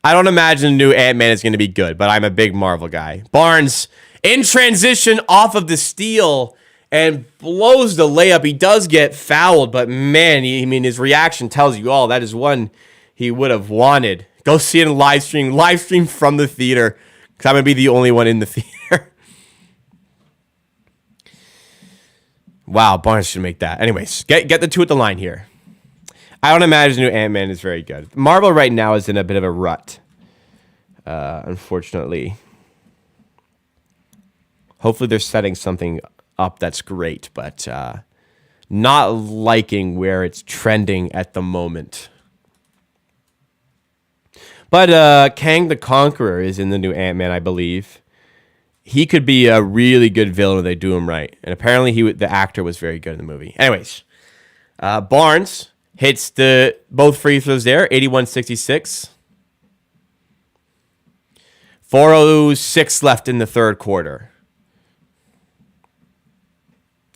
I don't imagine the new Ant-Man is going to be good, but I'm a big Marvel guy. Barnes, in transition off of the steal, and blows the layup. He does get fouled, but man, his reaction tells you all. That is one he would have wanted. Go see it in live stream from the theater, because I'm going to be the only one in the theater. Wow, Barnes should make that. Anyways, get the 2 at the line here. I don't imagine new Ant-Man is very good. Marvel right now is in a bit of a rut, unfortunately. Hopefully they're setting something up that's great, but not liking where it's trending at the moment. But Kang the Conqueror is in the new Ant-Man, I believe. He could be a really good villain if they do him right. And apparently the actor was very good in the movie. Anyways, Barnes hits both free throws there, 81-66. 4:06 left in the third quarter.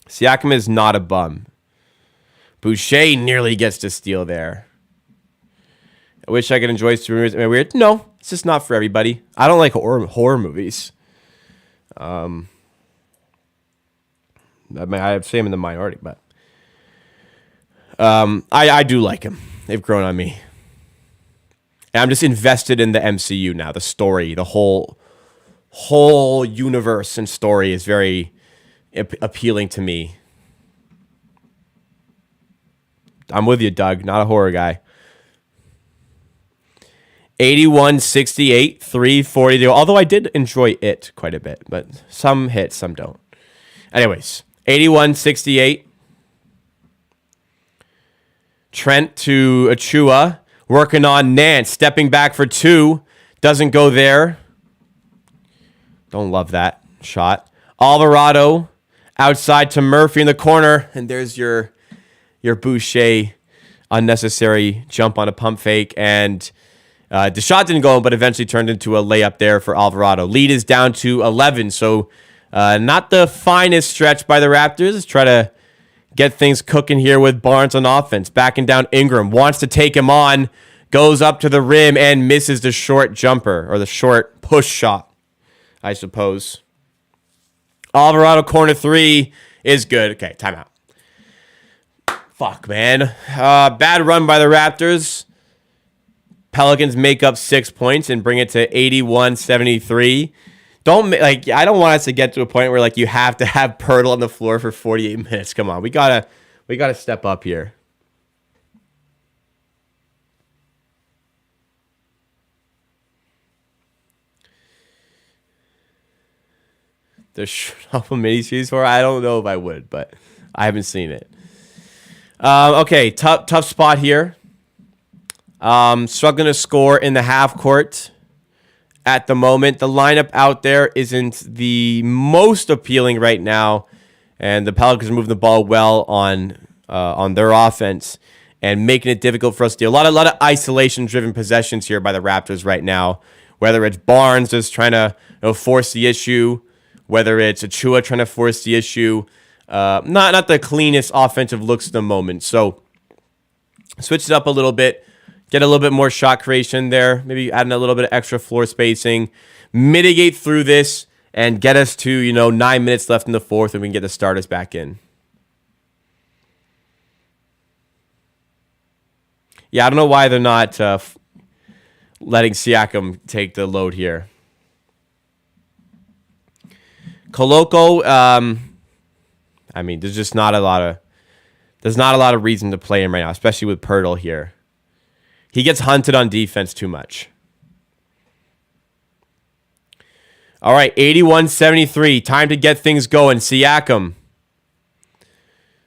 Siakam is not a bum. Boucher nearly gets to steal there. I wish I could enjoy streamers. Am I weird? No, it's just not for everybody. I don't like horror movies. I say I'm in the minority, but I do like them. They've grown on me. And I'm just invested in the MCU now. The story, the whole universe and story is very appealing to me. I'm with you, Doug. Not a horror guy. 81-68, 3:40 to go. Although I did enjoy it quite a bit, but some hit, some don't. Anyways, 81-68. Trent to Achua, working on Nance, stepping back for 2. Doesn't go there. Don't love that shot. Alvarado outside to Murphy in the corner, and there's your Boucher unnecessary jump on a pump fake, and the shot didn't go in, but eventually turned into a layup there for Alvarado. Lead is down to 11, so not the finest stretch by the Raptors. Let's try to get things cooking here with Barnes on offense. Backing down Ingram, wants to take him on, goes up to the rim and misses the short jumper, or the short push shot, I suppose. Alvarado corner 3 is good. Okay, timeout. Fuck, man. Bad run by the Raptors. Pelicans make up 6 points and bring it to 81-73. I don't want us to get to a point where you have to have Pirtle on the floor for 48 minutes. Come on, we gotta step up here. the Shuffle miniseries for? I don't know if I would, but I haven't seen it. Okay, tough spot here. Struggling to score in the half court at the moment. The lineup out there isn't the most appealing right now, and the Pelicans are moving the ball well on their offense and making it difficult for us to do a lot of isolation-driven possessions here by the Raptors right now. Whether it's Barnes just trying to force the issue, whether it's Achua trying to force the issue. Not the cleanest offensive looks at the moment. So switch it up a little bit. Get a little bit more shot creation there. Maybe adding a little bit of extra floor spacing. Mitigate through this and get us to, 9 minutes left in the fourth and we can get the starters back in. Yeah, I don't know why they're not letting Siakam take the load here. Koloko, there's just not a lot of reason to play him right now, especially with Pirtle here. He gets hunted on defense too much. All right, 81-73. Time to get things going. Siakam.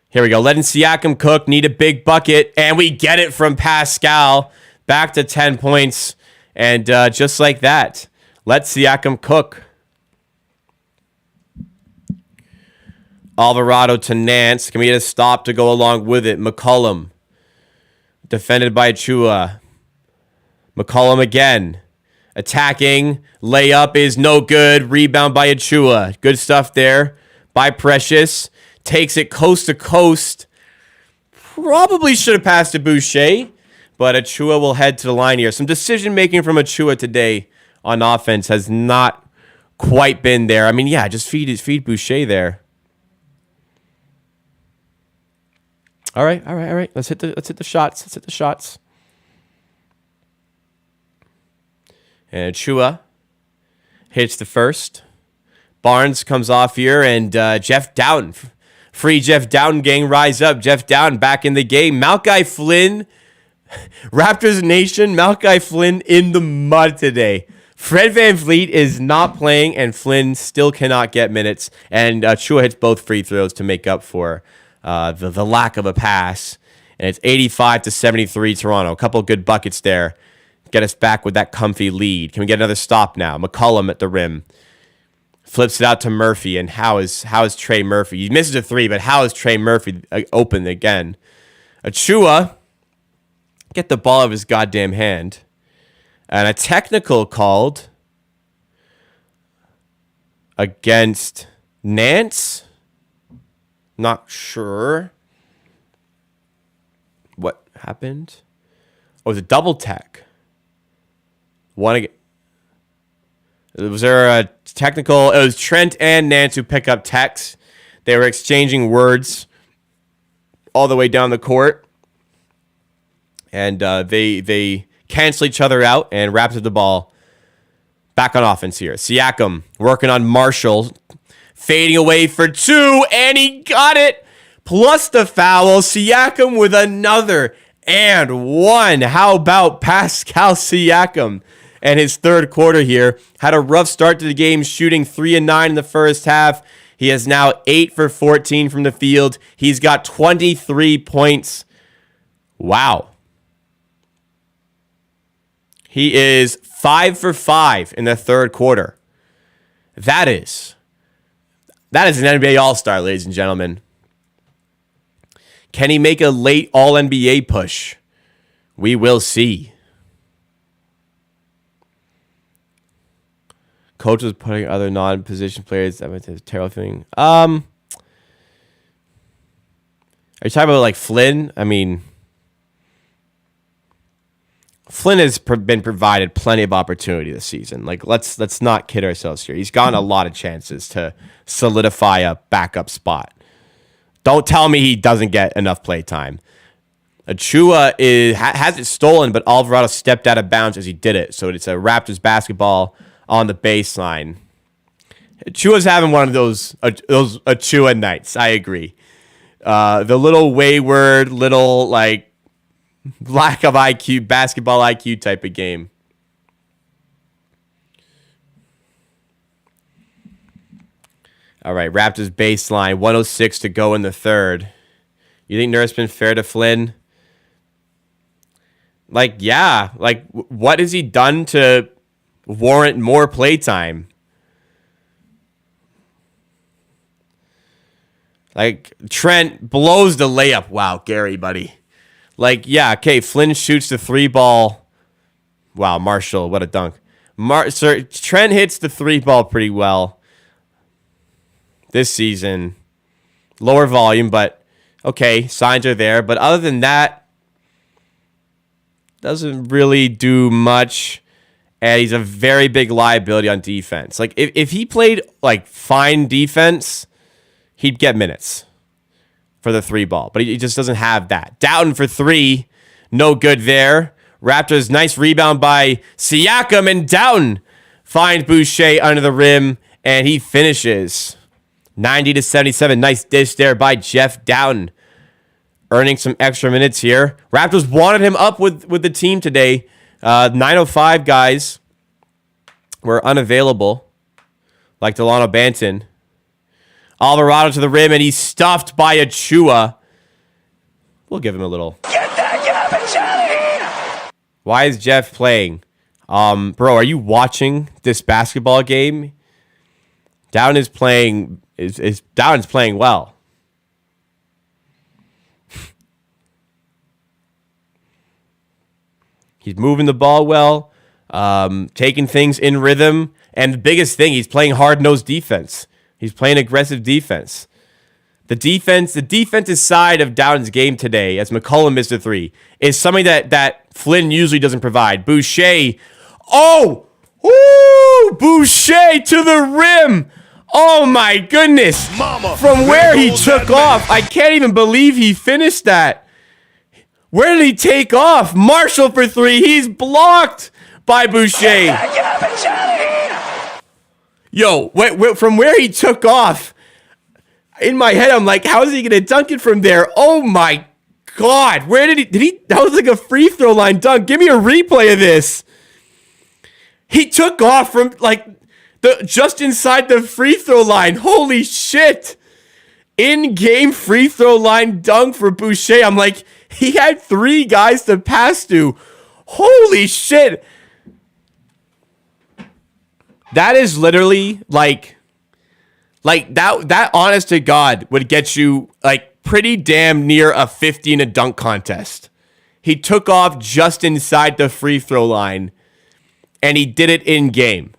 Here we go. Letting Siakam cook. Need a big bucket. And we get it from Pascal. Back to 10 points. And just like that, let Siakam cook. Alvarado to Nance. Can we get a stop to go along with it? McCollum. Defended by Achua. McCollum again. Attacking. Layup is no good. Rebound by Achua. Good stuff there by Precious. Takes it coast to coast. Probably should have passed to Boucher. But Achua will head to the line here. Some decision making from Achua today on offense has not quite been there. Just feed Boucher there. All right. Let's hit the shots. And Achua hits the first. Barnes comes off here, and Jeff Dowden. Free Jeff Dowden gang, rise up. Jeff Dowden back in the game. Malachi Flynn, Raptors Nation, Malachi Flynn in the mud today. Fred VanVleet is not playing, and Flynn still cannot get minutes. And Achua hits both free throws to make up for the lack of a pass. And it's 85-73 Toronto. A couple of good buckets there. Get us back with that comfy lead. Can we get another stop now? McCollum at the rim. Flips it out to Murphy. And how is Trey Murphy? He misses a three, but how is Trey Murphy open again? Achua, get the ball out of his goddamn hand. And a technical called against Nance. Not sure what happened. Oh, it was a double tech. Was there a technical? It was Trent and Nance who pick up techs. They were exchanging words all the way down the court. And they cancel each other out and wraps up the ball. Back on offense here. Siakam working on Marshall. Fading away for two, and he got it. Plus the foul. Siakam with another and one. How about Pascal Siakam and his third quarter here? Had a rough start to the game, shooting 3 and 9 in the first half. He is now 8 for 14 from the field. He's got 23 points. Wow. He is 5 for 5 in the third quarter. That is an NBA All-Star, ladies and gentlemen. Can he make a late All-NBA push? We will see. Coach was putting other non-position players. That was a terrible thing. Are you talking about like Flynn? Flynn has been provided plenty of opportunity this season. Like, let's not kid ourselves here. He's gotten a lot of chances to solidify a backup spot. Don't tell me he doesn't get enough play time. Achua has it stolen, but Alvarado stepped out of bounds as he did it. So it's a Raptors basketball on the baseline. Achua's having one of those Achua nights. I agree. The little wayward, little like lack of IQ, basketball IQ type of game. All right, Raptors baseline, 106 to go in the third. You think Nurse been fair to Flynn? Like, yeah. Like, what has he done to warrant more playtime? Like, Trent blows the layup. Wow, Gary, buddy. Like, yeah, okay, Flynn shoots the 3-ball. Wow, Marshall, what a dunk. Trent hits the 3-ball pretty well this season. Lower volume, but okay, signs are there. But other than that, doesn't really do much. And he's a very big liability on defense. Like, if he played, like, fine defense, he'd get minutes for the 3-ball. But he just doesn't have that. Doughton for 3. No good there. Raptors, nice rebound by Siakam, and Doughton finds Boucher under the rim, and he finishes. 90-77. Nice dish there by Jeff Doughton. Earning some extra minutes here. Raptors wanted him up with the team today. 905 guys were unavailable, like Delano Banton. Alvarado to the rim, and he's stuffed by Achua. We'll give him a little. Get that garbage out of here! Why is Jeff playing? Bro, are you watching this basketball game? Down is playing. Down's playing well. He's moving the ball well, taking things in rhythm, and the biggest thing, he's playing hard-nosed defense. He's playing aggressive defense. The defensive side of Down's game today, as McCollum missed a 3, is something that Flynn usually doesn't provide. Boucher, Boucher to the rim. Oh my goodness. Mama, from where he took off, I can't even believe he finished that. Where did he take off? Marshall for 3. He's blocked by Boucher. Yo, wait, from where he took off, in my head, I'm like, how is he going to dunk it from there? Oh my God. Where did he, that was like a free throw line dunk. Give me a replay of this. He took off from like just inside the free throw line. Holy shit. In-game free throw line dunk for Boucher. I'm like, he had 3 guys to pass to. Holy shit. That is literally like that honest to God would get you like pretty damn near a 50 in a dunk contest. He took off just inside the free throw line and he did it in game.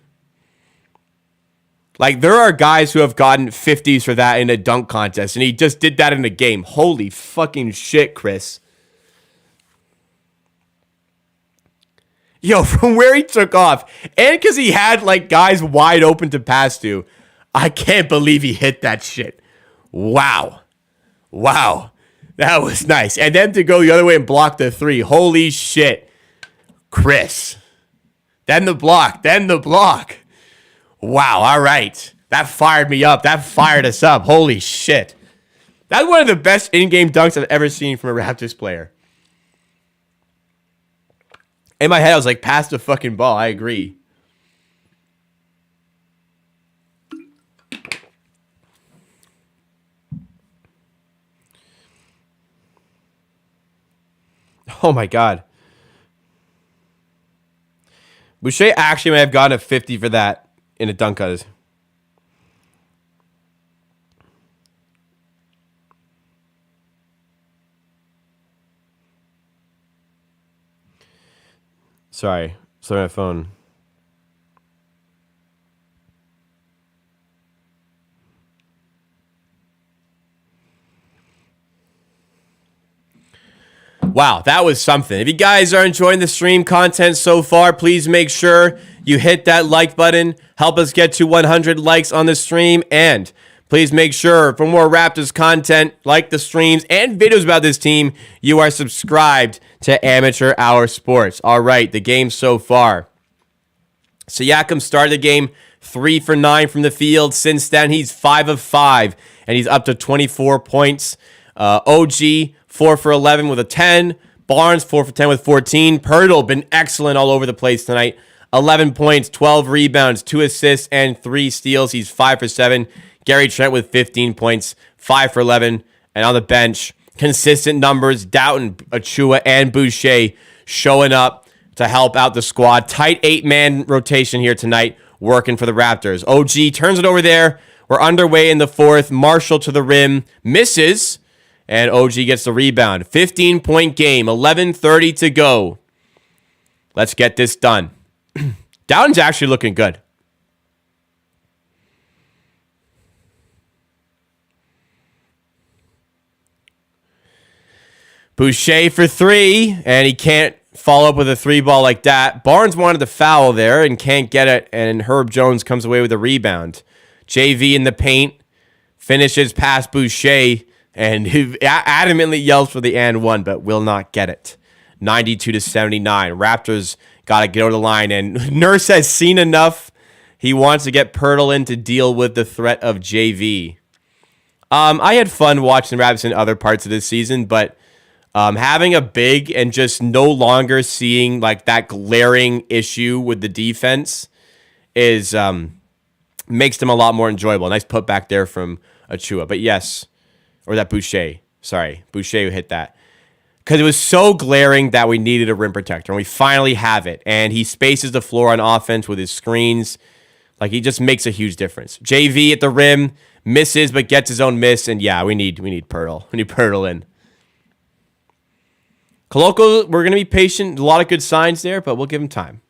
Like, there are guys who have gotten 50s for that in a dunk contest, and he just did that in a game. Holy fucking shit, Chris. Yo, from where he took off, and because he had, like, guys wide open to pass to, I can't believe he hit that shit. Wow. Wow. That was nice. And then to go the other way and block the 3. Holy shit. Chris. Then the block. Wow, all right. That fired me up. That fired us up. Holy shit. That's one of the best in-game dunks I've ever seen from a Raptors player. In my head, I was like, pass the fucking ball. I agree. Oh my God. Boucher actually may have gotten a 50 for that in a dunk contest. Sorry, my phone. Wow, that was something. If you guys are enjoying the stream content so far, please make sure you hit that like button. Help us get to 100 likes on the stream. And please make sure for more Raptors content, like the streams and videos about this team, you are subscribed to Amateur Hour Sports. All right, the game so far. Siakam started the game 3 for 9 from the field. Since then, he's 5 of 5, and he's up to 24 points. OG, 4 for 11 with a 10. Barnes, 4 for 10 with 14. Pirtle, been excellent all over the place tonight. 11 points, 12 rebounds, 2 assists, and 3 steals. He's 5 for 7. Gary Trent with 15 points, 5 for 11. And on the bench, consistent numbers. Doughton, Achua, and Boucher showing up to help out the squad. Tight 8-man rotation here tonight, working for the Raptors. OG turns it over there. We're underway in the fourth. Marshall to the rim, misses, and OG gets the rebound. 15-point game, 11:30 to go. Let's get this done. Doughton's actually looking good. Boucher for 3, and he can't follow up with a 3-ball like that. Barnes wanted the foul there and can't get it, and Herb Jones comes away with a rebound. JV in the paint, finishes past Boucher, and he adamantly yells for the and one, but will not get it. 92-79. Raptors got to get over the line, and Nurse has seen enough. He wants to get Pirtle in to deal with the threat of JV. I had fun watching the Raptors in other parts of this season, but having a big and just no longer seeing like that glaring issue with the defense is makes them a lot more enjoyable. Nice putback there from Achua. But yes, or that Boucher. Sorry, Boucher hit that. Because it was so glaring that we needed a rim protector, and we finally have it. And he spaces the floor on offense with his screens. Like, he just makes a huge difference. JV at the rim, misses, but gets his own miss. And yeah, we need Pirtle. We need Pirtle in. Koloko, we're going to be patient. A lot of good signs there, but we'll give him time.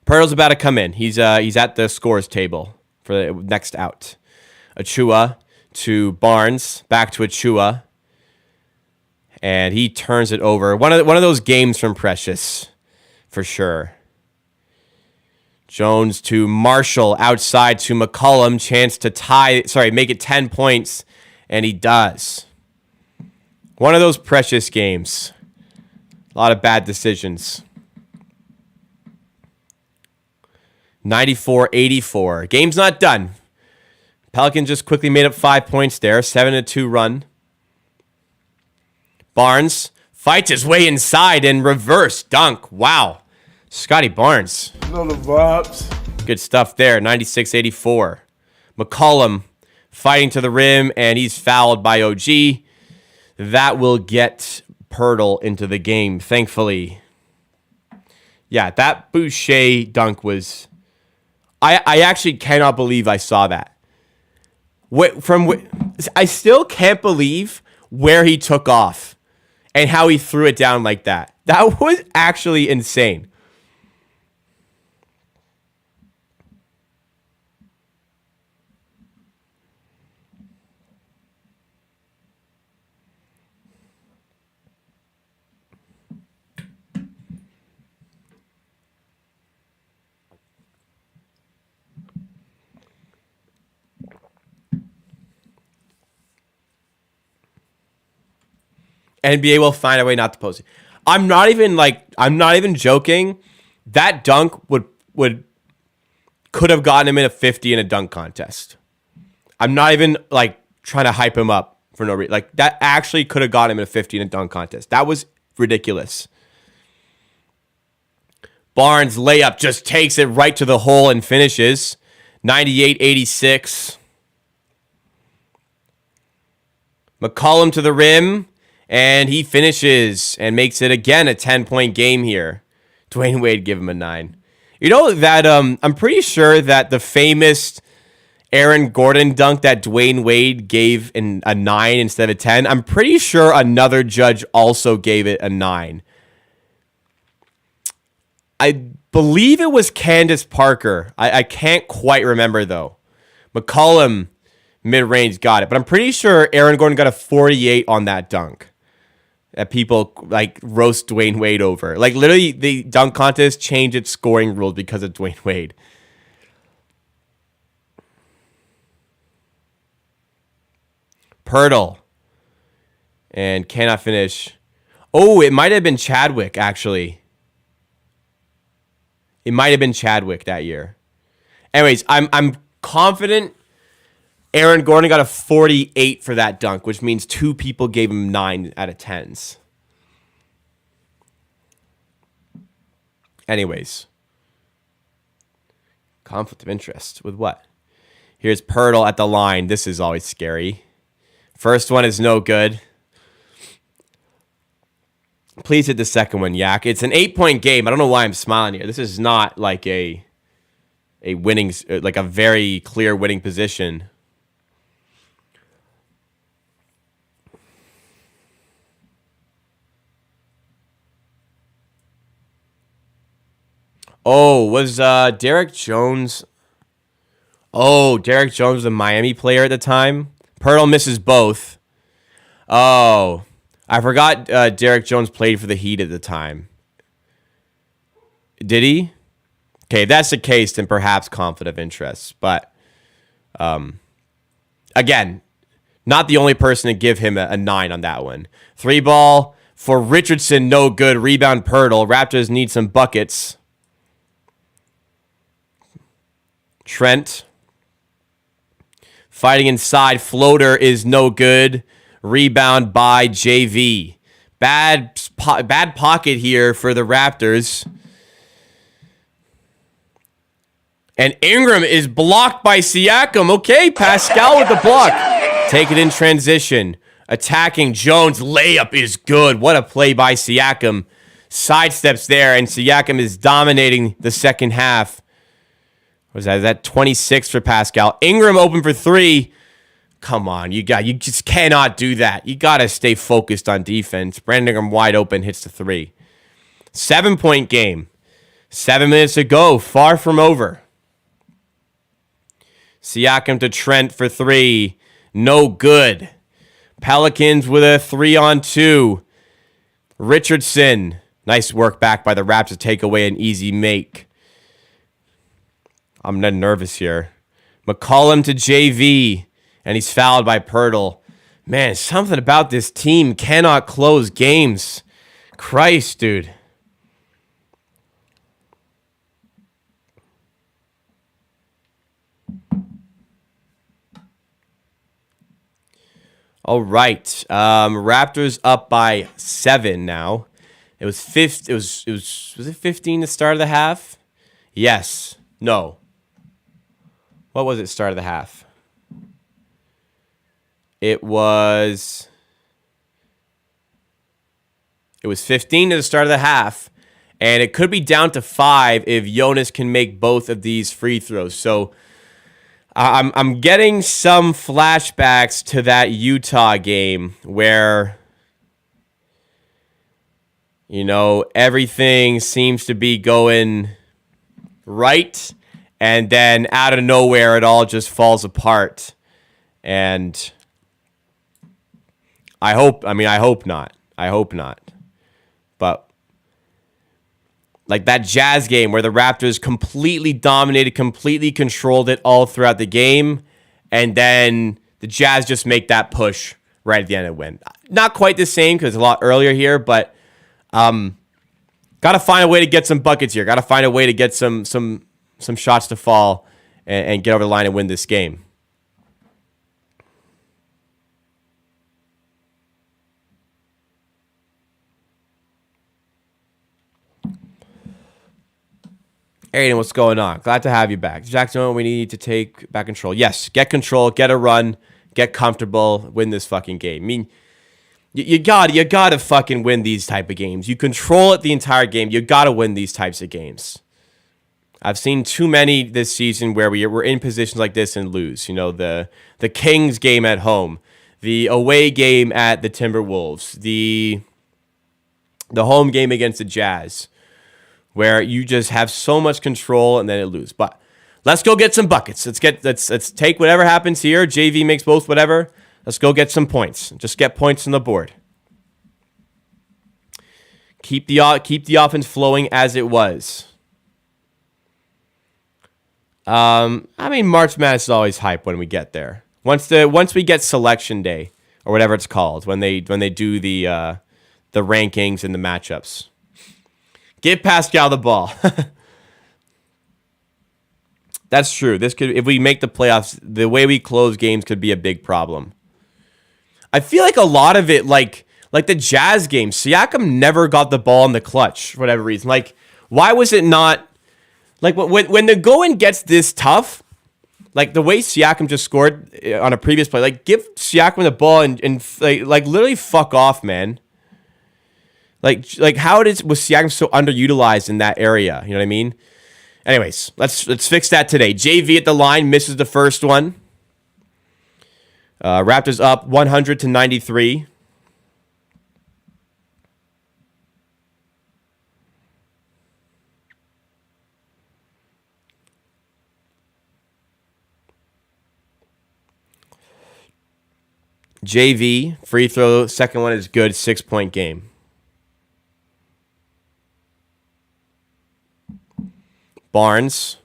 Pirtle's about to come in. He's at the scores table for the next out. Achua to Barnes, back to Achua, and he turns it over. One of those games from Precious, for sure. Jones to Marshall, outside to McCollum, chance to make it 10 points, and he does. One of those Precious games. A lot of bad decisions. 94-84. Game's not done. Pelicans just quickly made up 5 points there. 7-2 run. Barnes fights his way inside and reverse dunk. Wow. Scotty Barnes. Know the vibes. Good stuff there. 96-84. McCollum fighting to the rim, and he's fouled by OG. That will get Pirtle into the game, thankfully. Yeah, that Boucher dunk was... I actually cannot believe I saw that. I still can't believe where he took off and how he threw it down like that. That was actually insane. NBA will find a way not to post it. I'm not even joking. That dunk could have gotten him in a 50 in a dunk contest. I'm not even like trying to hype him up for no reason. Like, that actually could have gotten him in a 50 in a dunk contest. That was ridiculous. Barnes layup just takes it right to the hole and finishes. 98-86. McCollum to the rim. And he finishes and makes it again a 10-point game here. Dwayne Wade give him a 9. You know that I'm pretty sure that the famous Aaron Gordon dunk that Dwayne Wade gave in a 9 instead of a 10, I'm pretty sure another judge also gave it a 9. I believe it was Candace Parker. I can't quite remember, though. McCollum mid-range got it. But I'm pretty sure Aaron Gordon got a 48 on that dunk. That people like roast Dwayne Wade over. Like, literally, the dunk contest changed its scoring rules because of Dwayne Wade. Pirtle. And cannot finish. Oh, it might have been Chadwick, actually. It might have been Chadwick that year. Anyways, I'm confident Aaron Gordon got a 48 for that dunk, which means 2 people gave him 9 out of 10s. Anyways. Conflict of interest with what? Here's Pirtle at the line. This is always scary. First one is no good. Please hit the second one, Yak. It's an 8-point game. I don't know why I'm smiling here. This is not like a winning, like a very clear winning position. Oh, was Derek Jones... Oh, Derek Jones was a Miami player at the time. Pirtle misses both. Oh, I forgot Derek Jones played for the Heat at the time. Did he? Okay, if that's the case, then perhaps conflict of interest. But, again, not the only person to give him a 9 on that one. 3 ball for Richardson, no good. Rebound Pirtle. Raptors need some buckets. Trent. Fighting inside. Floater is no good. Rebound by JV. Bad pocket here for the Raptors. And Ingram is blocked by Siakam. Okay, Pascal with the block. Take it in transition. Attacking Jones. Layup is good. What a play by Siakam. Sidesteps there, and Siakam is dominating the second half. What is that? Is that 26 for Pascal? Ingram open for 3. Come on, you just cannot do that. You got to stay focused on defense. Brandon Ingram wide open, hits the 3. 7-point game. 7 minutes to go. Far from over. Siakam to Trent for 3. No good. Pelicans with a 3-on-2. Richardson. Nice work back by the Raptors to take away an easy make. I'm not nervous here. McCollum to JV. And he's fouled by Pirtle. Man, something about this team cannot close games. Christ, dude. All right. Raptors up by 7 now. It was was it 15 to start of the half? Yes. No. What was it start of the half? It was 15 to the start of the half, and it could be down to 5 if Jonas can make both of these free throws. So I'm getting some flashbacks to that Utah game where, you know, everything seems to be going right, and then out of nowhere it all just falls apart. And I hope not. I hope not. But like that Jazz game where the Raptors completely dominated, completely controlled it all throughout the game, and then the Jazz just make that push right at the end and win. Not quite the same because it's a lot earlier here, but got to find a way to get some buckets here. Got to find a way to get some shots to fall and get over the line and win this game. Aiden, what's going on? Glad to have you back. Jackson, we need to take back control. Yes, get control, get a run, get comfortable, win this fucking game. I mean, you gotta fucking win these type of games. You control it the entire game. You gotta win these types of games. I've seen too many this season where we're in positions like this and lose. You know, the Kings game at home, the away game at the Timberwolves, the home game against the Jazz, where you just have so much control and then it loses. But let's go get some buckets. Let's take whatever happens here. JV makes both, whatever. Let's go get some points. Just get points on the board. Keep the offense flowing as it was. I mean, March Madness is always hype when we get there. Once we get selection day or whatever it's called, when they do the rankings and the matchups. Give Pascal the ball. That's true. If we make the playoffs, the way we close games could be a big problem. I feel like a lot of it, like the Jazz game, Siakam never got the ball in the clutch for whatever reason. Like, why was it not like when the going gets this tough? Like the way Siakam just scored on a previous play, like give Siakam the ball and like literally fuck off, man. Like how was Siakam so underutilized in that area? You know what I mean? Anyways, let's fix that today. JV at the line misses the first one. Raptors up 100-93. JV, free throw, second one is good, 6-point game. Barnes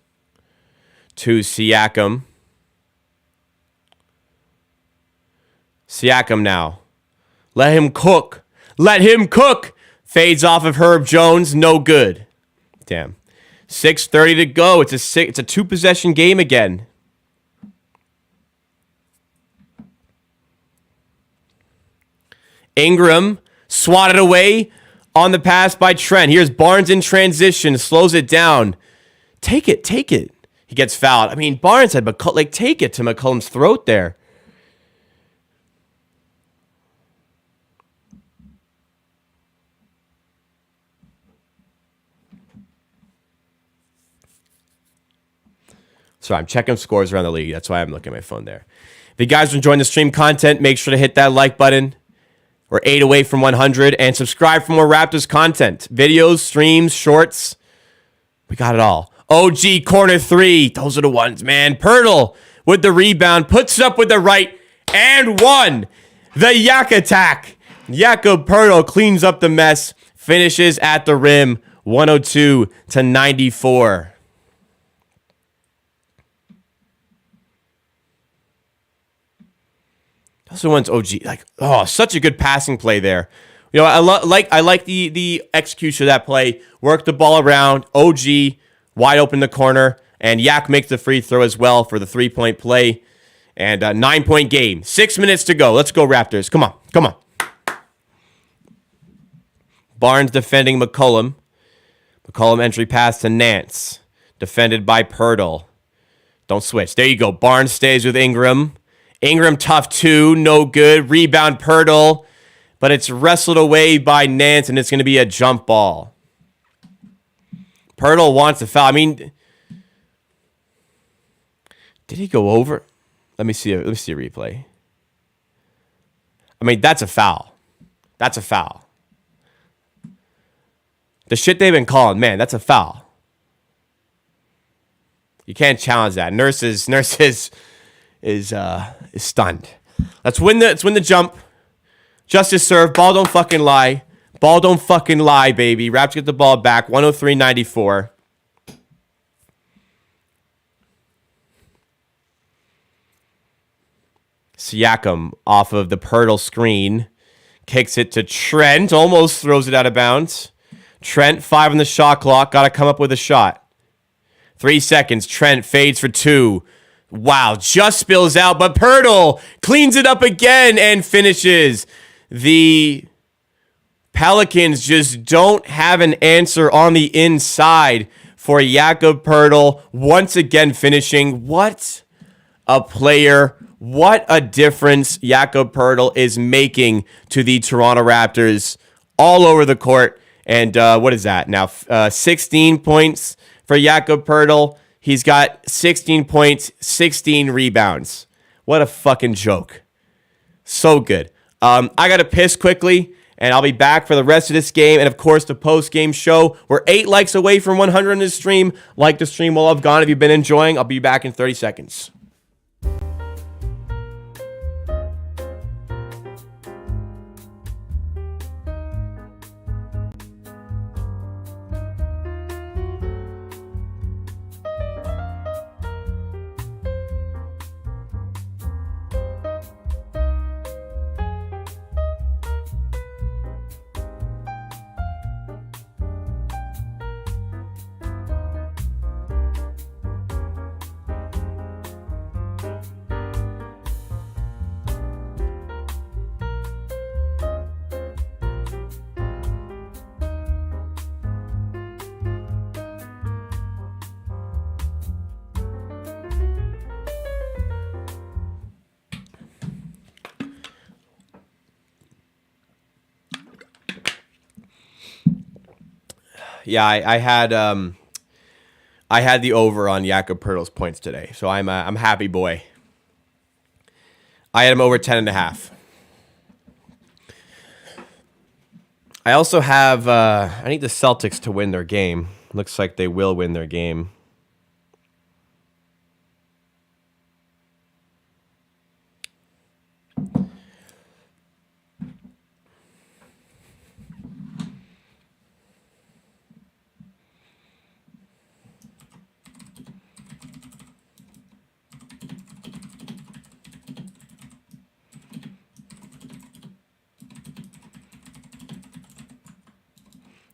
to Siakam. Siakam now. Let him cook. Let him cook. Fades off of Herb Jones, no good. Damn. 6:30 to go. It's a 2-possession game again. Ingram swatted away on the pass by Trent. Here's Barnes in transition, slows it down. Take it. He gets fouled. I mean, Barnes had take it to McCollum's throat there. Sorry, I'm checking scores around the league. That's why I'm looking at my phone there. If you guys are enjoying the stream content, make sure to hit that like button. We're 8 away from 100. And subscribe for more Raptors content. Videos, streams, shorts. We got it all. OG corner 3. Those are the ones, man. Pirtle with the rebound. Puts it up with the right. And one. The Yak attack. Jakob Pirtle cleans up the mess. Finishes at the rim. 102-94. Those are the ones OG, such a good passing play there. You know, I like the execution of that play. Work the ball around, OG wide open in the corner, and Yak makes the free throw as well for the 3-point play. And 9-point game. 6 minutes to go. Let's go, Raptors. Come on. Barnes defending McCollum. McCollum entry pass to Nance. Defended by Pirtle. Don't switch. There you go. Barnes stays with Ingram. Ingram tough 2, no good. Rebound Pirtle, but it's wrestled away by Nance, and it's going to be a jump ball. Pirtle wants to foul. I mean, did he go over? Let me see a replay. I mean, that's a foul. That's a foul. The shit they've been calling, man, that's a foul. You can't challenge that. Nurse is stunned. Let's win the jump. Justice serve. Ball don't fucking lie. Ball don't fucking lie, baby. Raps get the ball back. 103-94. Siakam off of the Pirtle screen. Kicks it to Trent. Almost throws it out of bounds. Trent, 5 on the shot clock. Got to come up with a shot. 3 seconds. Trent fades for 2. Wow, just spills out, but Pirtle cleans it up again and finishes. The Pelicans just don't have an answer on the inside for Jakob Pirtle. Once again finishing. What a player. What a difference Jakob Pirtle is making to the Toronto Raptors all over the court. And what is that now? 16 points for Jakob Pirtle. He's got 16 points, 16 rebounds. What a fucking joke. So good. I got to piss quickly, and I'll be back for the rest of this game and, of course, the post-game show. We're 8 likes away from 100 on this stream. Like the stream while I've gone. If you've been enjoying, I'll be back in 30 seconds. Yeah, I had the over on Jakob Pertl's points today, so I'm happy boy. I had him over 10.5. I also have I need the Celtics to win their game. Looks like they will win their game.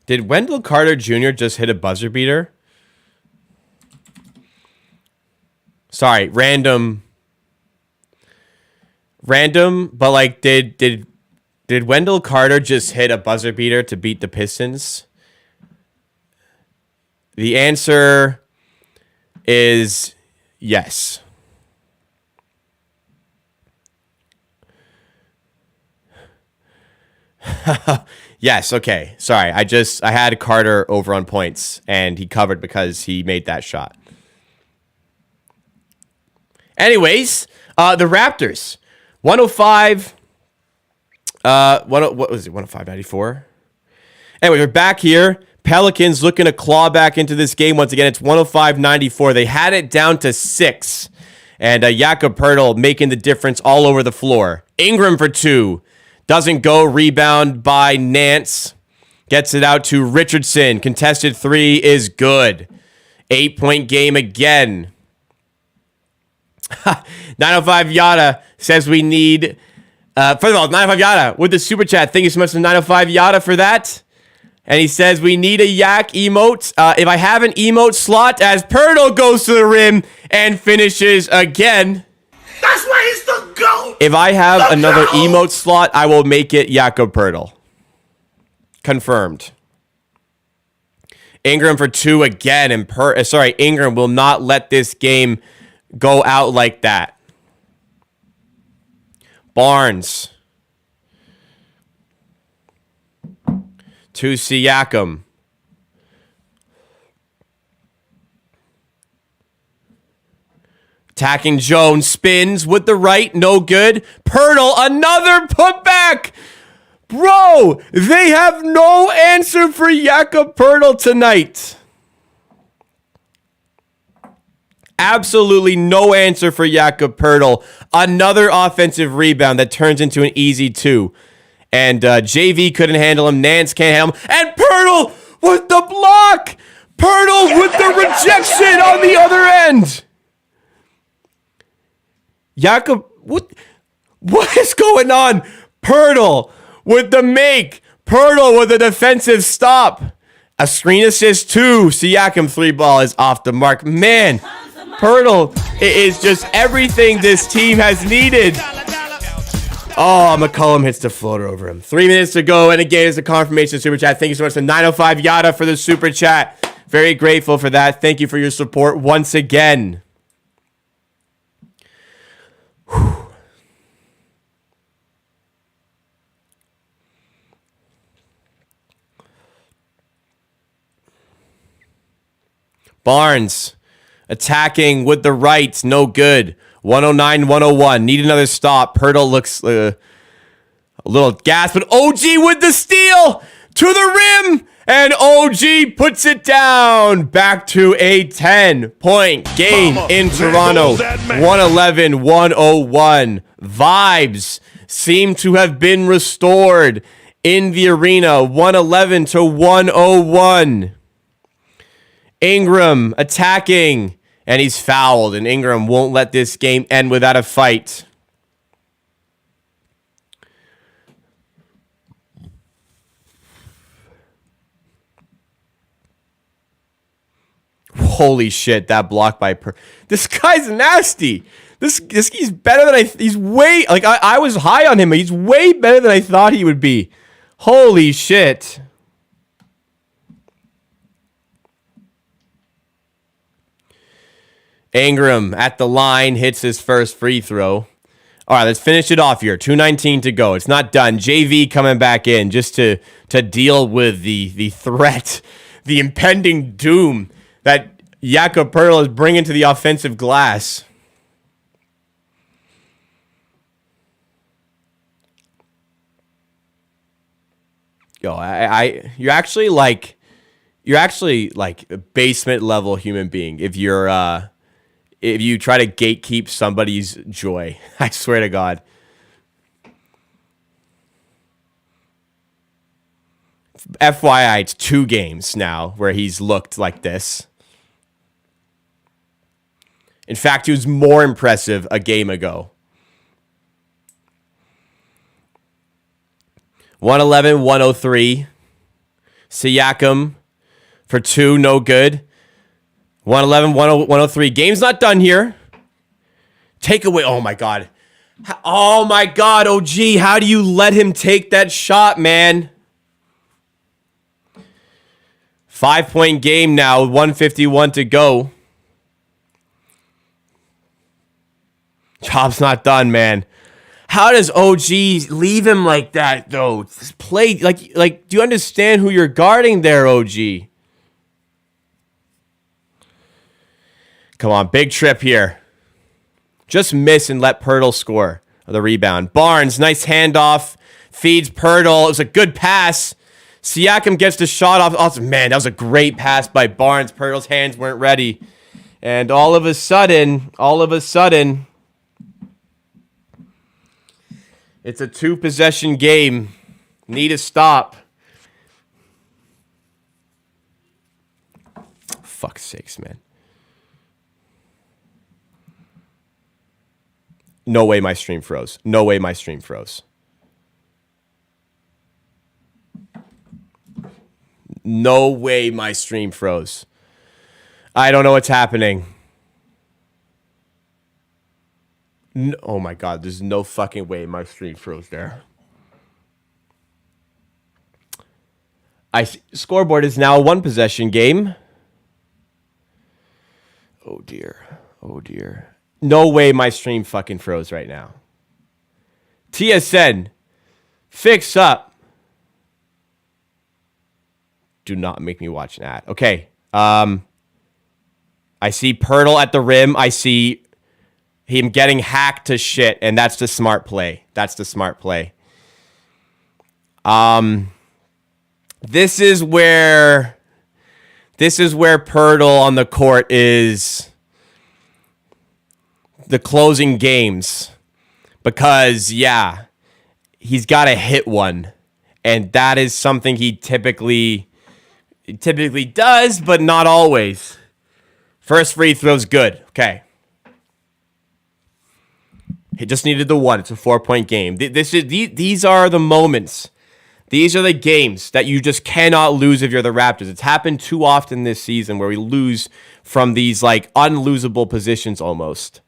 Did Wendell Carter Jr. just hit a buzzer beater? Sorry, random, but like, did Wendell Carter just hit a buzzer beater to beat the Pistons? The answer is yes. Yes, okay. Sorry, I had Carter over on points, and he covered because he made that shot. Anyways, the Raptors, 105. What was it? 105.94. Anyway, we're back here. Pelicans looking to claw back into this game once again. It's 105.94. They had it down to 6, and Jakob Pertl making the difference all over the floor. Ingram for 2. Doesn't go. Rebound by Nance. Gets it out to Richardson. Contested 3 is good. 8-point game again. 905 Yada says we need... first of all, 905 Yada with the super chat. Thank you so much to 905 Yada for that. And he says we need a yak emote. If I have an emote slot as Pertl goes to the rim and finishes again... That's why he's the GOAT! If I have another emote slot, I will make it Jakob Pertl. Confirmed. Ingram for 2 again. And Ingram will not let this game go out like that. Barnes. To Siakam. Attacking Jones, spins with the right, no good. Pertl, another putback. Bro, they have no answer for Jakob Pertl tonight. Absolutely no answer for Jakob Pertl. Another offensive rebound that turns into an easy 2. And JV couldn't handle him. Nance can't handle him. And Pertl with the block. Pertl with the rejection on the other end. Jakob, what is going on? Pertl with the make. Pertl with a defensive stop. A screen assist too. Siakam 3-ball is off the mark. Man, Pertl is just everything this team has needed. Oh, McCollum hits the floater over him. 3 minutes to go. And again, it's a confirmation super chat. Thank you so much to 905 Yada for the super chat. Very grateful for that. Thank you for your support once again. Barnes attacking with the right, no good. 109-101. Need another stop. Pertl looks a little gassed, but OG with the steal to the rim, and OG puts it down. Back to a 10-point game in Toronto. 111-101. Vibes seem to have been restored in the arena. 111-101. Ingram attacking, and he's fouled, and Ingram won't let this game end without a fight. Holy shit, that block by this guy's nasty. This he's better than he's way, like, I was high on him, but he's way better than I thought he would be. Holy shit. Ingram at the line hits his first free throw. All right, let's finish it off here. 2:19 to go. It's not done. JV coming back in just to deal with the threat the impending doom that Jakob Poeltl is bringing to the offensive glass. Yo, you're actually like a basement level human being if you try to gatekeep somebody's joy. I swear to God. FYI, it's 2 games now where he's looked like this. In fact, he was more impressive a game ago. 111, 103. Siakam for 2, no good. 111, 103. Game's not done here. Takeaway. Oh, my God. Oh, my God, OG. How do you let him take that shot, man? 5-point game now, 151 to go. Job's not done, man. How does OG leave him like that, though? Just play like. Do you understand who you're guarding there, OG? Come on, big trip here. Just miss and let Poeltl score the rebound. Barnes, nice handoff, feeds Poeltl. It was a good pass. Siakam gets the shot off. Oh, man, that was a great pass by Barnes. Poeltl's hands weren't ready. And all of a sudden, it's a 2-possession game. Need a stop. Fuck's sakes, man. No way my stream froze. No way my stream froze. I don't know what's happening. No, oh my God, there's no fucking way my stream froze there. Scoreboard is now a 1-possession game. Oh dear. No way my stream fucking froze right now. TSN, fix up. Do not make me watch an ad. Okay. I see Poeltl at the rim. I see him getting hacked to shit, and that's the smart play. This is where Poeltl on the court is the closing games. Because, yeah, he's got to hit one. And that is something he typically does, but not always. First free throw's good. Okay. He just needed the one. It's a 4-point game. These are the moments. These are the games that you just cannot lose if you're the Raptors. It's happened too often this season where we lose from these like unlosable positions almost.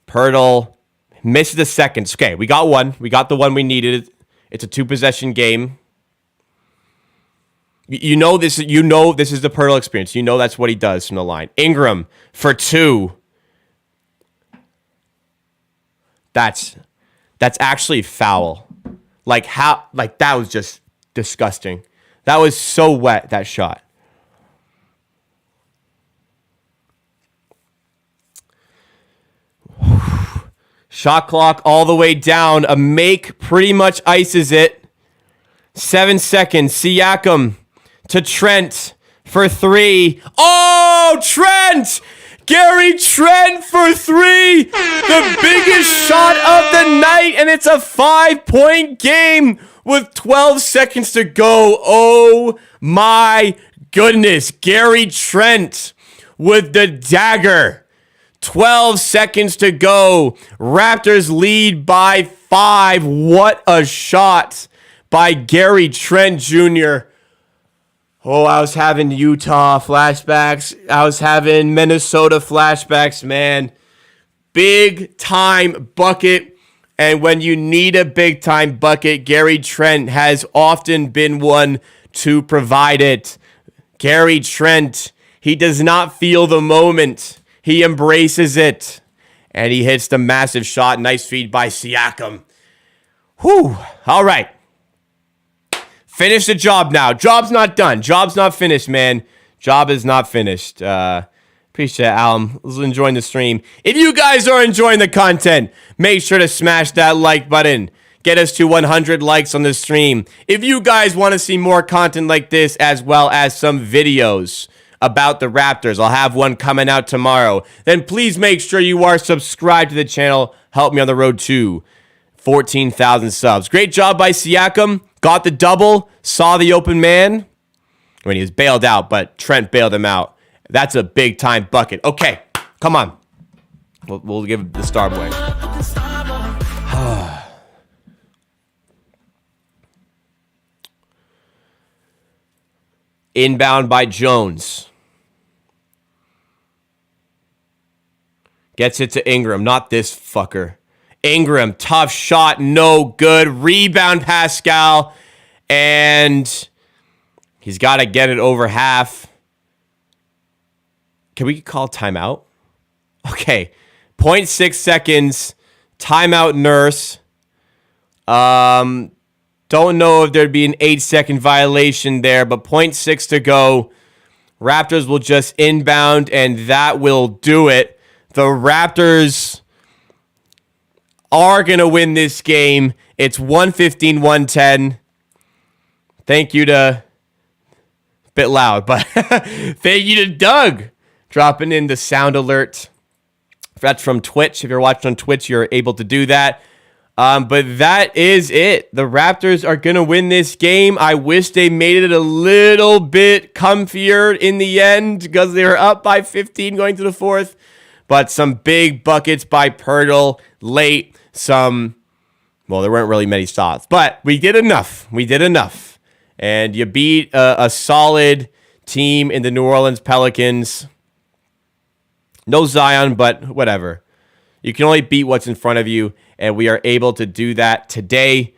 Poeltl missed the seconds. Okay, we got one. We got the one we needed. It's a 2-possession game. You know this is the Poeltl experience. You know that's what he does from the line. Ingram for 2. That's actually foul. That was just disgusting. That was so wet, that shot. Shot clock all the way down. A make pretty much ices it. 7 seconds. Siakam to Trent for 3. Oh, Trent! Gary Trent for 3. The biggest shot of the night, and it's a 5-point game with 12 seconds to go. Oh my goodness. Gary Trent with the dagger. 12 seconds to go. Raptors lead by 5. What a shot by Gary Trent Jr. Oh, I was having Utah flashbacks. I was having Minnesota flashbacks, man. Big time bucket. And when you need a big time bucket, Gary Trent has often been one to provide it. Gary Trent, he does not feel the moment. He embraces it. And he hits the massive shot. Nice feed by Siakam. Whew. All right. Finish the job now. Job's not done. Job's not finished, man. Job is not finished. Appreciate it, Alan. Let's enjoy the stream. If you guys are enjoying the content, make sure to smash that like button. Get us to 100 likes on the stream. If you guys want to see more content like this, as well as some videos about the Raptors, I'll have one coming out tomorrow, then please make sure you are subscribed to the channel. Help me on the road to 14,000 subs. Great job by Siakam. Got the double. Saw the open man when he was bailed out, but Trent bailed him out. That's a big-time bucket. Okay, come on. We'll give the Starboy. Inbound by Jones. Gets it to Ingram. Not this fucker. Ingram, tough shot, no good. Rebound, Pascal. And he's got to get it over half. Can we call timeout? Okay. 0.6 seconds. Timeout, Nurse. Don't know if there'd be an 8-second violation there, but 0.6 to go. Raptors will just inbound, and that will do it. The Raptors are going to win this game. It's 115-110. Thank you to... Bit loud, but thank you to Doug dropping in the sound alert. That's from Twitch. If you're watching on Twitch, you're able to do that. But that is it. The Raptors are going to win this game. I wish they made it a little bit comfier in the end because they were up by 15 going to the fourth. But some big buckets by Pirtle late. Well, there weren't really many shots, but we did enough. We did enough. And you beat a solid team in the New Orleans Pelicans. No Zion, but whatever. You can only beat what's in front of you, and we are able to do that today.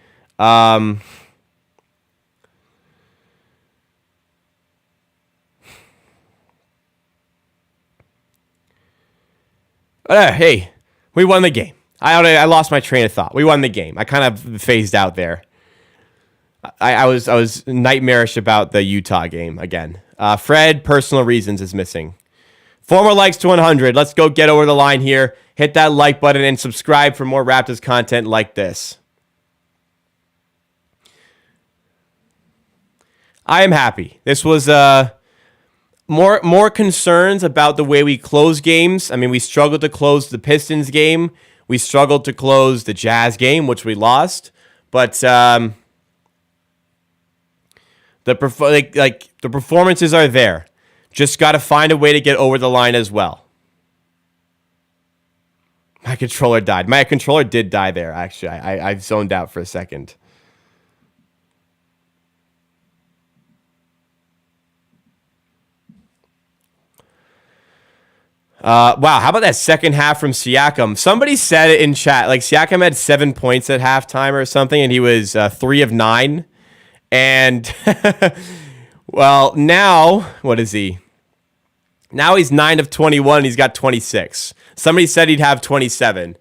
Hey, we won the game. I lost my train of thought. We won the game. I kind of phased out there. I was nightmarish about the Utah game again. Fred, personal reasons, is missing. 4 more likes to 100. Let's go get over the line here. Hit that like button and subscribe for more Raptors content like this. I am happy. This was more concerns about the way we close games. I mean, we struggled to close the Pistons game. We struggled to close the Jazz game, which we lost. But the performances are there. Just got to find a way to get over the line as well. My controller died. My controller did die there, actually. I zoned out for a second. Wow, how about that second half from Siakam? Somebody said it in chat. Like, Siakam had 7 points at halftime or something, and he was 3 of 9. And... well, now, what is he? Now he's 9 of 21, and he's got 26. Somebody said he'd have 27.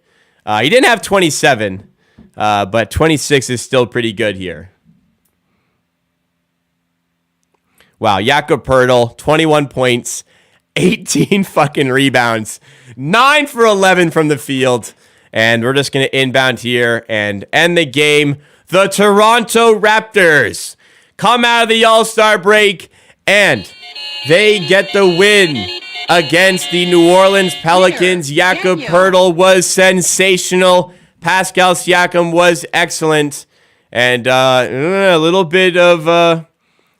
He didn't have 27, but 26 is still pretty good here. Wow, Jakob Poeltl, 21 points, 18 fucking rebounds, 9 for 11 from the field. And we're just going to inbound here and end the game. The Toronto Raptors come out of the All-Star break, and they get the win against the New Orleans Pelicans. Jakob Poeltl was sensational. Pascal Siakam was excellent. And a little bit of...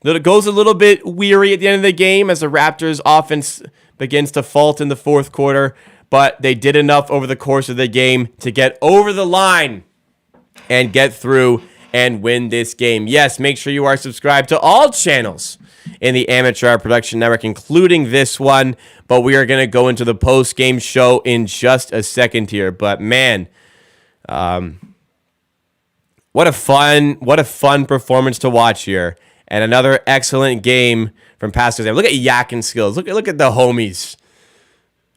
it goes a little bit weary at the end of the game as the Raptors' offense begins to fault in the fourth quarter. But they did enough over the course of the game to get over the line and get through and win this game. Yes, make sure you are subscribed to all channels in the Amateur Hour Production Network, including this one. But we are going to go into the post-game show in just a second here. But man, what a fun performance to watch here. And another excellent game from Pascal. Look at Yakin skills. Look at the homies.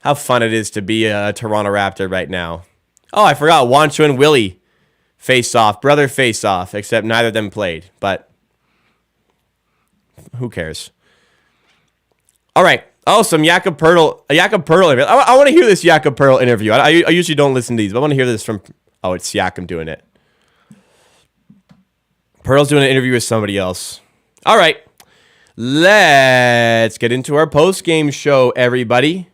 How fun it is to be a Toronto Raptor right now. Oh, I forgot. Juancho and Willie face off. Brother face off. Except neither of them played. But Who cares? All right. Oh, some Jakob Pertl interview. I want to hear this Jakob Pertl interview. I usually don't listen to these, but I want to hear this from... Oh, it's Siakam doing it. Pertl's doing an interview with somebody else. All right. Let's get into our post-game show, everybody.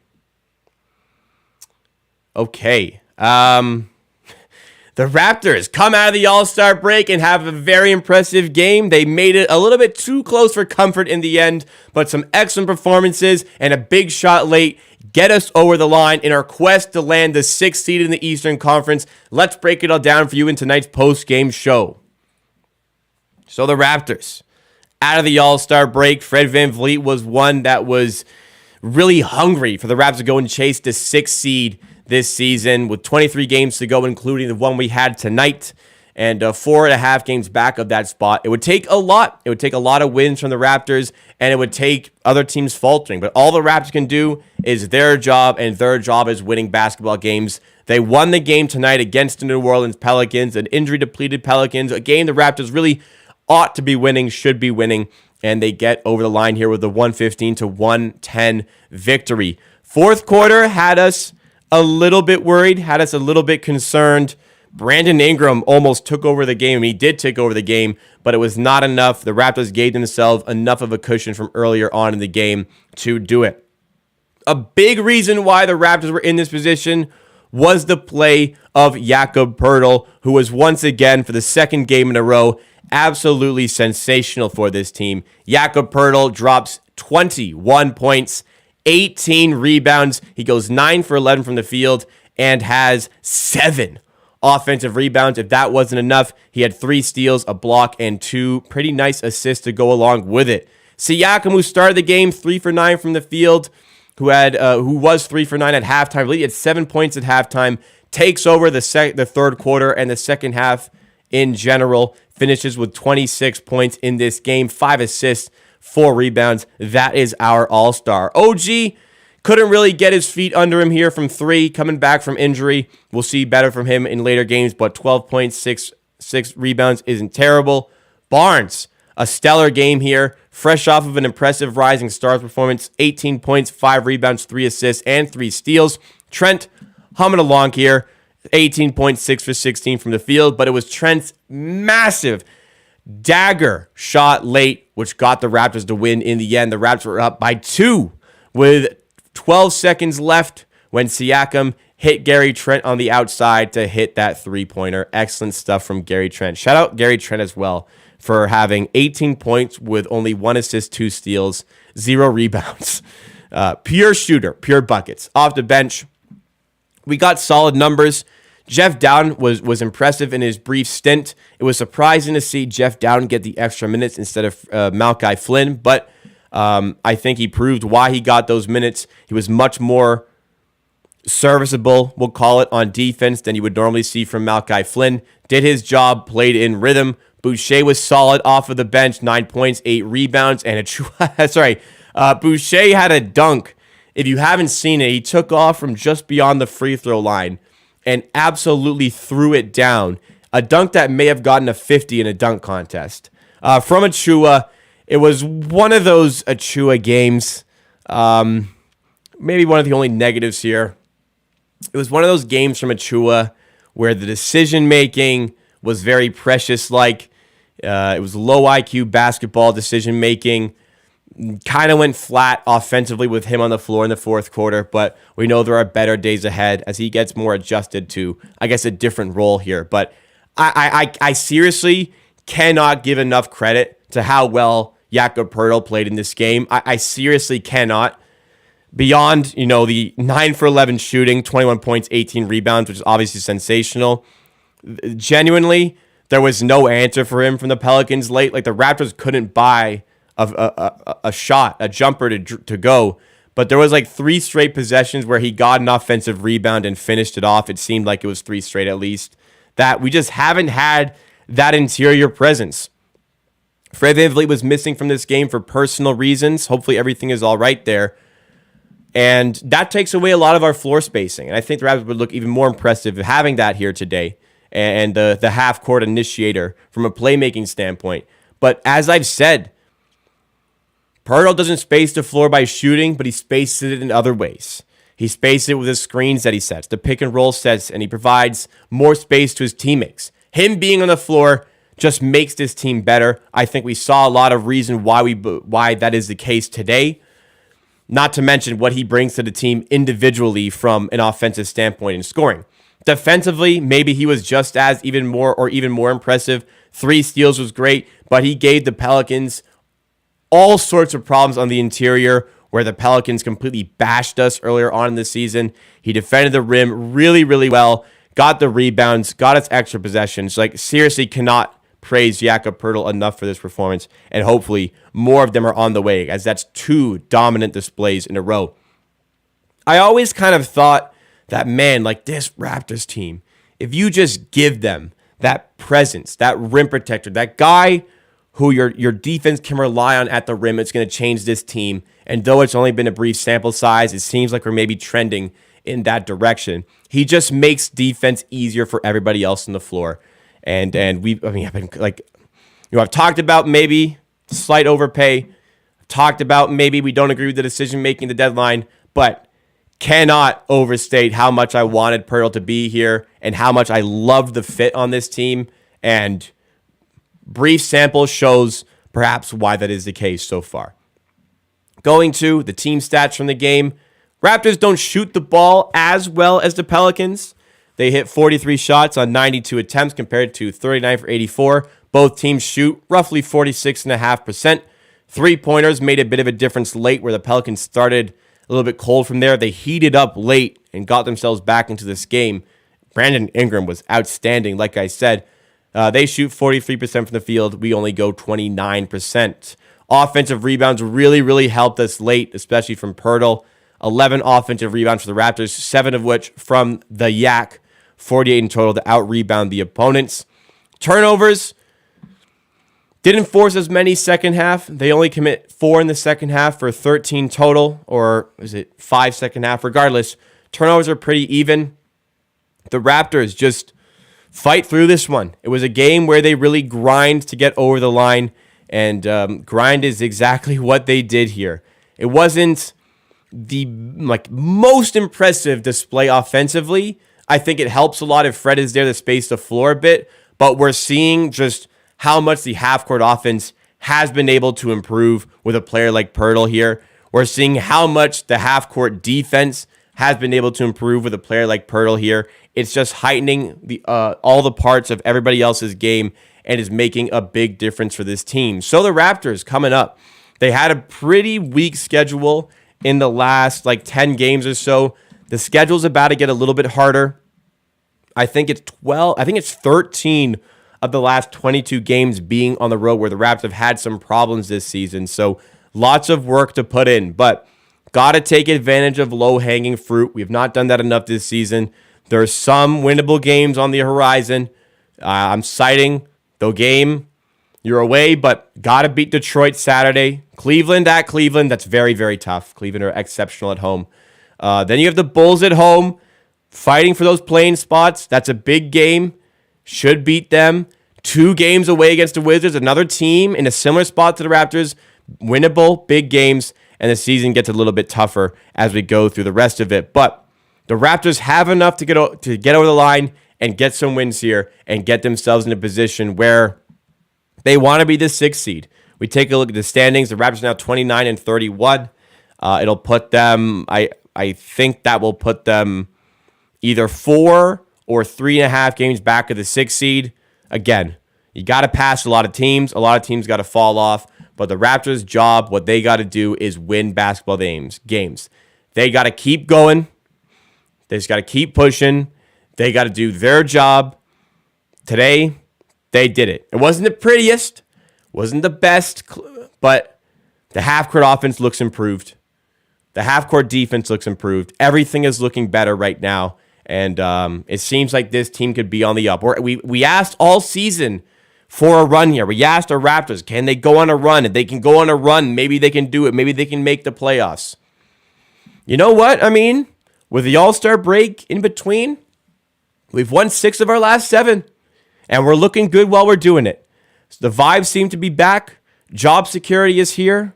Okay. The Raptors come out of the All-Star break and have a very impressive game. They made it a little bit too close for comfort in the end, but some excellent performances and a big shot late get us over the line in our quest to land the 6th seed in the Eastern Conference. Let's break it all down for you in tonight's post-game show. So the Raptors, out of the All-Star break, Fred VanVleet was one that was really hungry for the Raptors to go and chase the 6th seed this season with 23 games to go, including the one we had tonight, and 4.5 games back of that spot. It would take a lot. It would take a lot of wins from the Raptors, and it would take other teams faltering. But all the Raptors can do is their job, and their job is winning basketball games. They won the game tonight against the New Orleans Pelicans, an injury-depleted Pelicans, a game the Raptors really ought to be winning, should be winning, and they get over the line here with the 115-110 victory. Fourth quarter had us a little bit worried, had us a little bit concerned. Brandon Ingram almost took over the game. He did take over the game, but it was not enough. The Raptors gave themselves enough of a cushion from earlier on in the game to do it. A big reason why the Raptors were in this position was the play of Jakob Pertl, who was once again, for the second game in a row, absolutely sensational for this team. Jakob Pertl drops 21 points, 18 rebounds. He goes 9 for 11 from the field and has 7 offensive rebounds. If that wasn't enough, he had 3 steals, a block, and 2 pretty nice assists to go along with it. Siakam, who started the game 3 for 9 from the field, who was 3 for 9 at halftime. He had 7 points at halftime. Takes over the third quarter and the second half in general. Finishes with 26 points in this game, 5 assists, 4 rebounds. That is our all-star. OG couldn't really get his feet under him here from 3, coming back from injury. We'll see better from him in later games, but 12 points, 6 rebounds isn't terrible. Barnes, a stellar game here, fresh off of an impressive Rising Stars performance, 18 points, 5 rebounds, 3 assists, and 3 steals. Trent humming along here, 18 points, 6 for 16 from the field, but it was Trent's massive dagger shot late, which got the Raptors to win in the end. The Raptors were up by 2 with 12 seconds left when Siakam hit Gary Trent on the outside to hit that three-pointer. Excellent stuff from Gary Trent. Shout out Gary Trent as well for having 18 points with only 1 assist, 2 steals, 0 rebounds. Pure shooter, pure buckets. Off the bench, we got solid numbers. Jeff Dowden was impressive in his brief stint. It was surprising to see Jeff Dowden get the extra minutes instead of Malachi Flynn, but I think he proved why he got those minutes. He was much more serviceable, we'll call it, on defense than you would normally see from Malachi Flynn. Did his job, played in rhythm. Boucher was solid off of the bench, 9 points, 8 rebounds, and Boucher had a dunk. If you haven't seen it, he took off from just beyond the free throw line and absolutely threw it down. A dunk that may have gotten a 50 in a dunk contest. From Achua, it was one of those Achua games. Maybe one of the only negatives here. It was one of those games from Achua where the decision-making was very Precious-like. It was low IQ basketball decision-making. Kind of went flat offensively with him on the floor in the fourth quarter, but we know there are better days ahead as he gets more adjusted to, I guess, a different role here. But I seriously cannot give enough credit to how well Jakob Pertl played in this game. I seriously cannot. Beyond, the 9 for 11 shooting, 21 points, 18 rebounds, which is obviously sensational. Genuinely, there was no answer for him from the Pelicans late. Like, the Raptors couldn't buy a shot, a jumper to go. But there was like 3 straight possessions where he got an offensive rebound and finished it off. It seemed like it was 3 straight at least. That we just haven't had that interior presence. Fred VanVleet was missing from this game for personal reasons. Hopefully everything is all right there. And that takes away a lot of our floor spacing. And I think the Raptors would look even more impressive having that here today. And the half-court initiator from a playmaking standpoint. But as I've said, Pirtle doesn't space the floor by shooting, but he spaces it in other ways. He spaces it with his screens that he sets, the pick and roll sets, and he provides more space to his teammates. Him being on the floor just makes this team better. I think we saw a lot of reason why that is the case today. Not to mention what he brings to the team individually from an offensive standpoint in scoring. Defensively, maybe he was just as even more impressive. 3 steals was great, but he gave the Pelicans all sorts of problems on the interior where the Pelicans completely bashed us earlier on in the season. He defended the rim really, really well, got the rebounds, got us extra possessions. Like, seriously cannot praise Jakob Poeltl enough for this performance, and hopefully more of them are on the way, as that's 2 dominant displays in a row. I always kind of thought that, man, like this Raptors team, if you just give them that presence, that rim protector, that guy who your defense can rely on at the rim, it's going to change this team. And though it's only been a brief sample size, it seems like we're maybe trending in that direction. He just makes defense easier for everybody else on the floor. And I've been like, I've talked about maybe slight overpay. I've talked about maybe we don't agree with the decision making, the deadline, but cannot overstate how much I wanted Poeltl to be here and how much I loved the fit on this team. And brief sample shows perhaps why that is the case so far. Going to the team stats from the game, Raptors don't shoot the ball as well as the Pelicans. They hit 43 shots on 92 attempts compared to 39 for 84. Both teams shoot roughly 46.5%. 3-pointers made a bit of a difference late where the Pelicans started a little bit cold from there. They heated up late and got themselves back into this game. Brandon Ingram was outstanding, like I said. They shoot 43% from the field. We only go 29%. Offensive rebounds really, really helped us late, especially from Poeltl. 11 offensive rebounds for the Raptors, 7 of which from the Yak. 48 in total to out-rebound the opponents. Turnovers didn't force as many second half. They only commit 4 in the second half for 13 total, or is it 5 second half? Regardless, turnovers are pretty even. The Raptors just fight through this one. It was a game where they really grind to get over the line, and grind is exactly what they did here. It wasn't the most impressive display offensively. I think it helps a lot if Fred is there to space the floor a bit, but we're seeing just how much the half-court offense has been able to improve with a player like Poeltl here. We're seeing how much the half-court defense has been able to improve with a player like Poeltl here. It's just heightening the all the parts of everybody else's game and is making a big difference for this team. So the Raptors coming up, they had a pretty weak schedule in the last 10 games or so. The schedule's about to get a little bit harder. I think it's 13 of the last 22 games being on the road where the Raptors have had some problems this season. So lots of work to put in, but got to take advantage of low-hanging fruit. We've not done that enough this season. There's some winnable games on the horizon. I'm citing the game. You're away, but got to beat Detroit Saturday. Cleveland at Cleveland. That's very, very tough. Cleveland are exceptional at home. Then you have the Bulls at home fighting for those playing spots. That's a big game. Should beat them. 2 games away against the Wizards. Another team in a similar spot to the Raptors. Winnable, big games. And the season gets a little bit tougher as we go through the rest of it. But the Raptors have enough to get over the line and get some wins here and get themselves in a position where they want to be the 6th seed. We take a look at the standings. The Raptors are now 29 and 31. It'll put them, I think that will put them either 4 or 3.5 games back of the 6th seed. Again, you got to pass a lot of teams. A lot of teams got to fall off. But the Raptors' job, what they got to do is win basketball games. They got to keep going. They just got to keep pushing. They got to do their job. Today, they did it. It wasn't the prettiest, wasn't the best, but the half-court offense looks improved. The half-court defense looks improved. Everything is looking better right now, and it seems like this team could be on the up. We asked all season for a run here. We asked our Raptors, can they go on a run? If they can go on a run, maybe they can do it. Maybe they can make the playoffs. You know what? I mean, with the All-Star break in between, we've won 6 of our last 7, and we're looking good while we're doing it. So the vibes seem to be back. Job security is here.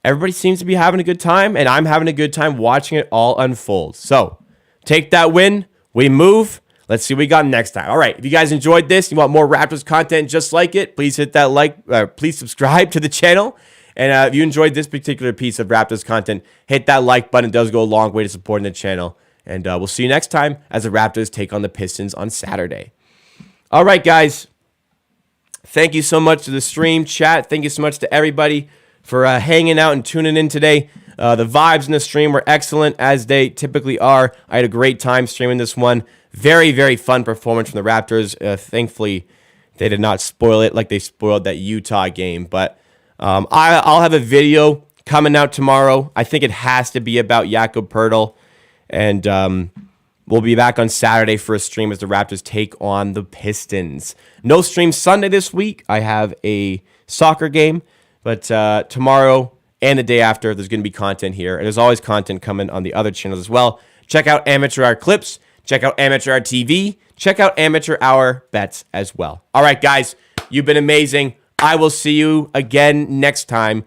everybody seems to be having a good time, and I'm having a good time watching it all unfold. So take that win. We move. Let's see what we got next time. All right. If you guys enjoyed this, you want more Raptors content just like it, please hit that like. Please subscribe to the channel. And if you enjoyed this particular piece of Raptors content, hit that like button. It does go a long way to supporting the channel. And we'll see you next time as the Raptors take on the Pistons on Saturday. All right, guys. Thank you so much to the stream chat. Thank you so much to everybody for hanging out and tuning in today. The vibes in the stream were excellent, as they typically are. I had a great time streaming this one. Very, very fun performance from the Raptors. Thankfully, they did not spoil it like they spoiled that Utah game. But I'll have a video coming out tomorrow. I think it has to be about Jakob Poeltl. And we'll be back on Saturday for a stream as the Raptors take on the Pistons. No stream Sunday this week. I have a soccer game. But tomorrow and the day after, there's going to be content here. And there's always content coming on the other channels as well. Check out Amateur Hour Clips. Check out Amateur Hour TV. Check out Amateur Hour Bets as well. All right, guys. You've been amazing. I will see you again next time